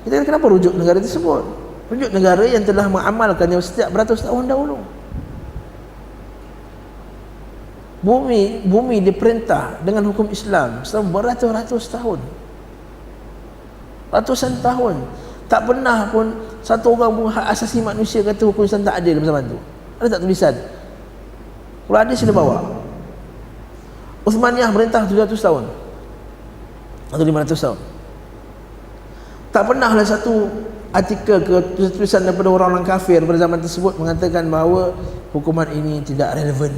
Kita kenapa rujuk negara tersebut? Rujuk negara yang telah mengamalkannya setiap beratus tahun dahulu. Bumi diperintah dengan hukum Islam selama beratus-ratus tahun, ratusan tahun. Tak pernah pun satu orang pun hak asasi manusia kata hukum Islam tak adil zaman tu. Ada tak tulisan? Kalau ada sila bawa. Uthmaniyah merintah 700 tahun atau 500 tahun. Tak pernahlah satu artikel ke tulisan daripada orang-orang kafir pada zaman tersebut mengatakan bahawa hukuman ini tidak relevan.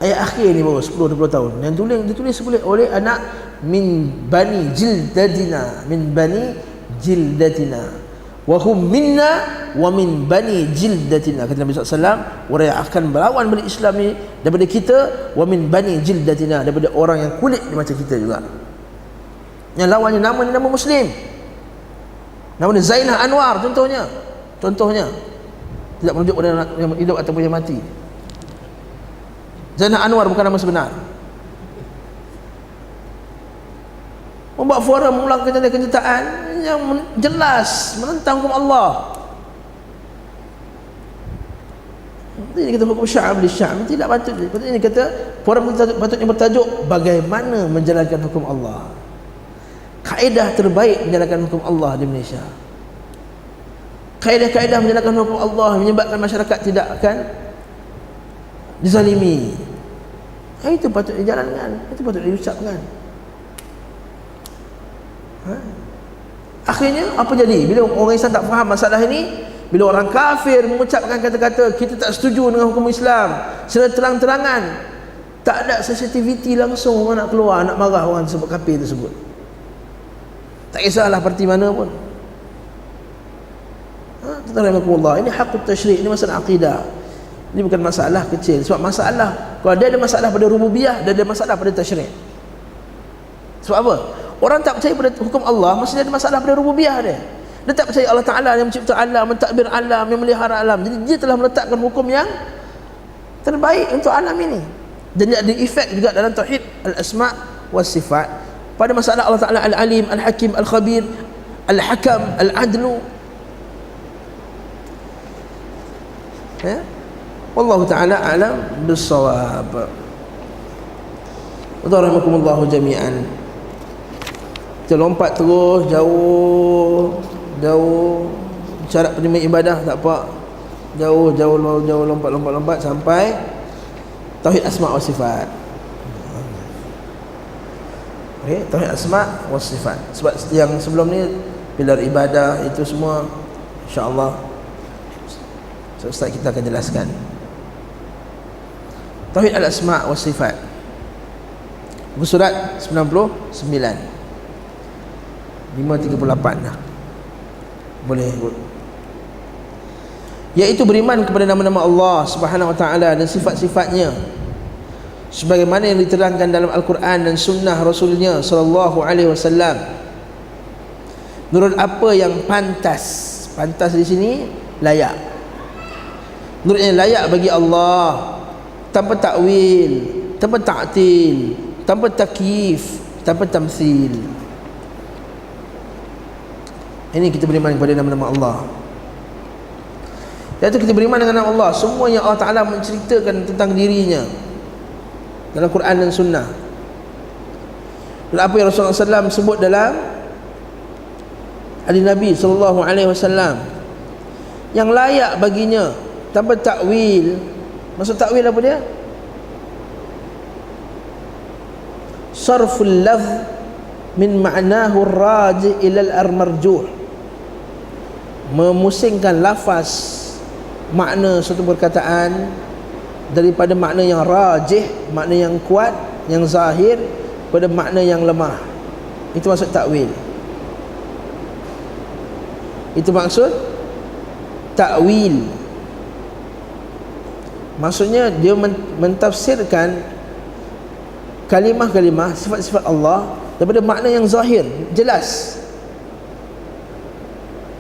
Ayat akhir ni baru 10-20 tahun yang ditulis oleh anak min bani jildatina, min bani jildatina wa hum minna wa min bani jildatina, kata Nabi SAW, orang yang akan melawan balik Islam ni daripada kita, wa min bani jildatina, daripada orang yang kulit macam kita juga. Yang lawannya nama Muslim, nama dia Zainah Anwar contohnya tidak merujuk pada yang hidup ataupun yang mati. Zainah Anwar bukan nama sebenar. Membuat forum mengulang kenyataan yang jelas menentang hukum Allah. Ini kata hukum Syam di Syam tidak patut. Ini kata forum patutnya bertajuk bagaimana menjalankan hukum Allah. Kaedah terbaik menjalankan hukum Allah di Malaysia. Kaedah-kaedah menjalankan hukum Allah menyebabkan masyarakat tidak akan dizalimi. Itu patut dijalankan, itu patut diucapkan. Akhirnya apa jadi? Bila orang Islam tak faham masalah ini, bila orang kafir mengucapkan kata-kata kita tak setuju dengan hukum Islam secara terang-terangan, tak ada sensitiviti langsung orang nak keluar, nak marah orang tersebut, kafir tersebut. Tak kisahlah parti mana pun. Tuan-tuan, ini hakut tasyrik, ini masalah akidah. Ini bukan masalah kecil. Sebab masalah, kalau dia ada masalah pada rububiyah, dia ada masalah pada tasyrik. Sebab apa? Orang tak percaya pada hukum Allah, mesti dia ada masalah pada rububiyah dia. Dia tak percaya Allah Ta'ala yang mencipta alam, mentadbir alam, yang melihara alam. Jadi dia telah meletakkan hukum yang terbaik untuk alam ini. Dan dia ada efek juga dalam tauhid al-asma' wa sifat. Pada masalah Allah Ta'ala al-alim, al-hakim, al-khabir, al-hakam, al-adlu. Ya? Wallahu ta'ala a'lam bis-shawab. Rahimakumullahu jami'an. Kita lompat terus jauh syarat penerima ibadah tak apa. Jauh lompat sampai tauhid asma' wa sifat. Okey, tauhid asma' wa sifat. Sebab yang sebelum ni pilar ibadah itu semua insya-Allah Ustaz kita akan jelaskan. Tauhid al-asma' wa sifat. Buku surat 99 538 dah. Boleh. Iaitu beriman kepada nama-nama Allah Subhanahu wa taala dan sifat-sifatnya sebagaimana yang diterangkan dalam Al-Quran dan sunnah Rasulnya sallallahu alaihi wasallam, menurut apa yang pantas di sini layak, menurut yang layak bagi Allah, tanpa takwil, tanpa ta'til, tanpa takyif, tanpa tamthil. Ini kita beriman kepada nama-nama Allah. Iaitu kita beriman dengan nama Allah, semua yang Allah Ta'ala menceritakan tentang dirinya dalam Quran dan Sunnah, dan apa yang Rasulullah SAW sebut dalam hadis Nabi SAW, yang layak baginya tanpa takwil. Maksud takwil apa dia? Sarful lafz min ma'nahu rajih ila al-marjuh, memusingkan lafaz makna suatu perkataan daripada makna yang rajih, makna yang kuat, yang zahir, pada makna yang lemah. Itu maksud takwil. Itu maksud ta'wil. Maksudnya dia mentafsirkan kalimah-kalimah sifat-sifat Allah daripada makna yang zahir, jelas,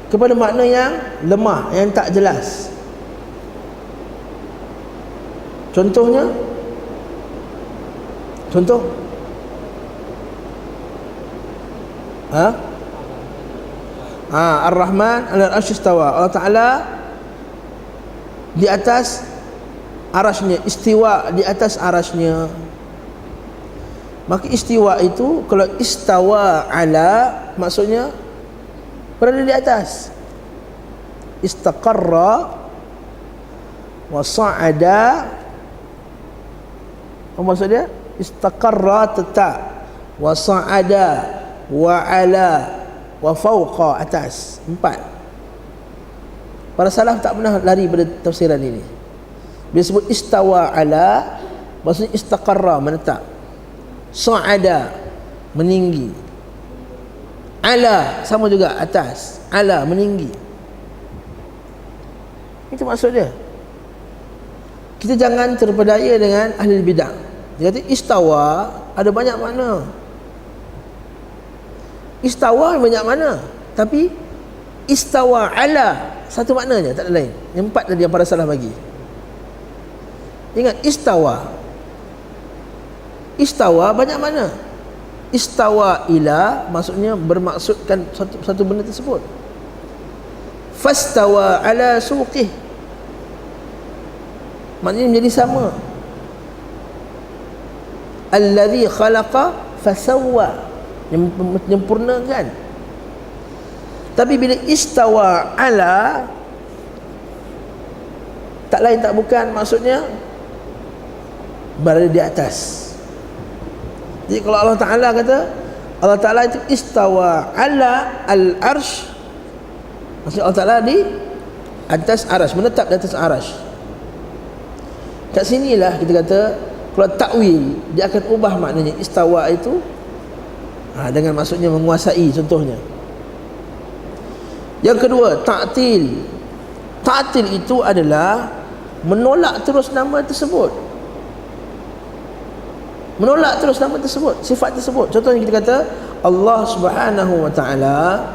kepada makna yang lemah, yang tak jelas. Contoh Ar-Rahman 'alal 'arsy istawa. Allah Ta'ala di atas arasnya, istiwa di atas arasnya. Maka istiwa itu, kalau istawa ala, maksudnya berada di atas. Istaqarra wa sa'ada, apa maksud dia? Istaqarra, tetap, wa sa'ada, wa ala, wa fawqa, atas. 4. Para salaf tak pernah lari pada tafsiran ini. Bila sebut istawa ala, maksudnya istaqarra, menetap. Sa'ada, meninggi. Ala, sama juga, atas. Ala, meninggi. Itu maksud dia. Kita jangan terpedaya dengan ahli bidah. Dia kata istawa ada banyak makna. Istawa banyak makna, tapi istawa ala satu maknanya, tak ada lain. Yang 4 tadi yang para salaf bagi. Ingat, istawa banyak makna. Istawa ila maksudnya bermaksudkan satu benda tersebut. Fastawa ala suqih, maknanya menjadi sama. Allazi khalaqa fasawwa, yang menyempurnakan. Tapi bila istawa ala, tak lain tak bukan, maksudnya berada di atas. Jadi kalau Allah Ta'ala kata Allah Ta'ala itu istawa ala al-arsh, maksudnya Allah Ta'ala di atas arasy, menetap di atas arasy. Kat sinilah kita kata kalau takwil dia akan ubah maknanya istawa itu dengan maksudnya menguasai, contohnya. Yang kedua, ta'til. Ta'til itu adalah menolak terus nama tersebut. Menolak terus nama tersebut, sifat tersebut. Contohnya kita kata Allah Subhanahu wa ta'ala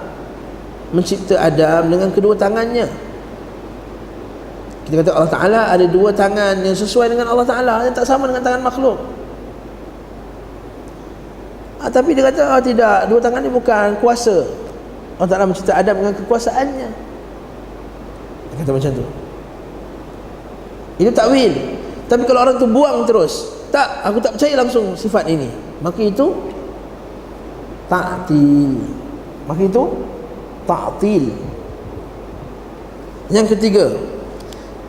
mencipta Adam dengan kedua tangannya. Kita kata Allah Ta'ala ada 2 tangan yang sesuai dengan Allah Ta'ala, yang tak sama dengan tangan makhluk. Tapi dia kata tidak, 2 tangan ni bukan kuasa. Allah Ta'ala mencipta Adam dengan kekuasaannya. Dia kata macam tu. Itu takwil. Tapi kalau orang tu buang terus, tak, aku tak percaya langsung sifat ini, maka itu ta'til. Yang ketiga,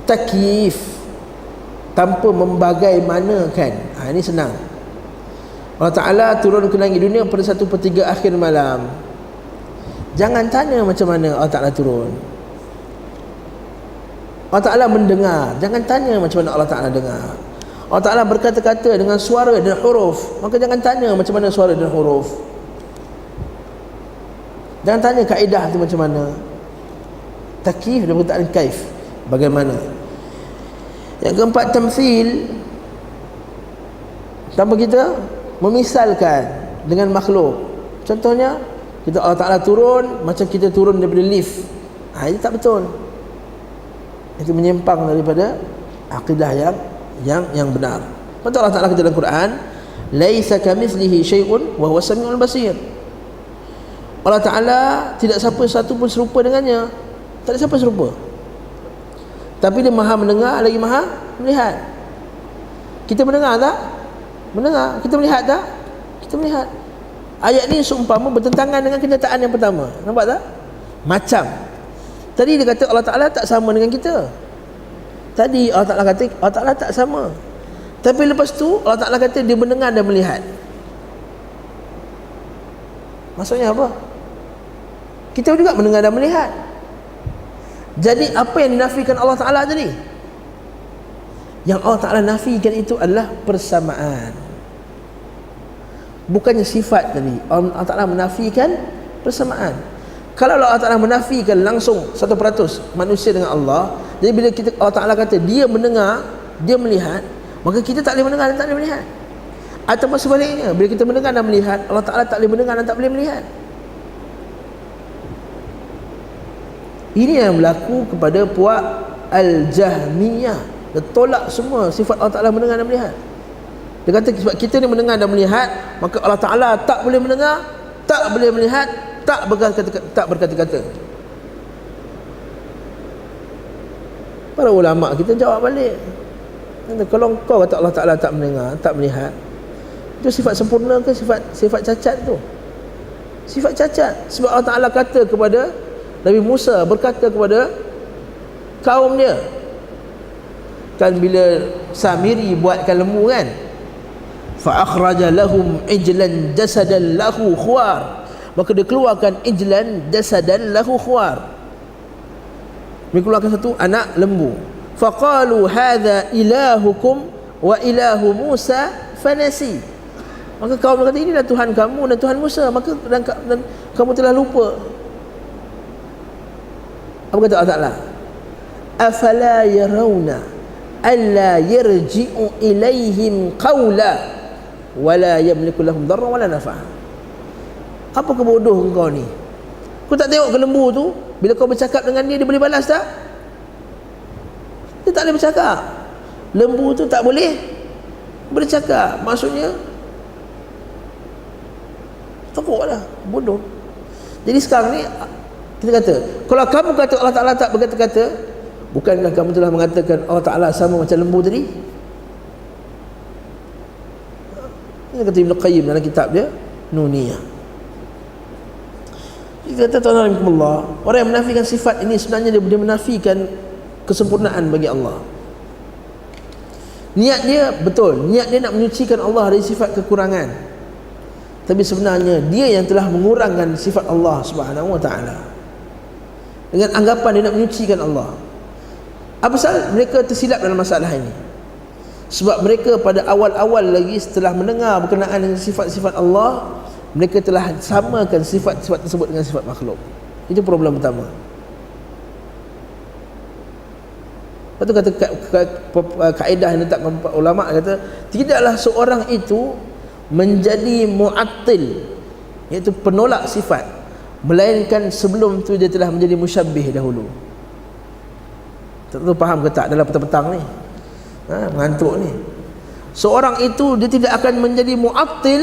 takyif, tanpa membagaimanakan. Ini senang. Allah Ta'ala turun ke langit dunia pada 1/3 akhir malam. Jangan tanya macam mana Allah Ta'ala turun. Allah Ta'ala mendengar, jangan tanya macam mana Allah Ta'ala dengar. Allah Ta'ala berkata-kata dengan suara dan huruf, maka jangan tanya macam mana suara dan huruf. Jangan tanya kaedah tu macam mana. Takyif dan perkataan kaif, bagaimana. Yang keempat, tamthil, tanpa kita memisalkan dengan makhluk. Contohnya, kita Allah Ta'ala turun macam kita turun daripada lift. Itu tak betul. Itu menyimpang daripada akidah yang benar. Betul Allah Ta'ala kata dalam Quran, laisa kamitslihi syai'un wa huwa samiul basir. Allah Ta'ala tidak siapa satu pun serupa dengannya. Tak ada siapa serupa. Tapi dia maha mendengar lagi maha melihat. Kita mendengar tak? Mendengar. Kita melihat tak? Kita melihat. Ayat ni seumpama bertentangan dengan kenyataan yang pertama. Nampak tak? Macam tadi dia kata Allah Ta'ala tak sama dengan kita. Tadi Allah Ta'ala kata Allah Ta'ala tak sama. Tapi lepas tu Allah Ta'ala kata dia mendengar dan melihat. Maksudnya apa? Kita juga mendengar dan melihat. Jadi apa yang dinafikan Allah Ta'ala tadi? Yang Allah Ta'ala nafikan itu adalah persamaan, bukannya sifat tadi. Allah Ta'ala menafikan persamaan. Kalau Allah Ta'ala menafikan langsung 100% manusia dengan Allah, jadi bila Allah Ta'ala kata dia mendengar, dia melihat, maka kita tak boleh mendengar dan tak boleh melihat. Ataupun sebaliknya, bila kita mendengar dan melihat, Allah Ta'ala tak boleh mendengar dan tak boleh melihat. Ini yang berlaku kepada puak Al-Jahmiyah. Dia tolak semua sifat Allah Ta'ala mendengar dan melihat. Dia kata sebab kita ni mendengar dan melihat, maka Allah Ta'ala tak boleh mendengar, tak boleh melihat, tak berkata-kata. Para ulama kita jawab balik, kalau kau kata Allah Ta'ala tak mendengar, tak melihat, itu sifat sempurna ke sifat cacat tu? Sifat cacat. Sebab Allah Ta'ala kata kepada Nabi Musa, berkata kepada kaum dia, kan bila Samiri buatkan lembu kan, fa akhraja lahum ijlan jasadan lahu khuar, maka dia keluarkan ijlan jasadan lahu khuar, dia keluarkan satu anak lembu. Faqalu hadza ilahukum wa ilahu Musa fanasi, maka kaum kata inilah Tuhan kamu dan Tuhan Musa, maka dan kamu telah lupa. Apa kata Allah Ta'ala? Afala yarawna alla yarji'u ilaihim qawla wala yamliku lahum darran wala nafa'a. Apa kebodoh kau ni? Kau tak tengok ke lembu tu, bila kau bercakap dengan dia, dia boleh balas tak? Dia tak boleh bercakap. Lembu tu tak boleh bercakap. Maksudnya takutlah, bodoh. Jadi sekarang ni kita kata, kalau kamu kata Allah Ta'ala tak berkata-kata, bukankah kamu telah mengatakan Allah Ta'ala sama macam lembu tadi? Ini kata Ibn Qayyim dalam kitab dia Nuniyah. Dia kata, ta'ala, orang yang menafikan sifat ini sebenarnya dia menafikan kesempurnaan bagi Allah. Niat dia betul, niat dia nak menyucikan Allah dari sifat kekurangan, tapi sebenarnya dia yang telah mengurangkan sifat Allah Subhanahu wa ta'ala dengan anggapan dia nak menyucikan Allah. Apa sebab mereka tersilap dalam masalah ini? Sebab mereka pada awal-awal lagi setelah mendengar berkenaan dengan sifat-sifat Allah, mereka telah samakan sifat-sifat tersebut dengan sifat makhluk. Itu problem pertama. Lepas tu kata kaedah yang ditetapkan ulama, kata tidaklah seorang itu menjadi mu'attil, iaitu penolak sifat, melainkan sebelum tu dia telah menjadi musyabbih dahulu. Tak tahu faham ke tak dalam petang-petang ni, mengantuk ni. Seorang itu dia tidak akan menjadi mu'attil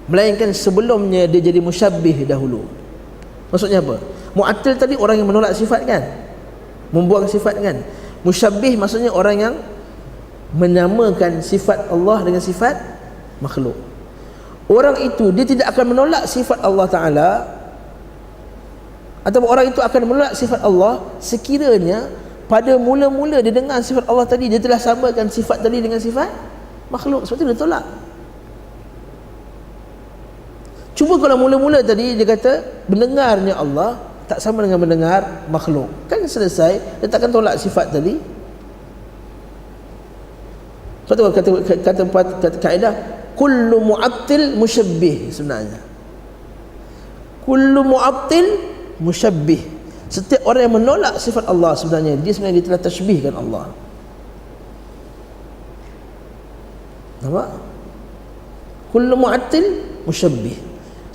melainkan sebelumnya dia jadi musyabbih dahulu. Maksudnya apa? Mu'attil tadi orang yang menolak sifat kan, membuang sifat kan. Musyabbih maksudnya orang yang menyamakan sifat Allah dengan sifat makhluk. Orang itu dia tidak akan menolak sifat Allah Ta'ala, atau orang itu akan menolak sifat Allah sekiranya pada mula-mula dia dengar sifat Allah tadi, dia telah samakan sifat tadi dengan sifat makhluk. Sebab tu dia tolak. Cuba kalau mula-mula tadi dia kata mendengarnya Allah tak sama dengan mendengar makhluk, kan selesai, dia takkan tolak sifat tadi. Sebab tu kata kaedah kullu mu'attil musyabbih. Sebenarnya kullu mu'attil musyabbih, setiap orang yang menolak sifat Allah sebenarnya dia telah tashbihkan Allah. Nampak? Kullu mu'attil musyabbih,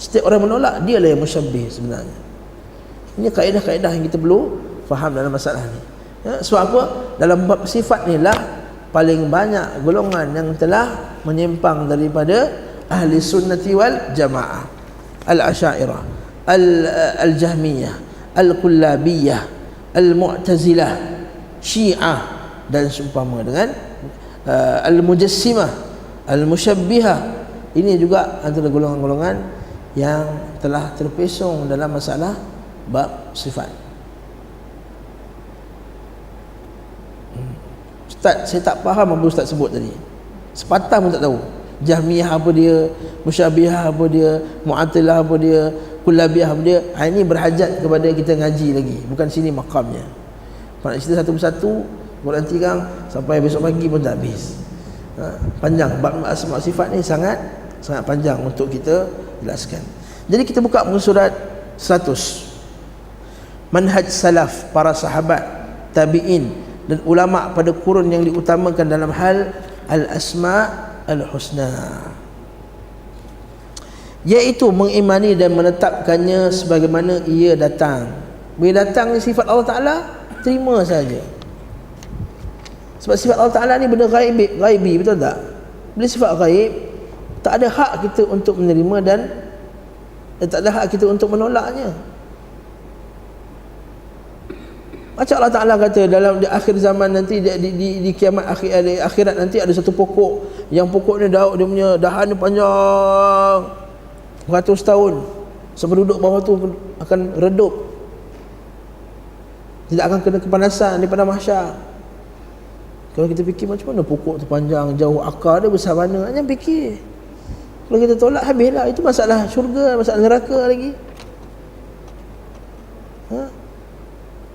setiap orang menolak dialah yang musyabbih sebenarnya. Ini kaedah-kaedah yang kita perlu faham dalam masalah ni. Ya, sebab apa? Dalam bab sifat ni lah paling banyak golongan yang telah menyimpang daripada ahli sunnati wal jamaah, al-asyairah, al-jahmiyah, al-kullabiyah, al-mu'tazilah, syiah, dan seumpama dengan al-mujassimah, al-musyabbihah. Ini juga antara golongan-golongan yang telah terpesong dalam masalah bab sifat. Ustaz, saya tak faham apa Ustaz sebut tadi, sepatah pun tak tahu. Jahmiyah apa dia, Musyabbihah apa dia, Mu'attilah apa dia, Kullabiyah apa dia. Ini berhajat kepada kita ngaji lagi, bukan sini makamnya. Kalau nak cerita satu persatu, bulan tigang sampai besok pagi pun tak habis. Panjang bab asma sifat ni, sangat panjang untuk kita jelaskan. Jadi kita buka muka surat 100. manhaj salaf, para sahabat, tabi'in dan ulama pada kurun yang diutamakan dalam hal al-asma' al-husna, iaitu mengimani dan menetapkannya sebagaimana ia datang. Bila datang ni sifat Allah Ta'ala, terima saja. Sebab sifat Allah Ta'ala ni benda ghaibi, betul tak? Bila sifat ghaib, tak ada hak kita untuk menerima dan tak ada hak kita untuk menolaknya. Macam Allah Ta'ala kata dalam di akhir zaman nanti, di kiamat akhirat nanti ada satu pokok, yang pokok ni dia punya dahan ni panjang beratus tahun, sependuduk bawah tu akan redup, tidak akan kena kepanasan di padang mahsyar. Kalau kita fikir macam mana pokok tu panjang, jauh, akar dia besar mana, jangan fikir. Kalau kita tolak, habislah. Itu masalah syurga, masalah neraka lagi.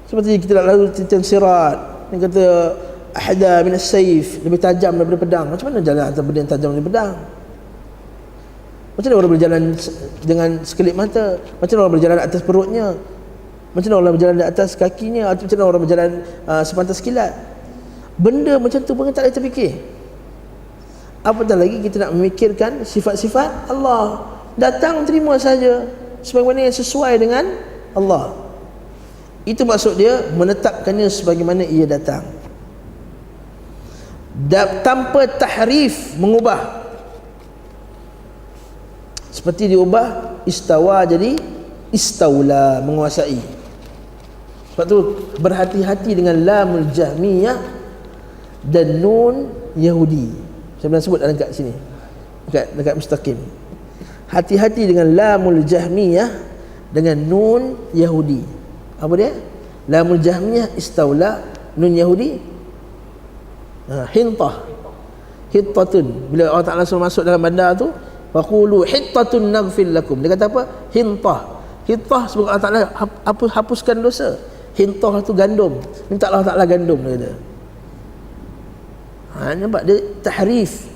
Seperti kita nak lalu tentang sirat, dia kata ahda min as-sayf, lebih tajam daripada pedang. Macam mana jalan atas benda yang tajam daripada pedang? Macam mana orang berjalan dengan sekelip mata? Macam mana orang berjalan atas perutnya? Macam mana orang berjalan di atas kakinya? Atau macam mana orang berjalan sepantas kilat? Benda macam tu pun tak boleh terfikir. Apatah lagi kita nak memikirkan sifat-sifat Allah. Datang, terima saja sebagaimana yang sesuai dengan Allah. Itu maksud dia menetapkannya sebagaimana ia datang, tanpa tahrif, mengubah. Seperti diubah istawa jadi istaula, menguasai. Sebab tu berhati-hati dengan lamul jahmiyah dan nun Yahudi. Saya pernah sebut dalam kat sini, dekat mustaqim. Hati-hati dengan lamul jahmiyah dengan nun Yahudi. Apa dia? Lamul jahmiyah istaula, nun Yahudi hintah, hittatun. Bila Allah Ta'ala suruh masuk dalam bandar tu, faqulu hittatun naghfir lakum, dia kata apa? Hintah. Hintah sebab Allah Ta'ala hapuskan dosa. Hintah tu gandum, minta Allah Ta'ala gandum, dia kata. Nampak dia tahrif,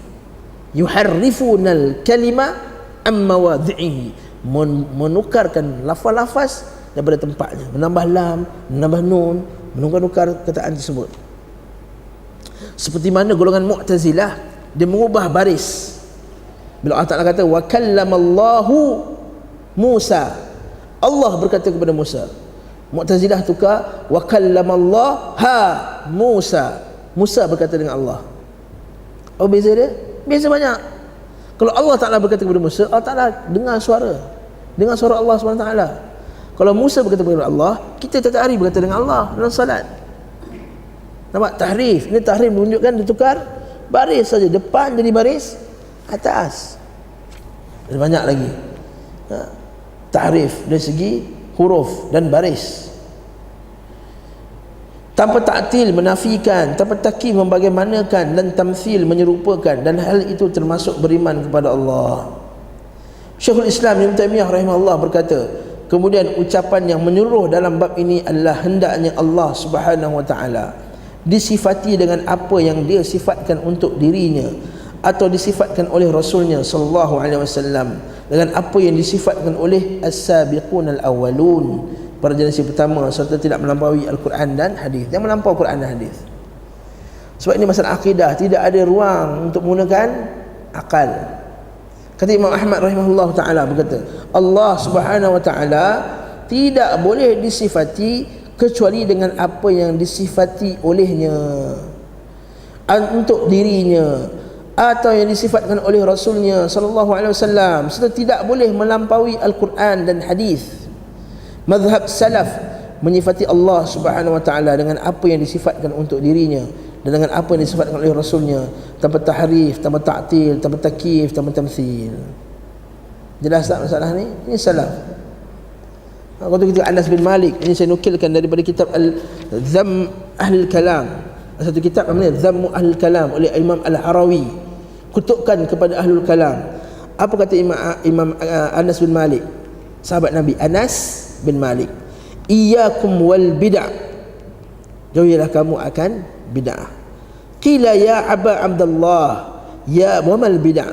yuharrifunal kalima amma wadhihi, menukarkan lafaz-lafaz daripada tempatnya, menambah lam, menambah nun, menukar-nukar kataan tersebut. Seperti mana golongan Mu'tazilah, dia mengubah baris. Bila Allah Ta'ala kata wa kallamallahu Musa, Allah berkata kepada Musa, Mu'tazilah tukar wa kallamallaha Musa, Musa berkata dengan Allah. Apa beza dia? Beza banyak. Kalau Allah Ta'ala berkata kepada Musa, Allah Ta'ala dengar suara Allah SWT. Kalau Musa berkata kepada Allah, kita setiap hari berkata dengan Allah dalam salat. Nampak tahrif? Ini tahrif menunjukkan ditukar baris saja, depan jadi baris atas. Ada banyak lagi tahrif dari segi huruf dan baris. Tanpa ta'til, menafikan, tanpa takyif, membagaimanakan, dan tamthil, menyerupakan, dan hal itu termasuk beriman kepada Allah. Syekhul Islam Ibn Taymiyah rahimahullah berkata, kemudian ucapan yang menyeluruh dalam bab ini adalah hendaknya Allah Subhanahu wa taala disifati dengan apa yang dia sifatkan untuk dirinya atau disifatkan oleh Rasulnya sallallahu alaihi wasallam dengan apa yang disifatkan oleh as-sabiqun al-awwalun, para generasi pertama, serta tidak melampaui Al-Quran dan hadis. Yang melampau Quran dan hadis. Sebab ini masalah akidah, tidak ada ruang untuk menggunakan akal. Kata Imam Ahmad rahimahullah ta'ala berkata, Allah Subhanahu wa ta'ala tidak boleh disifati kecuali dengan apa yang disifati olehnya untuk dirinya atau yang disifatkan oleh Rasulnya sallallahu alaihi wasallam, serta tidak boleh melampaui Al-Quran dan hadis. Mazhab salaf menyifati Allah Subhanahu wa ta'ala dengan apa yang disifatkan untuk dirinya dan dengan apa yang disifatkan oleh Rasulnya, tanpa tahrif, tanpa ta'til, tanpa takyif, tanpa tamthil. Jelas tak masalah ni? Ini salaf. Kalau kita Anas bin Malik, ini saya nukilkan daripada kitab Al-Dhamm Ahlul Kalam, satu kitab namanya Dhammu Ahlul Kalam oleh Imam Al-Harawi, kutukan kepada Ahlul Kalam. Apa kata Imam Anas bin Malik, sahabat Nabi Anas bin Malik, iyyakum wal bid'ah, jauhilah kamu akan bid'ah. Qila ya Aba Abdullah, ya wamal bid'ah,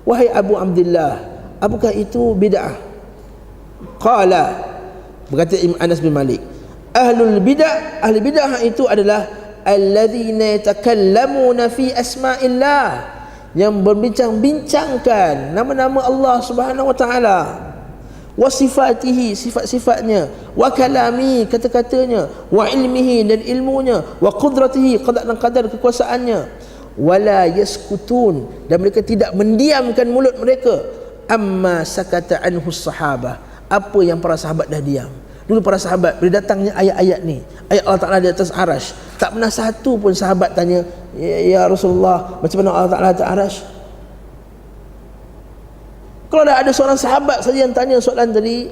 wahai Abu Abdullah, apakah itu bid'ah? Qala, berkata Anas bin Malik, Ahli bidah itu adalah alladzina yatakallamuna fi asma'illah, yang berbincang-bincangkan nama-nama Allah Subhanahu wa taala, wa sifatihi, sifat-sifatnya, wa kalami, kata-katanya, wa ilmihi, dan ilmunya, wa qudratihi, qada dan qadar kekuasaannya, wala yaskutun, dan mereka tidak mendiamkan mulut mereka, amma sakata anhu sahabah, apa yang para sahabat dah diam. Dulu para sahabat bila datangnya ayat-ayat ni, ayat Allah Ta'ala di atas arash, tak pernah satu pun sahabat tanya, ya Rasulullah, macam mana Allah Ta'ala atas arash? Kalau dah ada seorang sahabat saja yang tanya soalan tadi,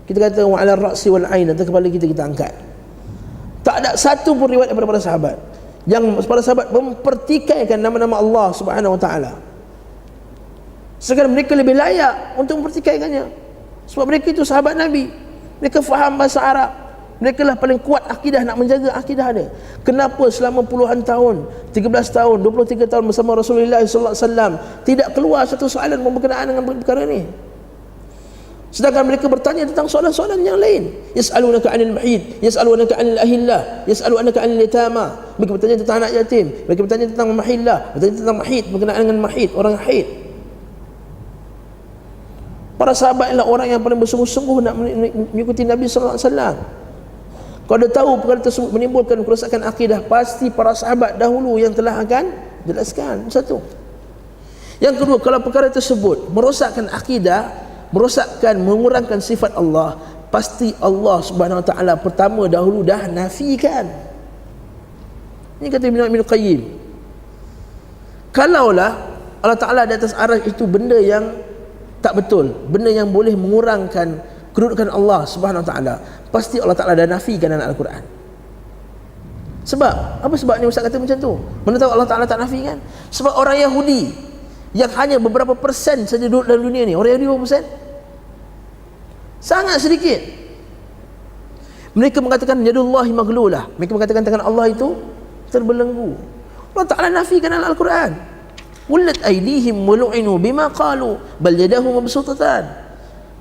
kita kata wa 'ala ra'si wal 'ain, atas kepala kita angkat. Tak ada satu pun riwayat daripada para sahabat yang para sahabat mempertikaikan nama-nama Allah Subhanahu wa taala. Sekarang mereka lebih layak untuk mempertikaikannya, sebab mereka itu sahabat Nabi. Mereka faham bahasa Arab. Mereka lah paling kuat akidah, nak menjaga akidah dia. Kenapa selama puluhan tahun, 13 tahun, 23 tahun bersama Rasulullah sallallahu alaihi wasallam tidak keluar satu soalan berkenaan dengan perkara ni? Sedangkan mereka bertanya tentang soalan-soalan yang lain. Yas'alunaka 'anil mahid, yas'alunaka 'anil ahillah, yas'alunaka 'anil yatama. Mereka bertanya tentang anak yatim, mereka bertanya tentang mahillah, bertanya tentang mahid, berkenaan dengan mahid, orang haid. Para sahabat adalah orang yang paling bersungguh-sungguh nak mengikuti Nabi sallallahu alaihi wasallam. Kalau dia tahu perkara tersebut menimbulkan kerosakan akidah, pasti para sahabat dahulu yang telah akan jelaskan. Satu. Yang kedua, kalau perkara tersebut merosakkan akidah, merosakkan, mengurangkan sifat Allah, pasti Allah Subhanahu wa taala pertama dahulu dah nafikan. Ini kata Ibn Qayyim. Kalaulah Allah Ta'ala di atas arasy itu benda yang tak betul, benda yang boleh mengurangkan kedudukan Allah Subhanahu wa taala, pasti Allah Ta'ala dah nafikan dalam Al-Quran. Sebab apa sebabnya Ustaz kata macam tu? Mana tahu Allah Ta'ala tak nafikan? Sebab orang Yahudi yang hanya beberapa persen saja duduk dalam dunia ni, orang Yahudi berapa persen? Sangat sedikit. Mereka mengatakan yadullahi maghlulah, mereka mengatakan tangan Allah itu terbelenggu. Allah Ta'ala nafikan dalam Al-Quran. Wallat aydihim walu'inu bima qalu bal yadahu mabsutatan.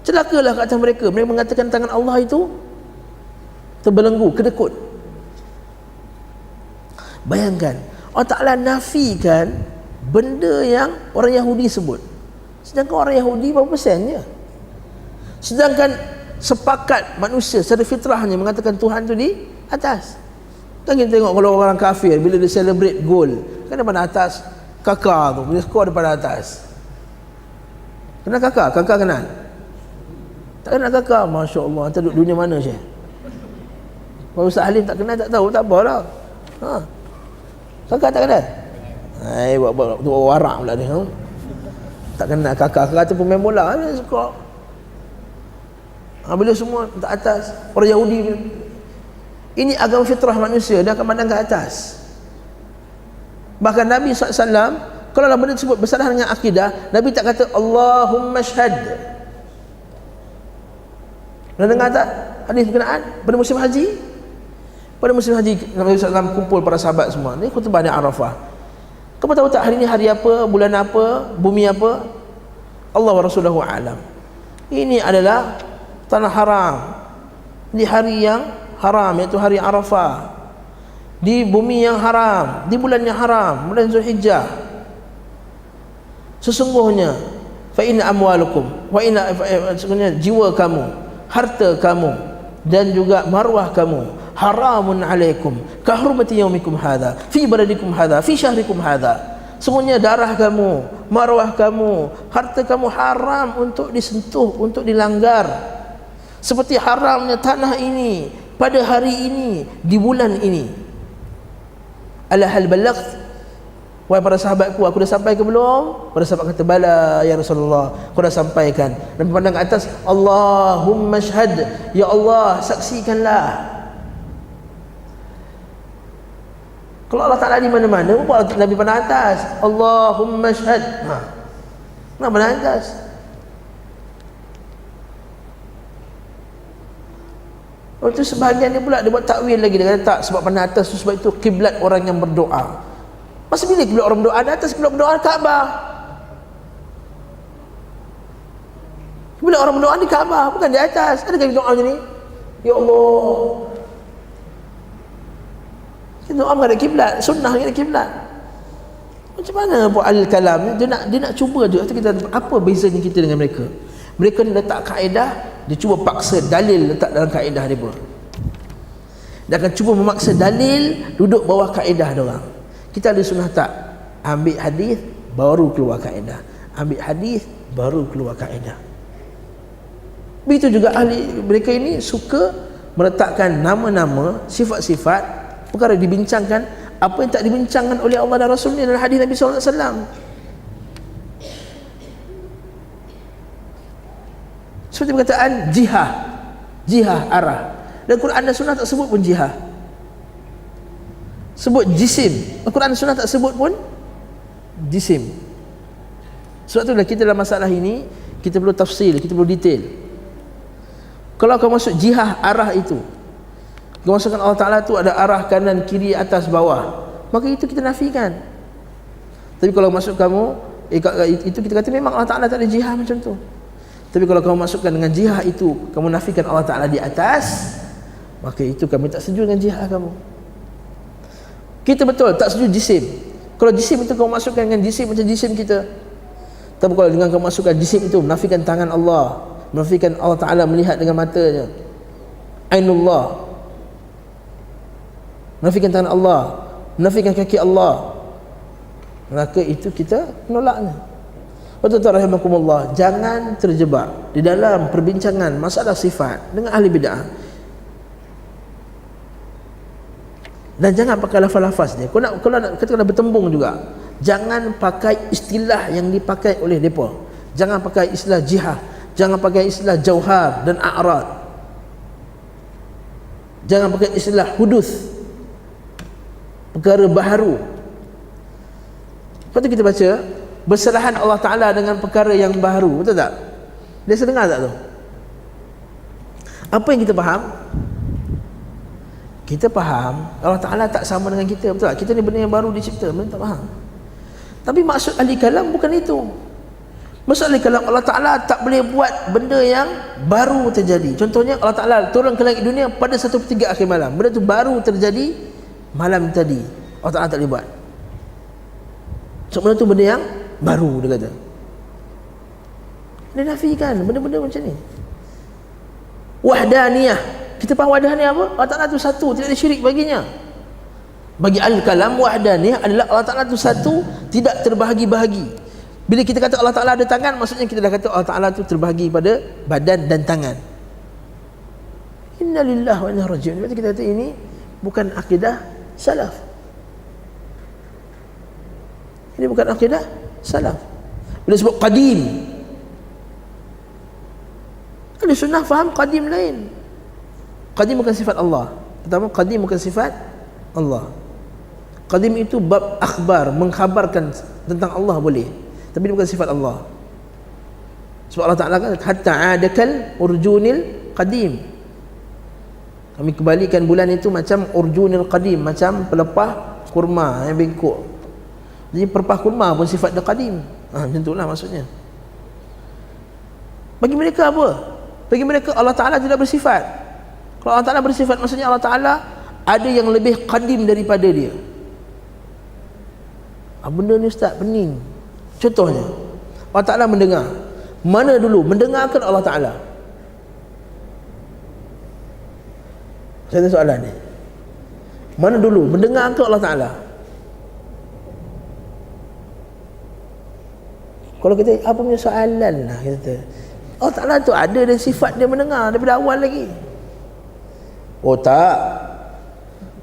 Celakalah ke atas mereka, mereka mengatakan tangan Allah itu terbelenggu, kedekut. Bayangkan, Allah Ta'ala nafikan benda yang orang Yahudi sebut, sedangkan orang Yahudi berapa persennya? Sedangkan sepakat manusia secara fitrahnya mengatakan Tuhan itu di atas. Kan kita tengok kalau orang kafir bila dia celebrate gol, kan depan atas kakak tu, dia skor daripada atas. Kenal kakak? Kakak kenal? Tak kenal kakak? Masya Allah, entah duduk dunia mana Syekh? Kalau Ustaz Halim tak kenal, tak tahu, tak apalah. Kakak tak kenal? Buat warak pula dia. Tak kenal kakak. Kakak tu pemain bola, dia skor. Bila semua tak atas, orang Yahudi. Ini agama fitrah manusia, dia akan pandang ke atas. Bahkan Nabi SAW, kalau benda tersebut bersalah dengan akidah, Nabi tak kata Allahumma syhad. Pernah dengar tak hadis berkenaan pada musim haji? Pada musim haji Nabi SAW kumpul para sahabat semua. Ni khutbah di Arafah. Kamu tahu tak hari ni hari apa, bulan apa, bumi apa? Allah wa Rasuluhu alam. Ini adalah tanah haram, di hari yang haram, iaitu hari Arafah, di bumi yang haram, di bulan yang haram, bulan Zulhijjah. Sesungguhnya fa inna amwalukum wa inna, sesungguhnya jiwa kamu, harta kamu, dan juga marwah kamu haramun alaikum ka hurmati yaumikum hadha fi baladikum hadha fi syahrikum hadha. Semuanya darah kamu, marwah kamu, harta kamu haram untuk disentuh, untuk dilanggar, seperti haramnya tanah ini pada hari ini, di bulan ini. Ala hal balagh, wahai para sahabatku, aku dah sampai ke belum? Para sahabat kata bala ya Rasulullah, aku dah sampaikan. Dan pandang ke atas, Allahumma syhad, ya Allah saksikanlah. Kalau Allah Ta'ala di mana-mana, buat Nabi pandang atas, Allahumma syhad. Kenapa pandang atas? Lepas tu sebahagian dia pula dia buat takwil lagi, dia kata tak, sebab pandang atas tu sebab itu kiblat orang yang berdoa. Masa bila kiblat orang berdoa? Di atas kiblat berdoa Kaabah. Kiblat orang berdoa di Kaabah, bukan di atas. Ada kali doa macam ni, ya Allah, Kita doa menghadap kiblat, sunnah menghadap kiblat. Macam mana buat al-kalam? Dia nak cuba juga. Kita apa bezanya kita dengan mereka? Mereka ni letak kaedah, dia cuba paksa dalil letak dalam kaedah dia pun. Dia akan cuba memaksa dalil duduk bawah kaedah dia orang. Kita ada sunnah tak? Ambil hadis baru keluar kaedah. Ambil hadis baru keluar kaedah. Begitu juga ahli mereka ini suka meletakkan nama-nama, sifat-sifat perkara dibincangkan apa yang tak dibincangkan oleh Allah dan Rasulnya dalam hadis Nabi sallallahu alaihi wasallam. Seperti perkataan jihah arah. Dan Quran dan Sunnah tak sebut pun jihah. Sebut jisim. Al-Quran dan Sunnah tak sebut pun jisim. Sebab itulah kita dalam masalah ini kita perlu tafsil, kita perlu detail. Kalau kau masuk jihah arah itu, kau masukkan Allah Ta'ala tu ada arah kanan, kiri, atas, bawah, maka itu kita nafikan. Tapi kalau masuk kamu itu kita kata memang Allah Ta'ala tak ada jihah macam tu. Tapi kalau kamu masukkan dengan jihah itu, kamu nafikan Allah Ta'ala di atas, maka itu kami tak setuju dengan jihah kamu. Kita betul tak setuju jisim. Kalau jisim itu kamu masukkan dengan jisim macam jisim kita. Tapi kalau dengan kamu masukkan jisim itu menafikan tangan Allah, menafikan Allah Ta'ala melihat dengan matanya, ainullah, menafikan tangan Allah, menafikan kaki Allah, maka itu kita menolaknya. Tuan-tuan rahimakumullah, jangan terjebak di dalam perbincangan masalah sifat dengan ahli bid'ah. Dan jangan pakai lafaz-lafaz dia. Kalau nak kata bertembung juga, jangan pakai istilah yang dipakai oleh mereka. Jangan pakai istilah jihah, jangan pakai istilah jauhar dan a'rad. Jangan pakai istilah hudus, perkara baharu. Lepas tu kita baca berserahan Allah Ta'ala dengan perkara yang baharu, betul tak? Dia sedengar tak tu? Apa yang kita faham? Kita faham Allah Ta'ala tak sama dengan kita, betul tak? Kita ni benda yang baru dicipta, benda tak faham. Tapi maksud ahli kalam bukan itu. Maksud ahli kalam, Allah Ta'ala tak boleh buat benda yang baru terjadi. Contohnya Allah Ta'ala turun ke langit dunia pada 1/3 akhir malam. Benda tu baru terjadi malam tadi. Allah Ta'ala tak boleh buat. So benda tu benda yang baru, dia kata. Dia nafikan benda-benda macam ni. Wahdaniyah, kita faham wahdaniyah apa? Allah Ta'ala tu satu, tidak ada syirik baginya. Bagi al-kalam, wahdaniyah adalah Allah Ta'ala tu satu, tidak terbahagi-bahagi. Bila kita kata Allah Ta'ala ada tangan, maksudnya kita dah kata Allah Ta'ala tu terbahagi pada badan dan tangan. Inna lillahi wa inna ilaihi raji'un. Berarti kita kata ini bukan akidah salaf. Ini bukan akidah salaf. Bila sebut qadim, ahli sunnah faham qadim lain. Qadim bukan sifat Allah. Pertama, qadim bukan sifat Allah. Qadim itu bab akhbar, mengkhabarkan tentang Allah boleh, tapi dia bukan sifat Allah. Sebab Allah Ta'ala kata hatta adakal urjunil qadim, kami kembalikan bulan itu macam urjunil qadim, macam pelepah kurma yang bengkok. Jadi pelepah kurma pun sifat dia qadim. Macam itulah maksudnya. Bagi mereka apa? Bagi mereka Allah Ta'ala tidak bersifat. Kalau Allah Ta'ala bersifat, maksudnya Allah Ta'ala ada yang lebih qadim daripada dia. Benda ni ustaz pening. Contohnya Allah Ta'ala mendengar. Mana dulu mendengarkan Allah Ta'ala? Saya ada soalan ni. Mana dulu mendengarkan Allah Ta'ala? Kalau kita apa punya soalan lah kita. Allah Ta'ala tu ada dan sifat dia mendengar daripada awal lagi. Oh tak.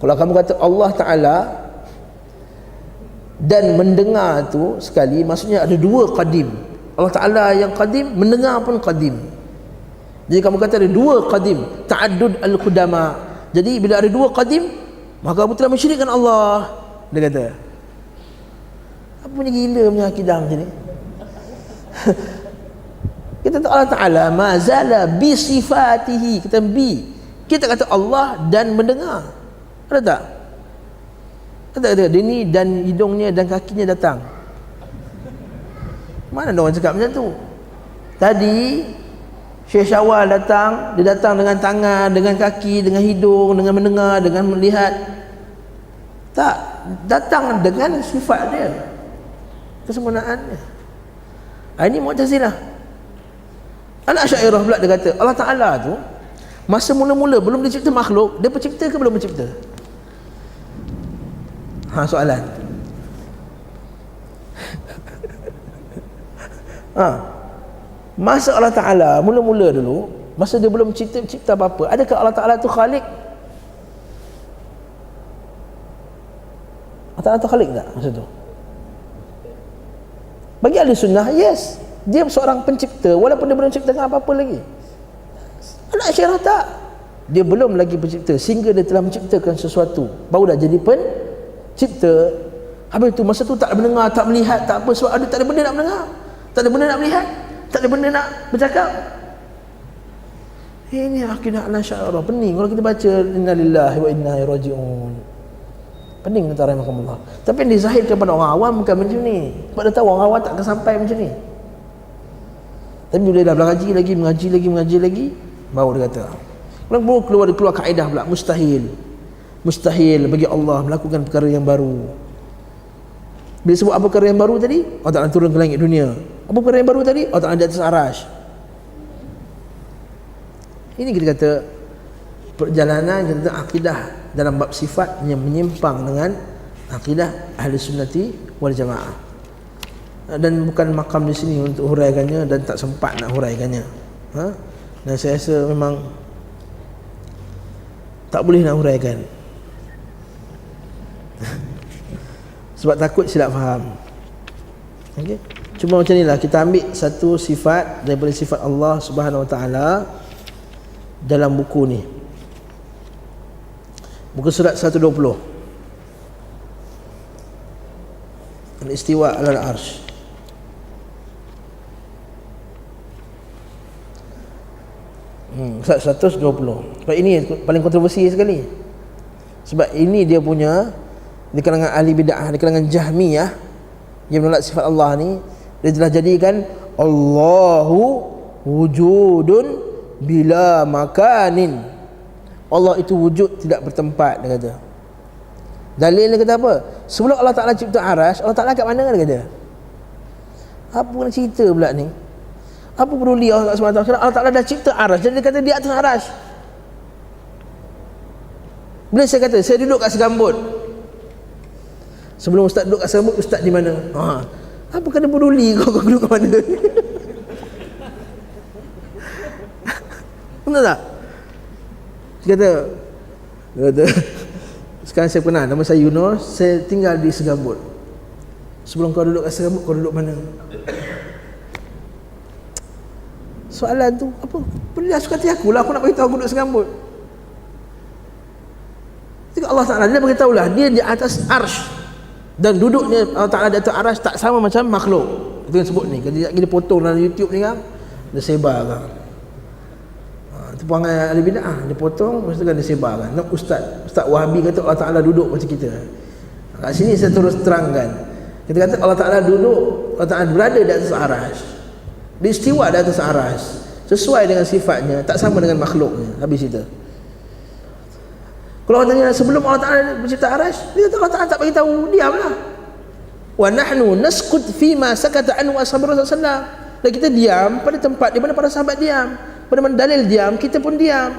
Kalau kamu kata Allah Ta'ala dan mendengar tu sekali, maksudnya ada dua qadim. Allah Ta'ala yang qadim, mendengar pun qadim. Jadi kamu kata ada dua qadim, ta'addud al-qudama. Jadi bila ada dua qadim, maka kamu telah mensyirikkan Allah. Dia kata apa punya gila punya akidah macam ni. Kita kata Allah Ta'ala mazala bi sifatihi, kita bi, kita kata Allah dan mendengar. Ada tak? Kata dia ni dan hidungnya dan kakinya datang. Mana ada orang cakap macam tu? Tadi Syekh Syawal datang, dia datang dengan tangan, dengan kaki, dengan hidung, dengan mendengar, dengan melihat. Tak, datang dengan sifat dia, kesempurnaannya. Ini Mu'tazilah. Al-Asy'ariyah pula dia kata Allah Ta'ala tu masa mula-mula belum dicipta makhluk, dia pencipta ke belum pencipta? Soalan. Masa Allah Ta'ala mula-mula dulu, masa dia belum cipta apa-apa, adakah Allah Ta'ala tu khalik? Allah Ta'ala tu khalik tak masa tu? Bagi ahli sunnah, yes, dia seorang pencipta walaupun dia belum ciptakan apa-apa lagi. Al-Asy'ariyah tak, dia belum lagi pencipta sehingga dia telah menciptakan sesuatu, baru dah jadi pencipta. Habis tu masa tu tak ada mendengar, tak melihat, tak apa, sebab ada tak ada benda nak mendengar, tak ada benda nak melihat, tak ada benda nak bercakap. Ini akidah Al-Asy'ariyah. Pening kalau kita baca inna lillahi wa inna ilaihi raji'un. Pening kata rahimahumullah. Tapi yang dizahirkan kepada orang awam bukan macam ni. Sebab dia tahu orang awam tak akan sampai macam ni. Tapi bila dah mengaji lagi, baru dia kata. Baru keluar kaedah pula, mustahil bagi Allah melakukan perkara yang baru. Bila sebut apa perkara yang baru tadi, Allah Ta'ala turun ke langit dunia. Apa perkara yang baru tadi? Allah Ta'ala di atas arash. Ini kita kata perjalanan tentang akidah dalam bab sifat yang menyimpang dengan akidah ahli sunnati wal jamaah. Dan bukan makam di sini untuk huraikannya, dan tak sempat nak huraikannya. Dan saya rasa memang tak boleh nak huraikan. Sebab takut silap faham. Okey. Cuma macam inilah, kita ambil satu sifat daripada sifat Allah Subhanahu Wa Taala dalam buku ni. Buku surat 120. Al-Istiwa 'alal Arsy. Surat 120. Sebab ini paling kontroversi sekali. Sebab ini dia punya di kalangan ahli bid'ah, di kalangan Jahmiyah yang menolak sifat Allah ni, dia telah jadikan Allahu wujudun bila makanin. Allah itu wujud tidak bertempat, dia kata. Dalil dia kata apa? Sebelum Allah Ta'ala cipta arash, Allah Ta'ala kat mana, dia kata? Apa nak cerita pula ni? Apa peduli Allah SWT? Allah Ta'ala dah cipta arash, jadi dia kata di atas arash. Bila saya kata saya duduk kat segambut, sebelum ustaz duduk kat segambut, ustaz di mana? Apa kena peduli kau duduk kat mana? Betul tak? Dia kata sekarang saya pernah, nama saya Yunus, saya tinggal di segambut. Sebelum kau duduk kat segambut, kau duduk mana? Soalan tu apa? Benda suka hati aku lah, aku nak beritahu aku duduk segambut. Jadi Allah Ta'ala dia beritahu lah, dia di atas arsh, dan duduknya Allah Ta'ala di atas arsh tak sama macam makhluk. Itu yang sebut ni, dia potong dalam YouTube ni kan, dia sebar kan. Itu perangai ahli bid'ah, dia potong lepas tu kan dia sebar kan. Ustaz Wahabi kata Allah Ta'ala duduk macam kita. Kat sini saya terus terangkan, kita kata Allah Ta'ala duduk, Allah Ta'ala berada di atas arash, dia istiwa di atas arash sesuai dengan sifatnya, tak sama dengan makhluknya. Habis itu. Kalau orang tanya sebelum Allah Ta'ala mencipta arash, dia kata Allah Ta'ala tak bagi tahu, diamlah. Wa nahnu naskut fima sakata anhu ashabu Rasulullah. Dan kita diam pada tempat di mana para sahabat diam, pada mana dalil diam, kita pun diam.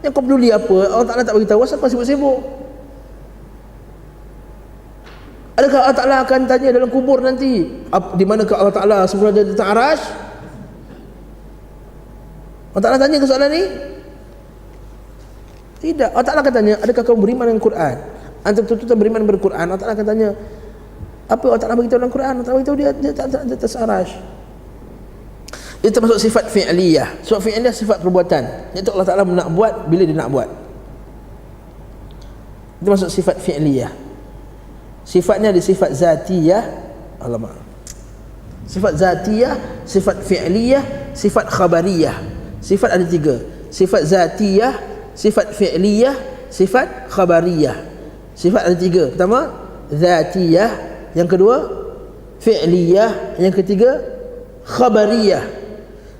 Yang kau peduli apa? Allah Ta'ala tak bagi tahu, asal kau sibuk-sibuk? Adakah Allah Ta'ala akan tanya dalam kubur nanti, di manakah Allah Ta'ala sebelum dia letak arash? Allah Ta'ala tanya ke soalan ni? Tidak. Allah Ta'ala akan tanya, adakah kau beriman dengan Quran? Antara tuntutan beriman dengan Quran, Allah Ta'ala akan tanya, apa Allah Ta'ala beritahu dalam Quran? Allah Ta'ala beritahu dia di atas arash. Itu termasuk sifat fi'liyah. Sifat fi'liyah sifat perbuatan, iaitu Allah Ta'ala nak buat bila dia nak buat. Itu masuk sifat fi'liyah. Sifatnya ada sifat zatiyah, alamak, sifat zatiyah, sifat fi'liyah, sifat khabariyah. Sifat ada tiga: sifat zatiyah, sifat fi'liyah, sifat khabariyah. Sifat ada tiga. Pertama zatiyah, yang kedua fi'liyah, yang ketiga khabariyah.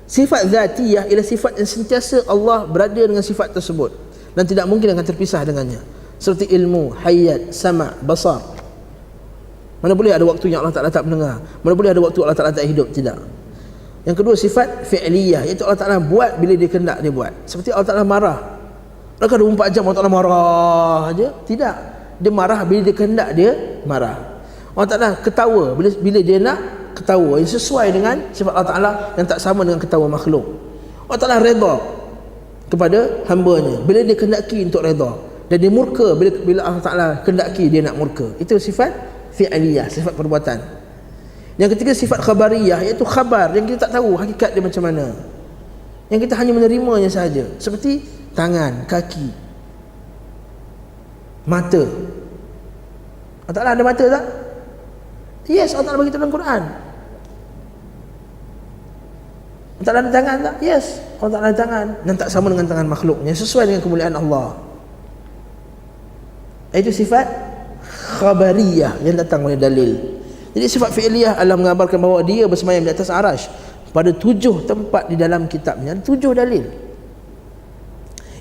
Sifat zatiyah ialah sifat yang sentiasa Allah berada dengan sifat tersebut dan tidak mungkin akan terpisah dengannya. seperti ilmu, hayat, sama', basar. Mana boleh ada waktu yang Allah Ta'ala tak mendengar, mana boleh ada waktu Allah Ta'ala tak hidup, tidak. Yang kedua sifat fi'liyah, iaitu Allah Ta'ala buat bila dia kehendak dia buat. Seperti Allah Ta'ala marah, adakah 24 jam Allah Ta'ala marah aja? Tidak, dia marah bila dia kehendak dia marah. Allah Ta'ala ketawa bila dia nak ketawa, yang sesuai dengan sifat Allah Ta'ala yang tak sama dengan ketawa makhluk. Allah Ta'ala redha kepada hambanya bila dia kehendaki untuk redha, dan dia murka bila Allah Ta'ala kehendaki dia nak murka. Itu sifat fi'liyah, sifat perbuatan. Yang ketiga sifat khabariyah, iaitu khabar yang kita tak tahu hakikat dia macam mana, yang kita hanya menerimanya sahaja, seperti tangan, kaki, mata. Allah Ta'ala ada mata tak? Yes, Allah Ta'ala bagi dalam Quran. Allah Ta'ala ada tangan tak? Yes, Allah Ta'ala ada tangan, dan tak sama dengan tangan makhluknya, sesuai dengan kemuliaan Allah. Itu sifat khabariyah yang datang oleh dalil. Jadi sifat fi'liyah Allah mengabarkan bahawa dia bersemayam di atas arash pada 7 tempat di dalam kitabnya, 7 dalil.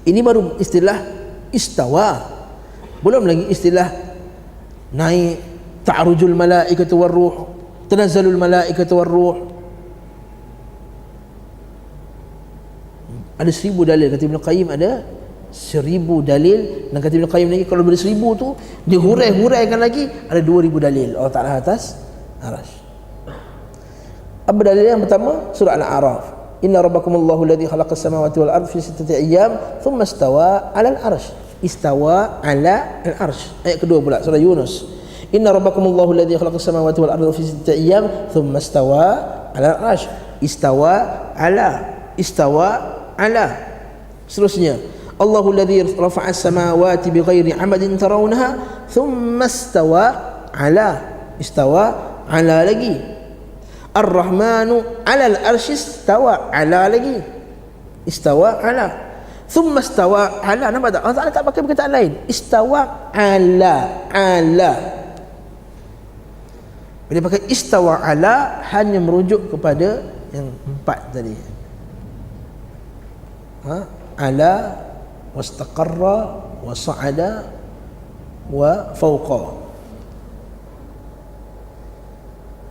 Ini baru istilah istawa, belum lagi istilah naik, ta'rujul malaikatu warruh, tanazzalul malaikatu warruh. Ada 1000 dalil, kata Ibn Qayyim ada 1000 dalil, dan kata Ibn Qayyim lagi kalau boleh 1000 tu dihurai-huraikan lagi, ada 2000 dalil Allah Ta'ala atas arash. Apa dalil yang pertama? Surah Al-A'raf, inna rabbakumullahu alladhi khalaqas samawati wal ardi fi 6 ayyam thumma istawa 'alal arsh. Istawa 'ala al-arsh. Ayat kedua pula surah Yunus, inna rabbakumullahu alladhi khalaqas samawati wal ardi fi 6 ayyam thumma istawa 'alal arsh. Istawa 'ala. Seterusnya, Allahu alladhi rafa'a as-samawati bighairi 'amadin tarawnaha thumma istawa 'ala lagi. Ar-Rahmanu 'alal arsy istawa 'ala lagi. Istawa 'ala. Thumma istawa 'ala. Nampak tak? Allah Ta'ala tak pakai perkataan lain. Istawa 'ala. Bila pakai istawa 'ala, hanya merujuk kepada yang 4 tadi. Ala, wastaqarra, wa sa'ada, wa fawqa.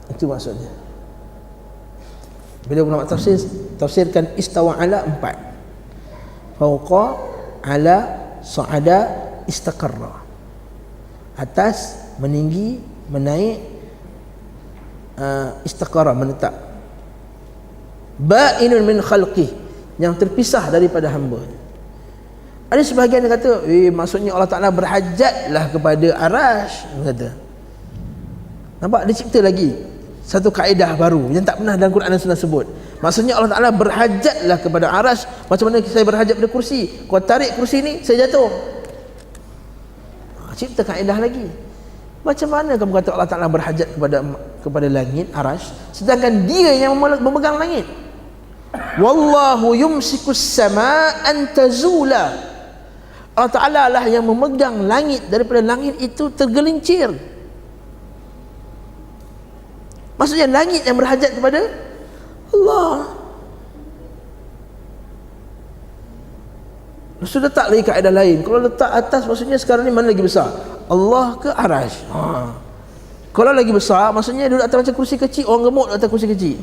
Itu maksudnya. Bila ulama tafsirkan istawa ala 4. Fawqa, ala, sa'ada, istaqarra. Atas, meninggi, menaik, istaqarra, menetap. Ba'inun min khalqih, yang terpisah daripada hamba. Ada sebahagian yang kata, maksudnya Allah Ta'ala berhajatlah kepada arash, kata. Nampak, dia cipta lagi satu kaedah baru yang tak pernah dalam Quran dan Sunnah sebut. Maksudnya Allah Ta'ala berhajatlah kepada arash, macam mana saya berhajat pada kursi. Kau tarik kursi ni, saya jatuh. Cipta kaedah lagi. Macam mana kamu kata Allah Ta'ala berhajat kepada langit, arash, sedangkan dia yang memegang langit? Wallahu yumsikus sama an tazula. Allah Ta'ala lah yang memegang langit daripada langit itu tergelincir. Maksudnya langit yang berhajat kepada Allah. Sudah tak lagi kaedah lain. Kalau letak atas, maksudnya sekarang ni mana lagi besar, Allah ke arash? Kalau lagi besar, maksudnya duduk atas macam kursi kecil, orang gemuk duduk atas kursi kecil.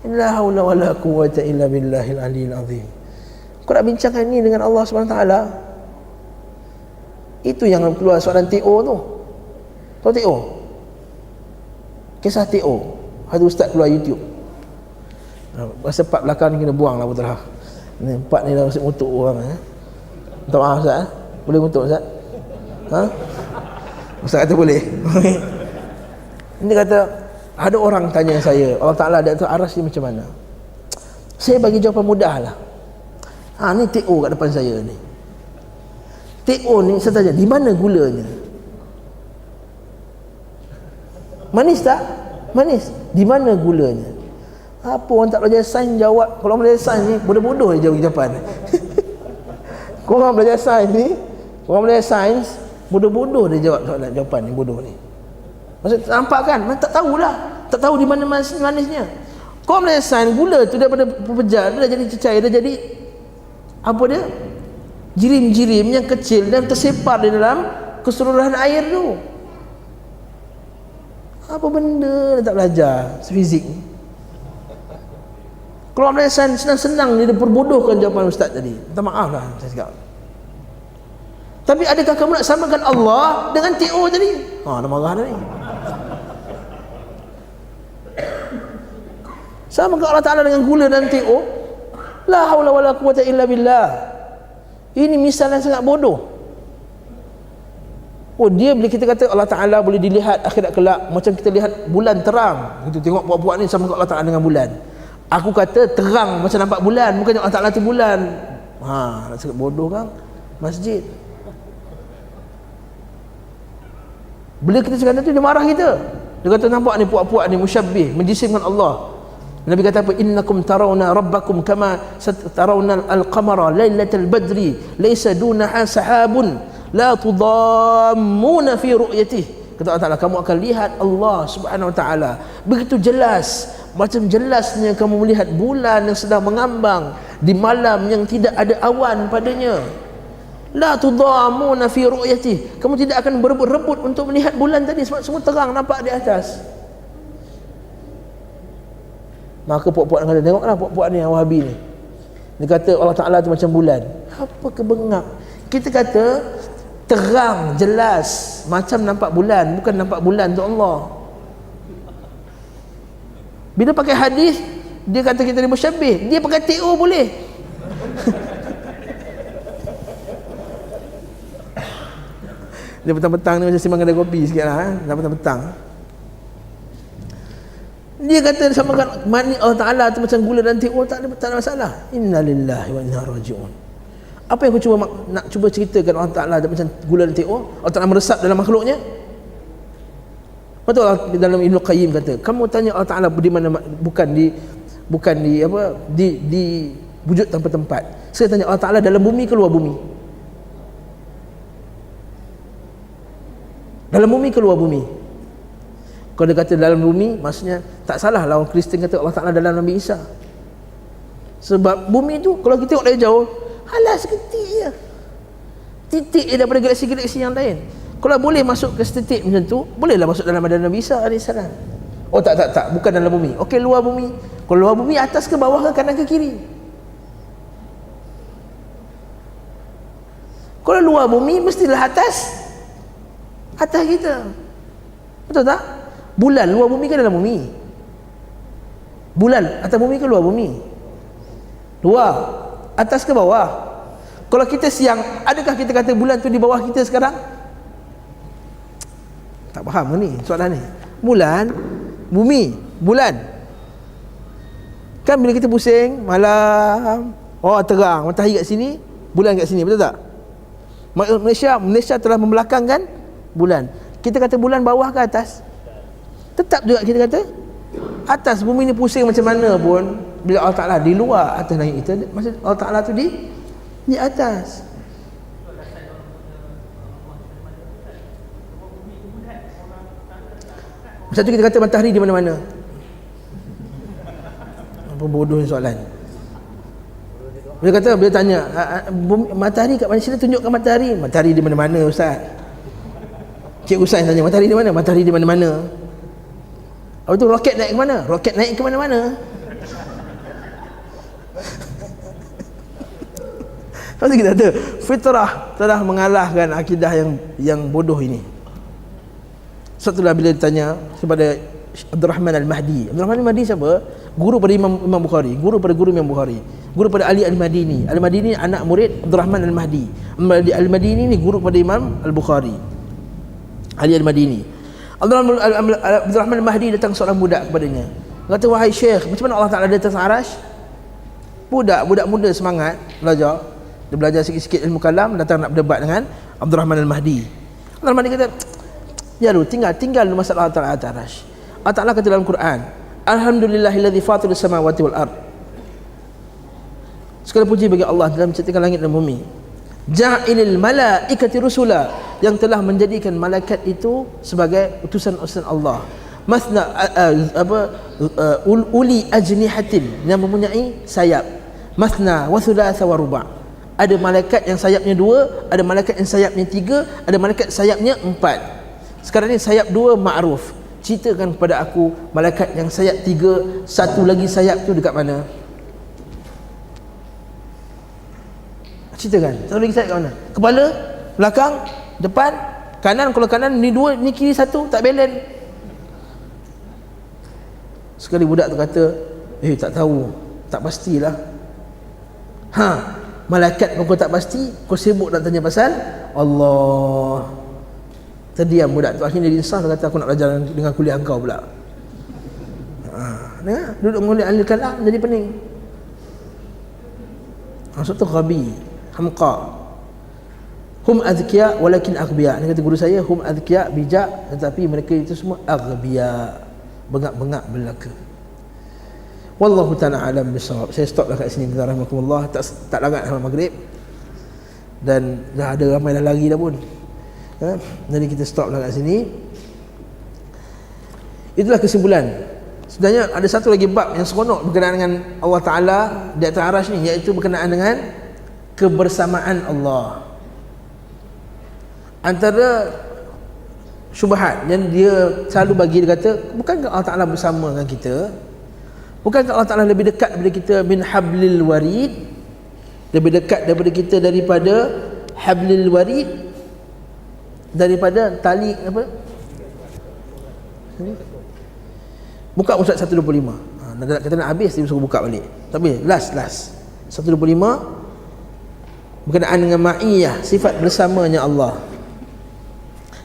La haula wala quwwata illa billahil aliyil azim. Kau nak bincangkan ni dengan Allah SWT. Itu yang keluar soalan TO tu. Tahu TO? Kisah TO. Ada ustaz keluar YouTube. Masa part belakang ni kena buang lah betul lah. Ni part ni dah masih mutuk orang. Minta maaf Ustaz. Boleh mutuk Ustaz? Ustaz kata boleh. Ini kata, ada orang tanya saya, Allah Ta'ala ada atas arash ni macam mana? Saya bagi jawapan mudah lah. Ni TO kat depan saya ni. TO ni saya tanya, di mana gulanya? Manis tak? Manis. Di mana gulanya? Apa orang tak belajar sains jawab? Kalau orang belajar sains ni, bodoh-bodoh je jawab jawapan. Korang belajar sains ni, orang belajar sains, bodoh-bodoh dia jawab jawapan ni, bodoh ni. Maksud nampak kan? Tak tahulah. Tak tahu di mana manisnya. Kau belajar sains, gula tu daripada pepejal, dia dah jadi cecair, dia jadi apa dia? jirim-jirim yang kecil dan tersepar di dalam keseluruhan air tu. Apa benda dia tak belajar fizik ni? Kalau belajar senang-senang dia perbodohkan jawapan ustaz tadi. Minta maaf lah saya cakap. Tapi adakah kamu nak samakan Allah dengan TO tadi? Dah marah dah ni. Samakan Allah Ta'ala dengan gula dan TO? La haula wala quwata illa billah. Ini misal yang sangat bodoh. Dia bila kita kata Allah Ta'ala boleh dilihat akhirat kelak, macam kita lihat bulan terang. Kita tengok buat-buat ni sama Allah Ta'ala dengan bulan. Aku kata terang macam nampak bulan, bukannya Allah Ta'ala tu bulan. Nak cakap bodoh kan? Masjid. Bila kita cakap tu, dia marah kita. Dia kata nampak ni puak-puak ni musyabbih, menjisimkan Allah. Nabi kata apa? Innakum tarawna rabbakum kama tarawna al-qamara lailatal badri laysa dunaha sahabun la tudammuna fi ru'yatihi. Kata Allah Ta'ala, kamu akan lihat Allah Subhanahu Wa Ta'ala begitu jelas, macam jelasnya kamu melihat bulan yang sedang mengambang di malam yang tidak ada awan padanya. La tudammuna fi ru'yatihi, kamu tidak akan berebut-rebut untuk melihat bulan tadi sebab semua terang nampak di atas. Maka puak-puak kata, tengoklah puak-puak ni yang Wahabi ni, dia kata Allah Ta'ala tu macam bulan. Apa kebengak? Kita kata terang, jelas, macam nampak bulan, bukan nampak bulan tu Allah. Bila pakai hadis, dia kata kita ni musyabbih. Dia pakai TO boleh. Dia petang-petang ni macam simbang kedai kopi sikit lah, dah petang-petang. Dia kata samakan mani Allah Ta'ala tu macam gula dan TO, tak ada masalah. Inna lillahi wa inna raji'un. Apa yang aku nak cuba ceritakan Allah Ta'ala macam gula dan TO? Allah Ta'ala meresap dalam makhluknya. Betul Allah dalam Ibnu Qayyim kata, kamu tanya Allah Ta'ala di mana, bukan di wujud tanpa tempat. Saya tanya Allah Ta'ala dalam bumi ke luar bumi? Dalam bumi ke luar bumi? Kalau dia kata dalam bumi, maksudnya tak salah lah orang Kristian kata Allah Ta'ala dalam Nabi Isa. Sebab bumi tu kalau kita tengok dari jauh, halah seketik je, titik je daripada galaksi-galaksi yang lain. Kalau boleh masuk ke titik macam tu, bolehlah masuk dalam badan Nabi Isa AS. Oh tak, bukan dalam bumi. Okey, luar bumi. Kalau luar bumi, atas ke bawah ke kanan ke kiri? Kalau luar bumi, mestilah atas kita. Betul tak? Bulan luar bumi ke dalam bumi? Bulan atas bumi ke luar bumi? Luar. Atas ke bawah? Kalau kita siang, adakah kita kata bulan tu di bawah kita sekarang? Tak faham ke ni soalan ni? Bulan, bumi, bulan. Kan bila kita pusing malam, terang, matahari kat sini, bulan kat sini, betul tak? Malaysia telah membelakangkan bulan. Kita kata bulan bawah ke atas? Tetap juga kita kata atas. Bumi ni pusing macam mana pun, bila Allah Ta'ala di luar, atas langit kita, maksud Allah Ta'ala tu di atas. Satu kita kata matahari di mana-mana. Apa bodohnya soalan. Bila tanya matahari kat mana, sila tunjukkan matahari. Matahari di mana-mana ustaz. Cikgu sains tanya matahari di mana? Matahari di mana-mana. Apa tu roket naik ke mana? Roket naik ke mana-mana. Pasti kita kata fitrah telah mengalahkan akidah yang bodoh ini. Satulah bila ditanya kepada Abdurrahman Al-Mahdi. Abdurrahman Al-Mahdi siapa? Guru pada Imam Bukhari, guru pada guru Imam Bukhari, guru pada Ali Al-Madini. Al-Madini anak murid Abdurrahman Al-Mahdi. Al-Madini ni guru pada Imam Al-Bukhari, Ali Al-Madini. Abdurrahman Al-Mahdi datang seorang budak kepadanya. Kata, wahai Syekh, macam mana Allah Ta'ala di atas arash? Budak muda semangat belajar. Dia belajar sikit-sikit ilmu kalam, datang nak berdebat dengan Abdurrahman Al-Mahdi. Abdurrahman Al-Mahdi kata, ya lu tinggal masalah Allah Ta'ala atas arash. Allah Ta'ala kata dalam Quran, alhamdulillahilladzi fatirus samawati wal ard. Segala puji bagi Allah dalam menciptakan langit dan bumi. Ja'ilil malaikati rusula, yang telah menjadikan malaikat itu sebagai utusan-utusan Allah. Masna uli ajnihatin, yang mempunyai sayap. Masna wa thulatha wa ruba', Ada malaikat yang sayapnya 2, ada malaikat yang sayapnya 3, ada malaikat sayapnya 4. Sekarang ni sayap 2 ma'ruf. Ceritakan kepada aku, malaikat yang sayap 3, satu lagi sayap tu dekat mana? Ceritakan, satu lagi sayap kat mana? Kepala, belakang, depan, kanan. Kalau kanan ni 2, ni kiri 1, tak balance. Sekali budak tu kata, tak tahu, tak pastilah. Malaikat kau tak pasti, kau sibuk nak tanya pasal Allah. Terdiam budak tu. Akhirnya dia insaf, dia kata aku nak belajar dengan kuliah engkau pula. Dengar, duduk mengulik ahli kalam jadi pening. Maksud tu ghabi, hamqa. Hum azkiya walakin aghbiya. Dia kata guru saya, hum azkiya, bijak, tetapi mereka itu semua aghbiya, bengak-bengak belaka. Wallahu ta'ala alam bisawab. Saya stoplah kat sini, rahmatullah. Tak larat sampai maghrib. Dan dah ada ramai dah lari dah pun. Jadi kita stoplah kat sini. Itulah kesimpulan. Sebenarnya ada satu lagi bab yang seronok berkenaan dengan Allah Ta'ala di atas arasy ni, iaitu berkenaan dengan kebersamaan Allah. Antara syubhat yang dia selalu bagi, dia kata, bukankah Allah Ta'ala bersama dengan kita? Bukankah Allah Ta'ala lebih dekat daripada kita min hablil warid? Lebih dekat daripada kita daripada hablil warid, daripada tali apa? Buka Ustaz 125. Kata nak habis, dia suruh buka balik. Tapi last 125 berkenaan dengan ma'iyah, sifat bersamanya Allah.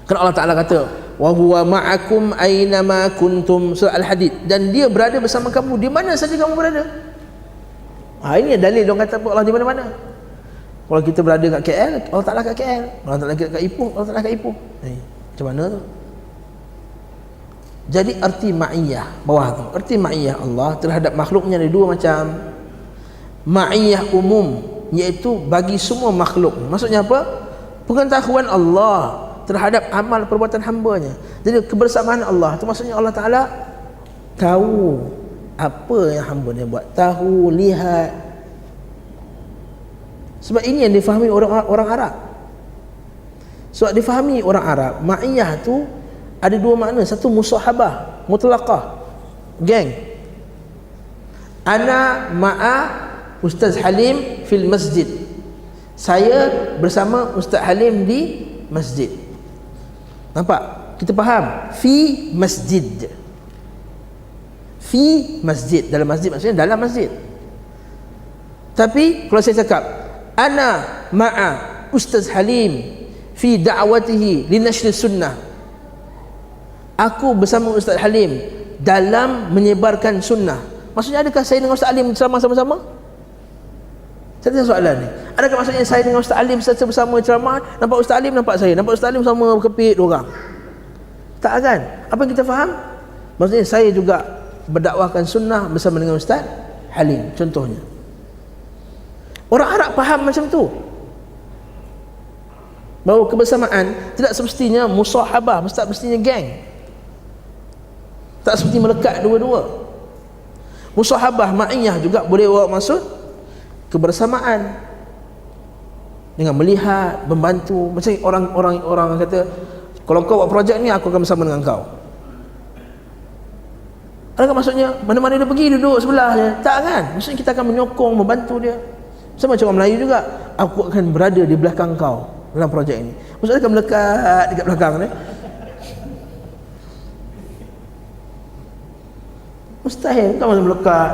Kerana Allah Ta'ala kata, wa huwa ma'akum aina ma kuntum, surah Al-Hadid, dan dia berada bersama kamu di mana saja kamu berada. Ini dalil dia kata Allah di mana-mana. Kalau kita berada kat KL, Allah Ta'ala kat KL. Allah Ta'ala kat Ipoh, Allah Ta'ala kat Ipoh. Macam mana tu? Jadi arti ma'iyah bawah tu, arti ma'iyah Allah terhadap makhluknya ada 2 macam. Ma'iyah umum, iaitu bagi semua makhluk. Maksudnya apa? Pengetahuan Allah terhadap amal perbuatan hambanya. Jadi kebersamaan Allah itu maksudnya Allah Ta'ala tahu apa yang hamba-Nya buat, tahu, lihat. Sebab ini yang difahami orang Arab. Sebab difahami orang Arab, ma'iyah tu ada 2 makna. Satu musahabah mutlaqah, geng. Ana ma'a Ustaz Halim fil masjid. Saya bersama Ustaz Halim di masjid. Nampak? Kita faham fi masjid. Fi masjid, dalam masjid maksudnya dalam masjid. Tapi kalau saya cakap ana ma'a Ustaz Halim fi da'watihi li nashr sunnah, aku bersama Ustaz Halim dalam menyebarkan sunnah, maksudnya adakah saya dengan Ustaz Halim ceramah sama-sama? Saya tanya soalan ni, adakah maksudnya saya dengan Ustaz Halim serta bersama ceramah, nampak Ustaz Halim nampak saya, nampak Ustaz Halim sama berkepit 2 orang? Tak kan? Apa yang kita faham? Maksudnya saya juga berdakwahkan sunnah bersama dengan Ustaz Halim, contohnya. Orang Arab faham macam tu, bahawa kebersamaan tidak semestinya musahabah, tak semestinya geng, tak seperti melekat dua-dua. Musahabah ma'iyah juga boleh bawa maksud kebersamaan dengan melihat, membantu. Macam orang kata, kalau kau buat projek ni, aku akan bersama dengan kau. Adakah maksudnya mana-mana dia pergi duduk sebelah je? Tak kan? Maksudnya kita akan menyokong, membantu dia. Sama macam orang Melayu juga, aku akan berada di belakang kau dalam projek ini. Maksudnya akan melekat dekat belakang ni. Mustahil kan masa melekat.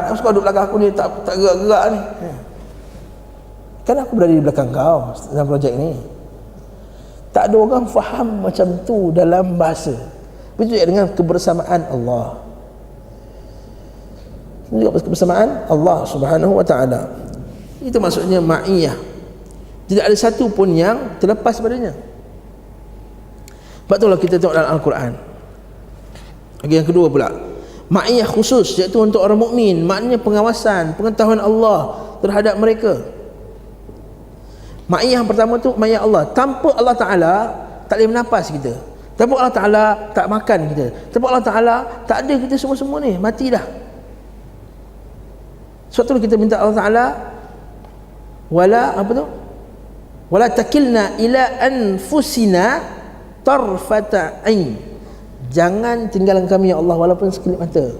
Aku suka duduk belakang aku ni, tak gerak-gerak ni. Kan aku berada di belakang kau dalam projek ni. Tak ada orang faham macam tu dalam bahasa. Begitu juga dengan kebersamaan Allah. Juga kebersamaan Allah Subhanahu wa ta'ala. Itu maksudnya ma'iyah. Tidak ada satu pun yang terlepas padanya. Sebab itulah kita tengok dalam Al-Quran. Lagi yang kedua pula, ma'iyah khusus, iaitu untuk orang mukmin. Maknanya pengawasan, pengetahuan Allah terhadap mereka. Ma'iyah yang pertama tu ma'iyah Allah. Tanpa Allah Ta'ala tak boleh bernafas kita. Tanpa Allah Ta'ala tak makan kita. Tanpa Allah Ta'ala tak ada kita semua-semua ni, mati dah. Sebab tu kita minta Allah Ta'ala wala apa tu? Wala takilna ila anfusina tarfata ain. Jangan tinggalkan kami ya Allah walaupun sekelip mata.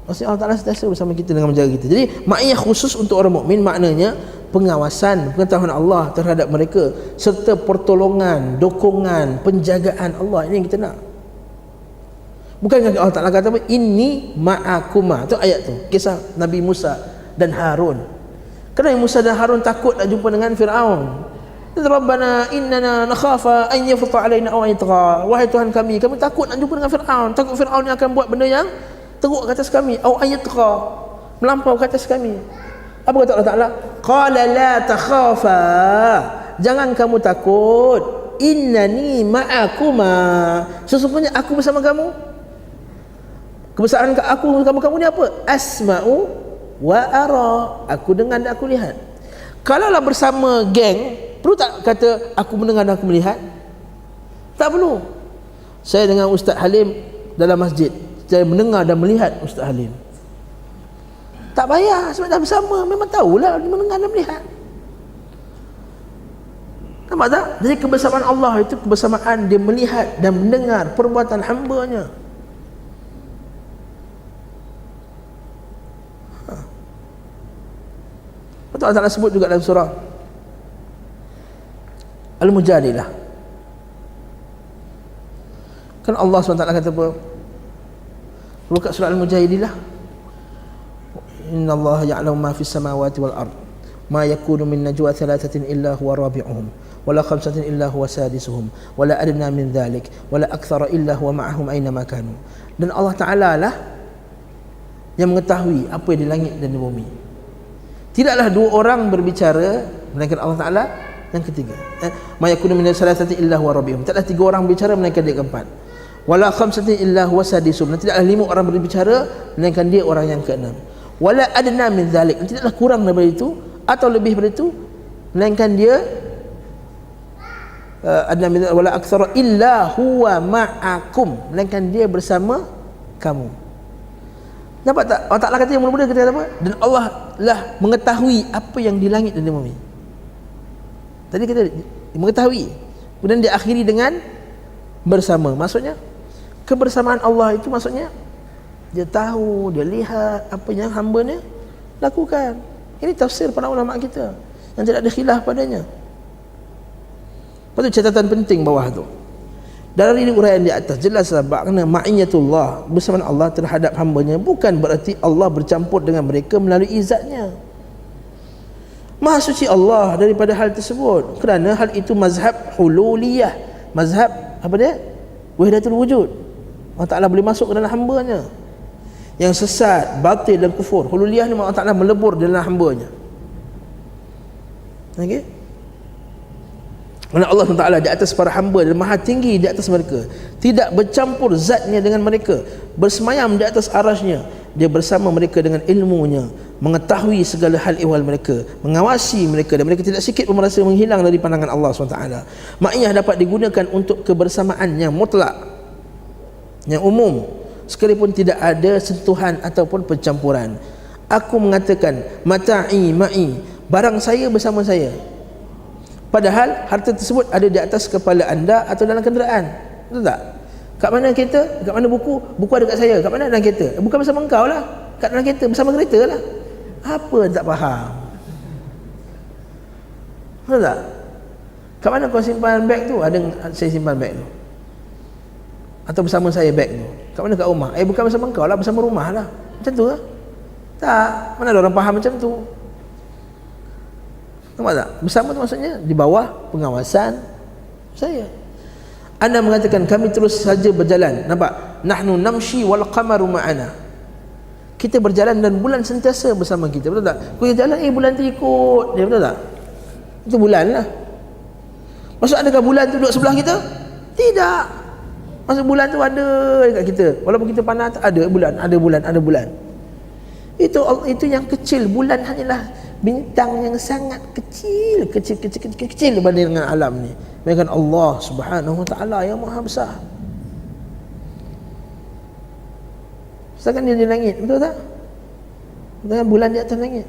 Maksudnya Allah Ta'ala sentiasa bersama kita dengan menjaga kita. Jadi ma'iyah khusus untuk orang mukmin maknanya pengawasan, pengetahuan Allah terhadap mereka serta pertolongan, dokongan, penjagaan Allah. Ini yang kita nak. Bukan Allah Ta'ala kata apa? Inni ma'akuma. Itu ayat tu, kisah Nabi Musa dan Harun. Kerana Musa dan Harun takut nak jumpa dengan Fir'aun. Rabbana innana nakhafa an yafta alaina aw yatgha. Wahai Tuhan kami takut nak jumpa dengan Fir'aun. Takut Fir'aun yang akan buat benda yang teruk ke atas kami, aw ayatgha, melampau ke atas kami. Apa kata Allah Ta'ala? Qala la takhafa, jangan kamu takut, innani ma'akuma, sesungguhnya aku bersama kamu. Kebesaran aku kamu ni apa? Asma'u wa ara, aku dengar dan aku lihat. Kalaulah bersama geng, perlu tak kata aku mendengar dan aku melihat? Tak perlu. Saya dengan Ustaz Halim dalam masjid, saya mendengar dan melihat Ustaz Halim. Tak payah, sebab dah bersama, memang tahulah dia mendengar dan melihat. Nampak tak? Jadi kebersamaan Allah itu kebersamaan dia melihat dan mendengar perbuatan hamba-Nya. Betul Allah Ta'ala sebut juga dalam surah Al-Mujadilah. Kan Allah SWT kata apa? Buka surah Al-Mujadilah. Inna Allah ya'lamu ma fis samawati wal ard. Ma yakunu min najwa thalathatin illa huwa rabi'uhum wala khamsatin illa huwa sadisuhum wala adna min dhalik wala akthara illa huwa ma'ahum aina ma kanu. Dan Allah Ta'ala lah yang mengetahui apa yang di langit dan di bumi. Tidaklah dua orang berbicara melainkan Allah Ta'ala yang ketiga. Ma yakunu min thalathatin illa huwa rabi'uhum. Tidaklah tiga orang berbicara melainkan dia keempat. Wala khamsatin illa huwa sadisuhum. Tidaklah lima orang berbicara melainkan dia orang yang keenam. Wala adna min dhalik. Tidaklah kurang daripada itu atau lebih daripada itu melainkan dia adna min dhalik wala aktsara illa huwa ma'akum, melainkan dia bersama kamu. Nampak tak? Allah Ta'ala kata yang mula-mula kata apa? Dan Allah lah mengetahui apa yang di langit dan di bumi. Tadi kata mengetahui, kemudian dia akhiri dengan bersama. Maksudnya kebersamaan Allah itu maksudnya dia tahu, dia lihat apa yang hamba-Nya lakukan. Ini tafsir para ulama kita yang tidak ada khilaf padanya. Lepas tu catatan penting bawah tu, dari uraian di atas jelaslah makna ma'iyatullah, bersamaan Allah terhadap hamba-Nya bukan berarti Allah bercampur dengan mereka melalui izatnya. Maha suci Allah daripada hal tersebut, kerana hal itu mazhab hululiyah, mazhab apa dia? Wahdatul wujud. Allah Ta'ala boleh masuk ke dalam hamba-Nya yang sesat, batil dan kufur. Hululiyah ni Allah Ta'ala melebur dalam hamba-Nya. Okey? Kerana Allah Ta'ala di atas para hamba dan maha tinggi di atas mereka, tidak bercampur zatnya dengan mereka, bersemayam di atas arasnya, dia bersama mereka dengan ilmunya, mengetahui segala hal ihwal mereka, mengawasi mereka, dan mereka tidak sikit pun merasa menghilang dari pandangan Allah SWT. Ma'iyah dapat digunakan untuk kebersamaan yang mutlak, yang umum, sekalipun tidak ada sentuhan ataupun pencampuran. Aku mengatakan mata'i ma'i, barang saya bersama saya, padahal harta tersebut ada di atas kepala anda atau dalam kenderaan. Betul tak? Kat mana kereta? Kat mana buku? Buku ada kat saya. Kat mana dalam kereta? Bukan bersama engkau lah, kat dalam kereta, bersama kereta lah. Apa tak faham? Betul tak? Kat mana kau simpan beg tu? Ada, saya simpan beg tu. Atau bersama saya beg tu. Kat mana kat rumah? Bukan bersama engkau lah, bersama rumah lah. Macam tu lah. Tak, mana ada orang faham macam tu? Nampak tak? Bersama tu maksudnya di bawah pengawasan saya. Anda mengatakan kami terus saja berjalan. Nampak? Nahnu namshi wal qamaru ma'ana. Kita berjalan dan bulan sentiasa bersama kita. Betul tak? Kita jalan, bulan tu ikut dia. Betul tak? Itu bulan lah. Maksud adakah bulan tu duduk sebelah kita? Tidak. Maksud bulan tu ada dekat kita. Walaupun kita pandang ada bulan, ada bulan, ada bulan. Itu yang kecil. Bulan hanyalah bintang yang sangat kecil berbanding dengan alam ni. Melainkan Allah Subhanahu Wa Taala yang maha besar. Sedangkan dia di langit, betul tak? Dengan bulan di atas langit.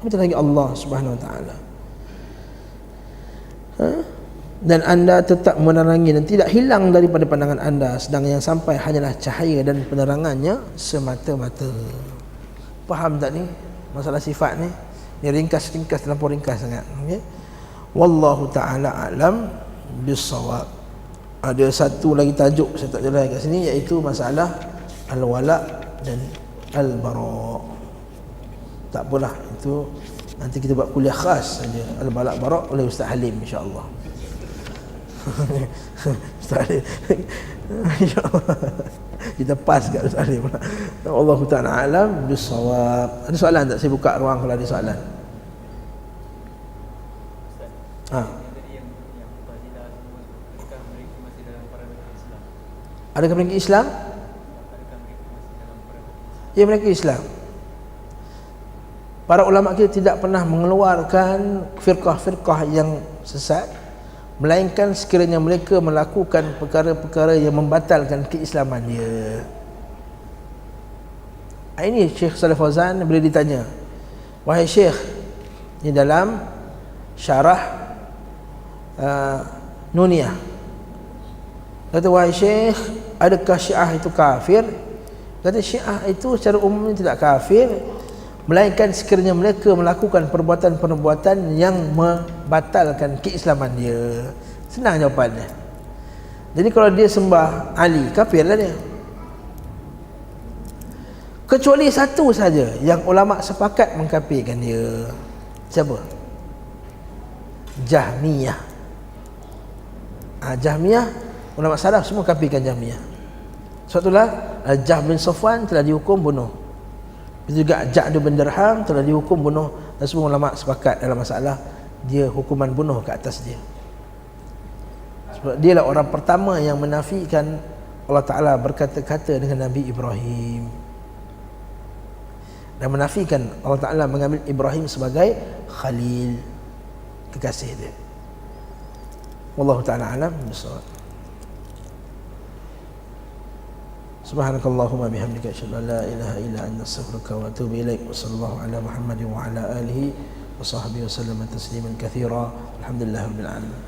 apatah lagi Allah Subhanahu wa taala. Dan anda tetap menerangi dan tidak hilang daripada pandangan anda, sedang yang sampai hanyalah cahaya dan penerangannya semata-mata. Faham tak ni masalah sifat ni? Ni ringkas-ringkas, terlampau ringkas sangat. Okay? Wallahu ta'ala alam bissawab. Ada satu lagi tajuk saya tak jelas kat sini, iaitu masalah al-wala dan al-bara. Tak apalah, itu nanti kita buat kuliah khas saja, al-bala bara oleh Ustaz Halim insya-Allah. Ustaz Halim insya-Allah kita pas kat Ustaz Halim. Wallahu ta'ala alam bissawab. Ada soalan tak? Saya buka ruang kalau ada soalan. Adakah mereka Islam? Ya, mereka Islam. Para ulama kita tidak pernah mengeluarkan firqah-firqah yang sesat, melainkan sekiranya mereka melakukan perkara-perkara yang membatalkan keislaman dia. Ini Syekh Saleh Fauzan bila ditanya, wahai Syekh, ini dalam syarah Nuniyah, kata, wahai Syekh, adakah Syiah itu kafir? Kata, Syiah itu secara umum tidak kafir, melainkan sekiranya mereka melakukan perbuatan-perbuatan yang membatalkan keislaman dia. Senang jawapannya. Jadi kalau dia sembah Ali, kafirlah dia. Kecuali satu saja yang ulama sepakat mengkafirkan dia. Siapa? Jahmiyah. Jahmiyah, ulama salaf semua kafirkan Jahmiyah. Sebab itulah Jahm bin Safwan telah dihukum bunuh. Itu juga Ja'd bin Dirham telah dihukum bunuh, dan semua ulama sepakat dalam masalah dia hukuman bunuh ke atas dia. Sebab dia lah orang pertama yang menafikan Allah Ta'ala berkata-kata dengan Nabi Ibrahim, dan menafikan Allah Ta'ala mengambil Ibrahim sebagai Khalil, kekasih dia. Wallahu ta'ala alam bissawab. Subhanakallahumma bihamdika asyhadu an la ilaha illa anta astaghfiruka wa atubu ilaik. Wa sallallahu ala Muhammadin wa ala alihi wa sahbihi wa sallama tasliman katsira. Alhamdulillahirabbil alamin.